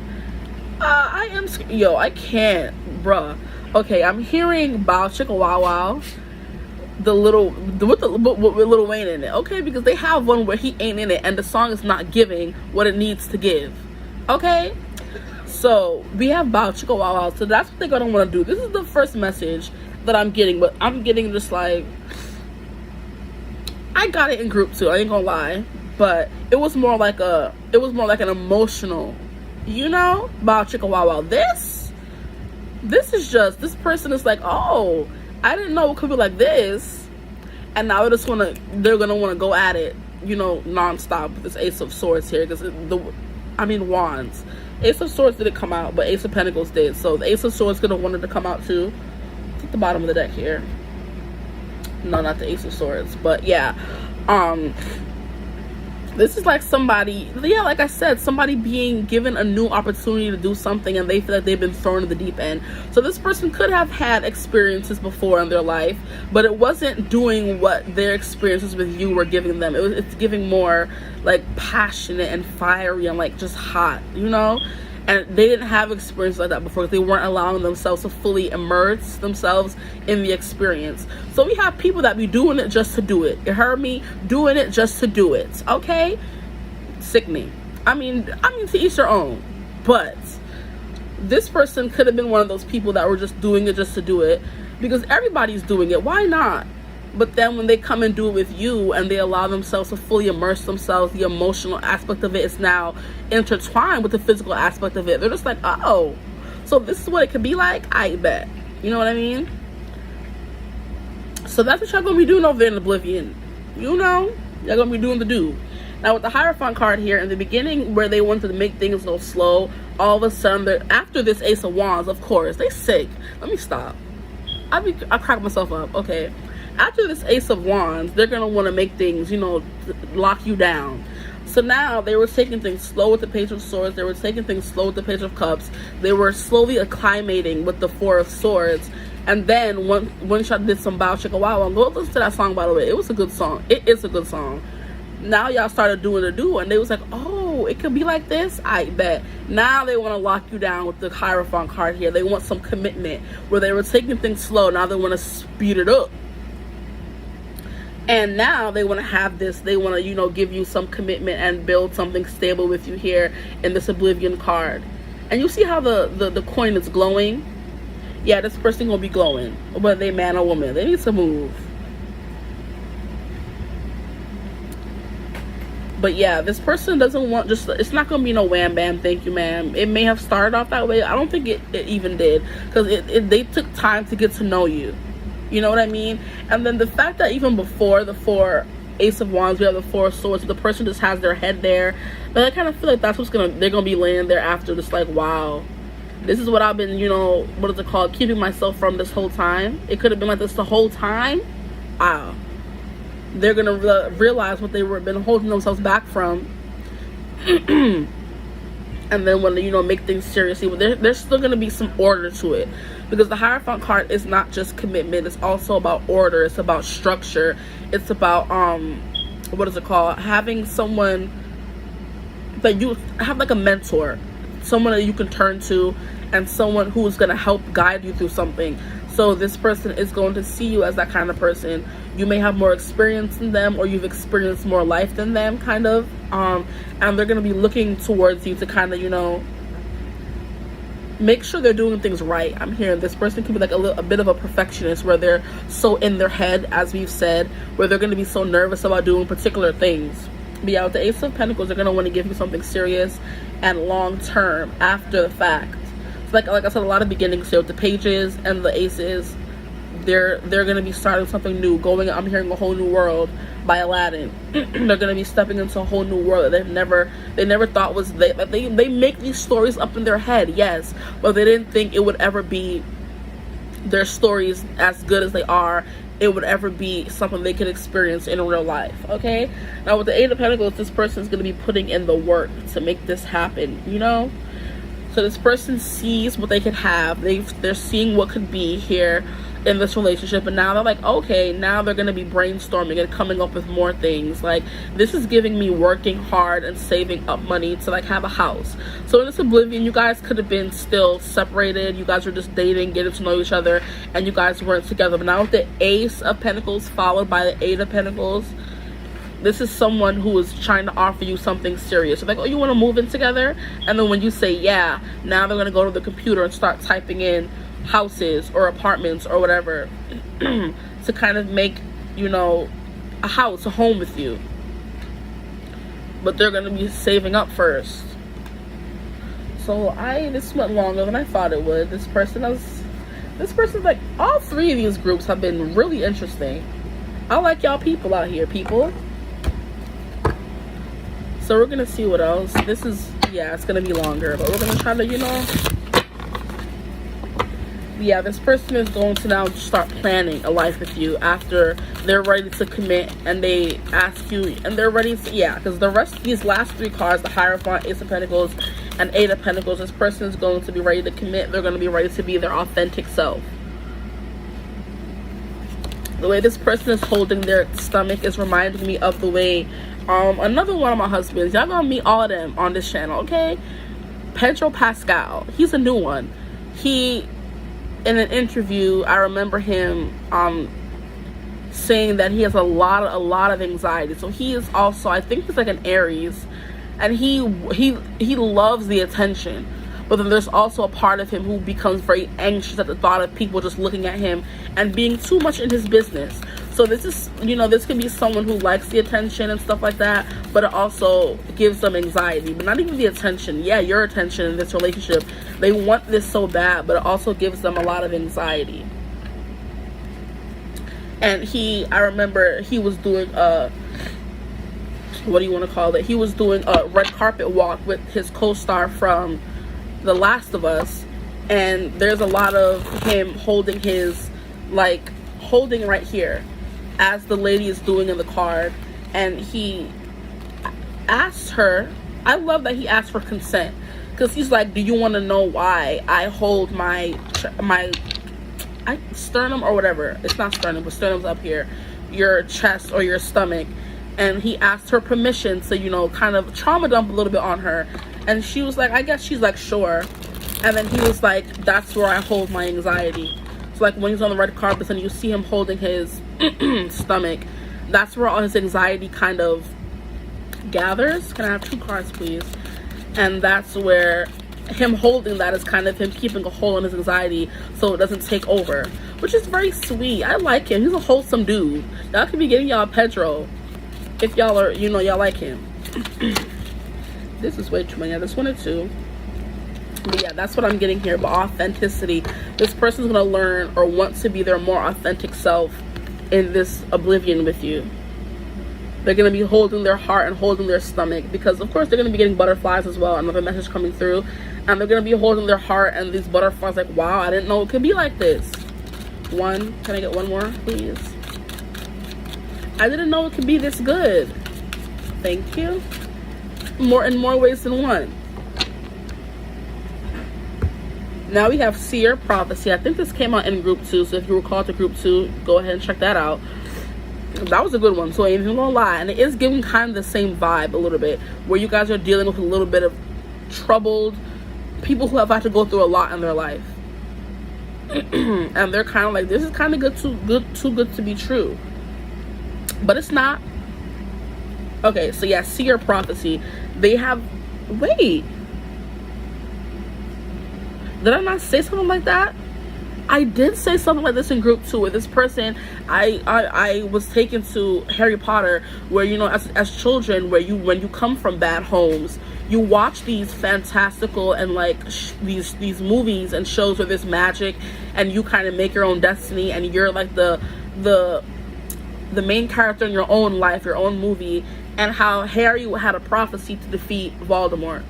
I can't, bruh. Okay, I'm hearing Bow Chicka Wow Wow, with Lil Wayne in it. Okay, because they have one where he ain't in it, and the song is not giving what it needs to give. Okay, so we have Bow Chicka Wow Wow. So that's what they're gonna want to do. This is the first message that I'm getting, but I'm getting just like, I got it in group too. I ain't gonna lie, but it was more like an emotional, Bow Chicka Wow Wow. This is just, this person is like, oh, I didn't know it could be like this, and now they're gonna want to go at it, nonstop with this Ace of Swords here, because Wands. Ace of Swords didn't come out, but Ace of Pentacles did. So the Ace of Swords gonna want it to come out too. Look at the bottom of the deck here. No, not the Ace of Swords, but yeah. This is like somebody, like I said, somebody being given a new opportunity to do something, and they feel like they've been thrown in the deep end. So this person could have had experiences before in their life, but it wasn't doing what their experiences with you were giving them. It's giving more like passionate and fiery and like just hot, And they didn't have experience like that before. They weren't allowing themselves to fully immerse themselves in the experience. So we have people that be doing it just to do it. You heard me? Doing it just to do it. Okay? Sickening. I mean, to each their own. But this person could have been one of those people that were just doing it just to do it, because everybody's doing it. Why not? But then when they come and do it with you, and they allow themselves to fully immerse themselves, the emotional aspect of it is now intertwined with the physical aspect of it. They're just like, oh, so this is what it could be like? I bet. You know what I mean? So that's what y'all gonna be doing over there in oblivion. Y'all gonna be doing the do. Now with the Hierophant card here, in the beginning where they wanted to make things go slow, all of a sudden, after this Ace of Wands, of course, they sick. Let me stop. I crack myself up. Okay. After this Ace of Wands, they're going to want to make things, lock you down. So now they were taking things slow with the Page of Swords. They were taking things slow with the Page of Cups. They were slowly acclimating with the Four of Swords. And then once y'all did some Bow Chicka Wow Wow, go listen to that song, by the way. It was a good song. It is a good song. Now y'all started doing the do, and they was like, oh, it could be like this? I bet. Now they want to lock you down with the Hierophant card here. They want some commitment. Where they were taking things slow, now they want to speed it up. And now they want to have this, they want to, give you some commitment and build something stable with you here in this Oblivion card. And you see how the coin is glowing? Yeah, this person going to be glowing. Whether they man or woman. They need to move. But yeah, this person doesn't want it's not going to be no wham bam, thank you ma'am. It may have started off that way. I don't think it even did. Because they took time to get to know you. You know what I mean? And then the fact that even before the Ace of Wands, we have the Four of Swords, the person just has their head there. But I kind of feel like that's they're gonna be laying there after, just like, wow, this is what I've been, what is it called, keeping myself from this whole time. It could have been like this the whole time. Wow. They're gonna realize what they were been holding themselves back from. And then when they, make things seriously, there's still going to be some order to it. Because the Hierophant card is not just commitment. It's also about order. It's about structure. It's about what is it called, having someone that you have, like a mentor, someone that you can turn to, and someone who's going to help guide you through something. So this person is going to see you as that kind of person. You may have more experience than them, or you've experienced more life than them, kind of, and they're going to be looking towards you to kind of, you know, make sure they're doing things right. I'm hearing this person can be like a bit of a perfectionist, where they're so in their head, as we've said, where they're going to be so nervous about doing particular things. But yeah, with the Ace of Pentacles, they're going to want to give you something serious and long term after the fact. So like I said, a lot of beginnings here with the Pages and the Aces. They're going to be starting something new, I'm hearing a whole new world by Aladdin. They're going to be stepping into a whole new world that they never thought was they make these stories up in their head, yes, but they didn't think it would ever be their stories as good as they are. It would ever be something they could experience in real life. Okay, now with the Eight of Pentacles, this person is going to be putting in the work to make this happen, you know. So this person sees what they could have. They're seeing what could be here in this relationship, and now they're like, okay, now they're going to be brainstorming and coming up with more things. Like, this is giving me working hard and saving up money to like have a house. So in this oblivion, you guys could have been still separated. You guys were just dating, getting to know each other, and you guys weren't together. But now with the Ace of Pentacles followed by the Eight of Pentacles, this is someone who is trying to offer you something serious. So like, oh, you want to move in together? And then when you say yeah, now they're going to go to the computer and start typing in houses or apartments or whatever to kind of make, you know, a house, a home with you. But they're going to be saving up first. So this went longer than I thought it would. This person's like, all three of these groups have been really interesting. I like y'all people out here, people. So we're gonna see what else. This is, yeah, it's gonna be longer, but we're gonna try to, you know, yeah, this person is going to now start planning a life with you after they're ready to commit, and they ask you, and they're ready to, yeah, because the rest of these last three cards, the Hierophant, Ace of Pentacles, and Eight of Pentacles, this person is going to be ready to commit. They're going to be ready to be their authentic self. The way this person is holding their stomach is reminding me of the way another one of my husbands, y'all gonna meet all of them on this channel, okay? Pedro Pascal, he's a new one. He, in an interview, I remember him saying that he has a lot of anxiety. So he is also, I think he's like an Aries, and he loves the attention. But then there's also a part of him who becomes very anxious at the thought of people just looking at him and being too much in his business. So this is, you know, this can be someone who likes the attention and stuff like that, but it also gives them anxiety. But not even the attention. Yeah, your attention in this relationship. They want this so bad, but it also gives them a lot of anxiety. And I remember he was doing what do you want to call it? He was doing a red carpet walk with his co-star from The Last of Us, and there's a lot of him holding his, like, holding right here as the lady is doing in the card. And he asked her, I love that he asked for consent, because he's like, do you want to know why I hold my sternum or whatever? It's not sternum, but sternum's up here, your chest or your stomach. And he asked her permission to, you know, kind of trauma dump a little bit on her. And she was like, I guess, she's like, sure. And then he was like, that's where I hold my anxiety. So like when he's on the red carpet and you see him holding his stomach, that's where all his anxiety kind of gathers. Can I have 2 cards, please? And that's where him holding that is kind of him keeping a hold on his anxiety so it doesn't take over, which is very sweet. I like him. He's a wholesome dude. Y'all could be getting y'all Pedro if y'all are, you know, y'all like him. This is way too many. I just wanted to. But yeah, that's what I'm getting here. But authenticity. This person's going to learn or want to be their more authentic self in this oblivion with you. They're going to be holding their heart and holding their stomach, because of course they're going to be getting butterflies as well. Another message coming through. And they're going to be holding their heart and these butterflies like, wow, I didn't know it could be like this. Can I get one more, please? I didn't know it could be this good. Thank you. In more ways than one. Now we have Seer Prophecy. I think this came out in group 2, so if you were called to group 2, go ahead and check that out. That was a good one. So I ain't even gonna lie, and it is giving kind of the same vibe a little bit, where you guys are dealing with a little bit of troubled people who have had to go through a lot in their life. And they're kind of like, this is kind of too good to be true, but it's not. Okay, so yeah, seer prophecy. They have, wait, did I not say something like that? I did say something like this in group 2 with this person. I was taken to Harry Potter, where, you know, as children, where when you come from bad homes, you watch these fantastical and like these movies and shows where there's magic, and you kind of make your own destiny, and you're like the main character in your own life, your own movie. And how Harry had a prophecy to defeat Voldemort.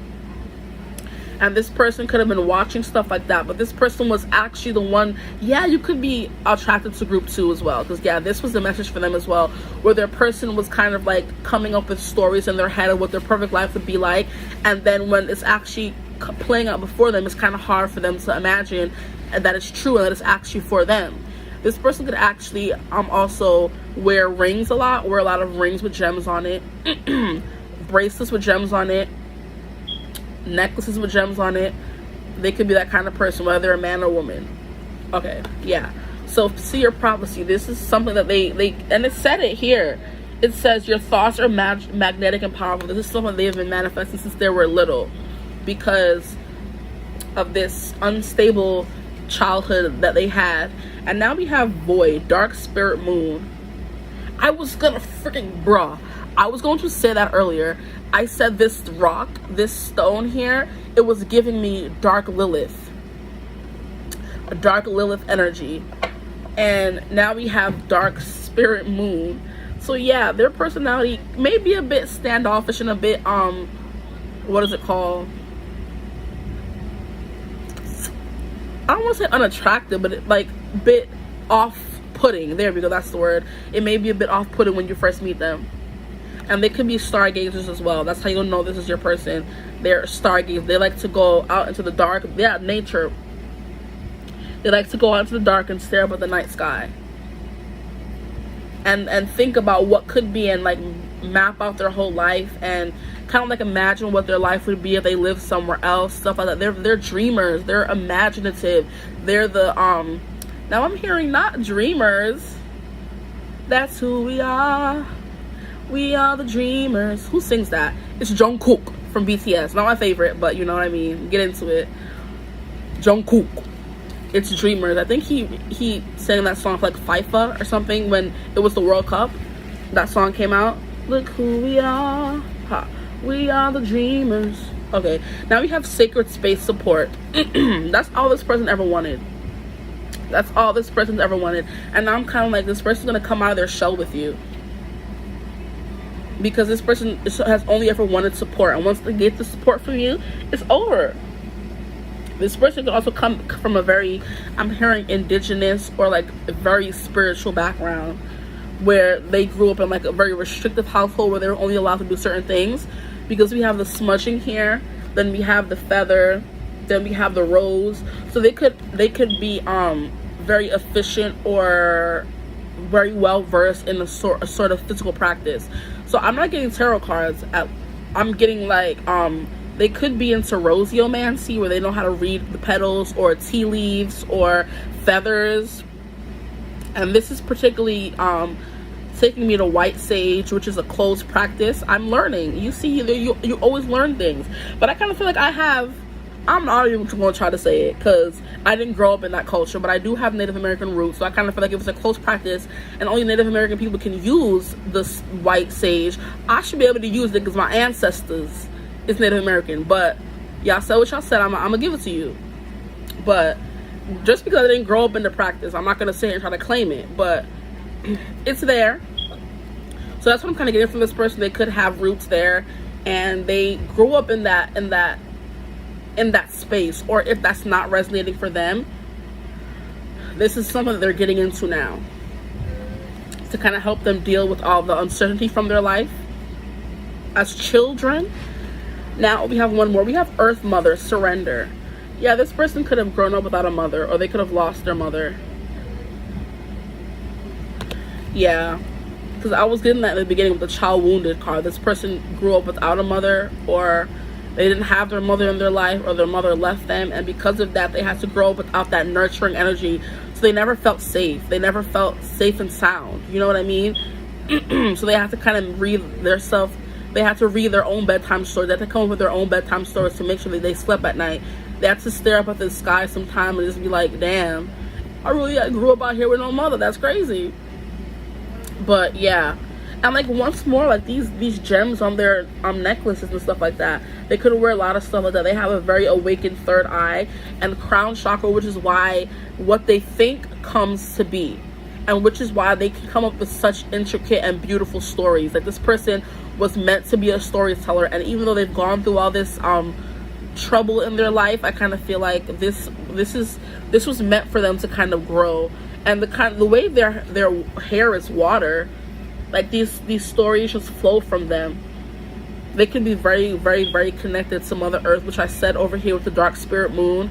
And this person could have been watching stuff like that, but this person was actually the one. Yeah, you could be attracted to group 2 as well, because yeah, this was the message for them as well, where their person was kind of like coming up with stories in their head of what their perfect life would be like, and then when it's actually playing out before them, it's kind of hard for them to imagine that it's true and that it's actually for them. This person could actually also wear rings a lot, wear a lot of rings with gems on it, bracelets with gems on it, necklaces with gems on it. They could be that kind of person, whether they're a man or woman. Okay, yeah. So seer prophecy, this is something that they and it said it here. It says your thoughts are magnetic and powerful. This is something they've been manifesting since they were little, because of this unstable childhood that they had. And now we have void, dark spirit moon. I was going to say that earlier. I said this rock, this stone here, it was giving me dark Lilith, a dark Lilith energy. And now we have dark spirit moon. So yeah, their personality may be a bit standoffish and a bit what is it called, I don't want to say unattractive, but it, like, bit off-putting. There we go, that's the word. It may be a bit off-putting when you first meet them. And they could be stargazers as well. That's how you'll know this is your person. They're stargazers. They like to go out into the dark. Yeah, nature. They like to go out into the dark and stare up at the night sky. And think about what could be, and like map out their whole life, and kind of like imagine what their life would be if they lived somewhere else, stuff like that. They're dreamers. They're imaginative. They're the now I'm hearing not dreamers. That's who we are. We are the dreamers. Who sings that? It's Jungkook from BTS. Not my favorite, but you know what I mean. Get into it. Jungkook. It's Dreamers. I think he sang that song for like FIFA or something when it was the World Cup. That song came out. Look who we are. Ha. We are the dreamers. Okay, now we have sacred space support. That's all this person ever wanted. That's all this person's ever wanted. And now I'm kind of like, this person's going to come out of their shell with you, because this person has only ever wanted support. And once they get the support from you, it's over. This person could also come from a very, I'm hearing, indigenous or like a very spiritual background, where they grew up in like a very restrictive household where they're only allowed to do certain things. Because we have the smudging here, then we have the feather, then we have the rose. So they could be very efficient or very well versed in a sort of physical practice. So I'm not getting tarot cards. I'm getting like they could be into roseomancy, where they know how to read the petals or tea leaves or feathers. And this is particularly taking me to white sage, which is a closed practice. I'm learning. You see, you always learn things. But I kind of feel like I'm not even going to try to say it, because I didn't grow up in that culture, but I do have Native American roots. So I kind of feel like if it's a close practice and only Native American people can use this white sage, I should be able to use it because my ancestors is Native American. But y'all said what y'all said. I'm gonna give it to you. But just because I didn't grow up in the practice, I'm not gonna sit here and try to claim it. But it's there. So that's what I'm kind of getting from this person. They could have roots there, and they grew up in that space. Or if that's not resonating for them, this is something that they're getting into now, to kind of help them deal with all the uncertainty from their life as children. Now we have one more. We have Earth Mother, surrender. Yeah, this person could have grown up without a mother, or they could have lost their mother. Yeah, because I was getting that in the beginning with the child wounded card. This person grew up without a mother, or they didn't have their mother in their life, or their mother left them, and because of that, they had to grow up without that nurturing energy. So they never felt safe. They never felt safe and sound. You know what I mean? So they have to kind of read themselves. They have to read their own bedtime stories. They have to come up with their own bedtime stories to make sure that they slept at night. They have to stare up at the sky sometime and just be like, damn, I grew up out here with no mother. That's crazy. But yeah. And like once more, like these gems on their necklaces and stuff like that, they could wear a lot of stuff like that. They have a very awakened third eye and crown chakra, which is why what they think comes to be, and which is why they can come up with such intricate and beautiful stories. Like this person was meant to be a storyteller, and even though they've gone through all this trouble in their life, I kind of feel like this was meant for them to kind of grow. And the way their hair is water, like these stories just flow from them. They can be very, very, very connected to Mother Earth, which I said over here with the dark spirit moon,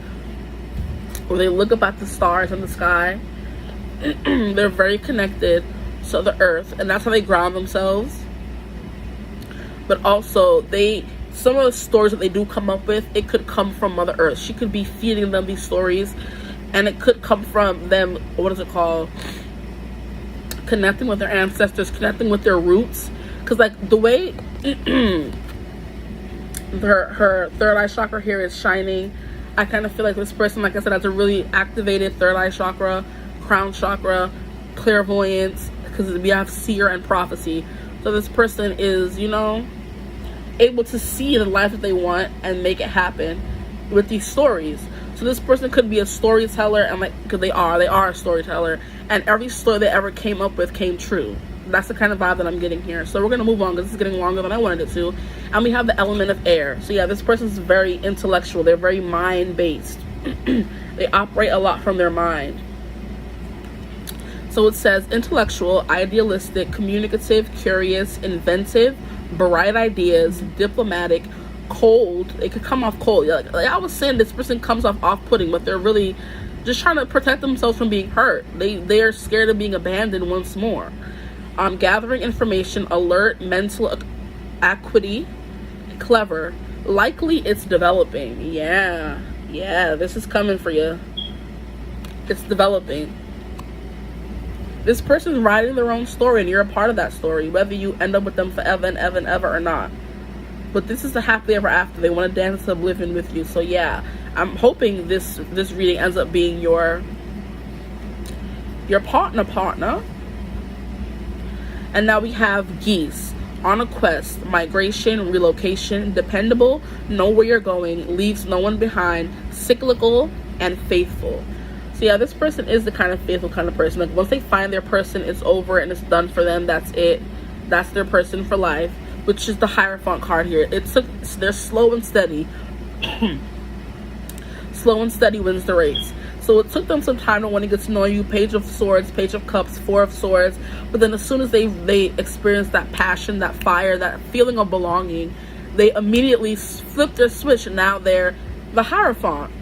where they look up at the stars in the sky. They're very connected to the earth, and that's how they ground themselves. But also, some of the stories that they do come up with, it could come from Mother Earth. She could be feeding them these stories, and it could come from them, what is it called? Connecting with their ancestors, connecting with their roots. Because like the way her third eye chakra here is shining, I kind of feel like this person, like I said, has a really activated third eye chakra, crown chakra, clairvoyance, because we have seer and prophecy. So this person is, you know, able to see the life that they want and make it happen with these stories. So this person could be a storyteller, and like, because they are a storyteller, and every story they ever came up with came true. That's the kind of vibe that I'm getting here. So we're going to move on, because this is getting longer than I wanted it to. And we have the element of air. So yeah, this person's very intellectual. They're very mind-based. They operate a lot from their mind. So it says intellectual, idealistic, communicative, curious, inventive, bright ideas, diplomatic, cold. It could come off cold. Like I was saying, this person comes off off-putting, but they're really just trying to protect themselves from being hurt. They are scared of being abandoned once more. Gathering information, alert, mental acuity, clever. Likely it's developing. Yeah, this is coming for you. It's developing. This person's writing their own story, and you're a part of that story, whether you end up with them forever and ever and ever or not. But this is the happily ever after. They want to dance to oblivion with you. So yeah, I'm hoping this reading ends up being your partner. And now we have geese. On a quest, migration, relocation, dependable, know where you're going, leaves no one behind, cyclical, and faithful. So yeah, this person is the kind of faithful kind of person. Like once they find their person, it's over and it's done for them. That's it. That's their person for life, which is the Hierophant card here. They're slow and steady. Slow and steady wins the race. So it took them some time to want to get to know you. Page of Swords, Page of Cups, Four of Swords. But then as soon as they experience that passion, that fire, that feeling of belonging, they immediately flip their switch, and now they're the Hierophant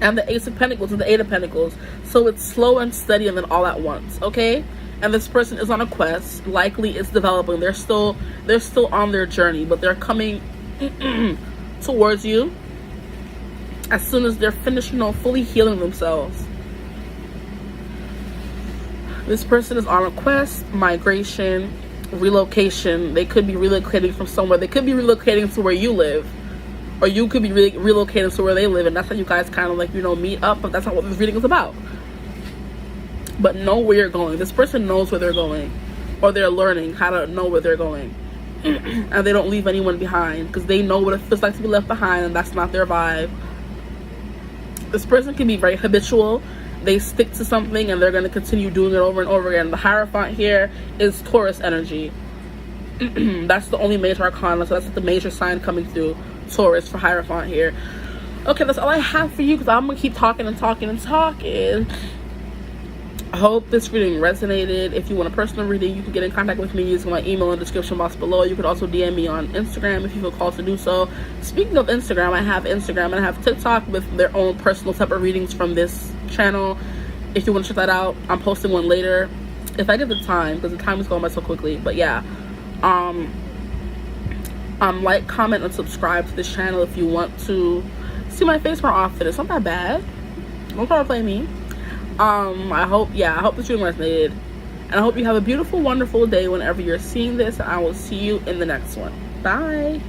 and the Ace of Pentacles and the Eight of Pentacles. So it's slow and steady and then all at once, okay? And this person is on a quest. Likely it's developing. They're still on their journey, but they're coming towards you as soon as they're finished, fully healing themselves. This person is on a quest, migration, relocation. They could be relocating from somewhere. They could be relocating to where you live, or you could be relocating to where they live, and that's how you guys kind of like, meet up. But that's not what this reading is about. But know where you're going. This person knows where they're going, or they're learning how to know where they're going. And they don't leave anyone behind, because they know what it feels like to be left behind, and that's not their vibe. This person can be very habitual. They stick to something and they're going to continue doing it over and over again. The Hierophant here is Taurus energy. That's the only major arcana, so that's the major sign coming through. Taurus for Hierophant here. Okay, that's all I have for you, because I'm going to keep talking and talking and talking. I hope this reading resonated. If you want a personal reading, you can get in contact with me using my email in the description box below. You could also DM me on Instagram if you feel called to do so. Speaking of Instagram, I have Instagram and I have TikTok with their own personal separate readings from this channel. If you want to check that out, I'm posting one later. if I get the time, because the time is going by so quickly. But yeah, like, comment, and subscribe to this channel if you want to see my face more often. It's not that bad. Don't try to play me. I hope this video resonated, and I hope you have a beautiful, wonderful day whenever you're seeing this, and I will see you in the next one. Bye.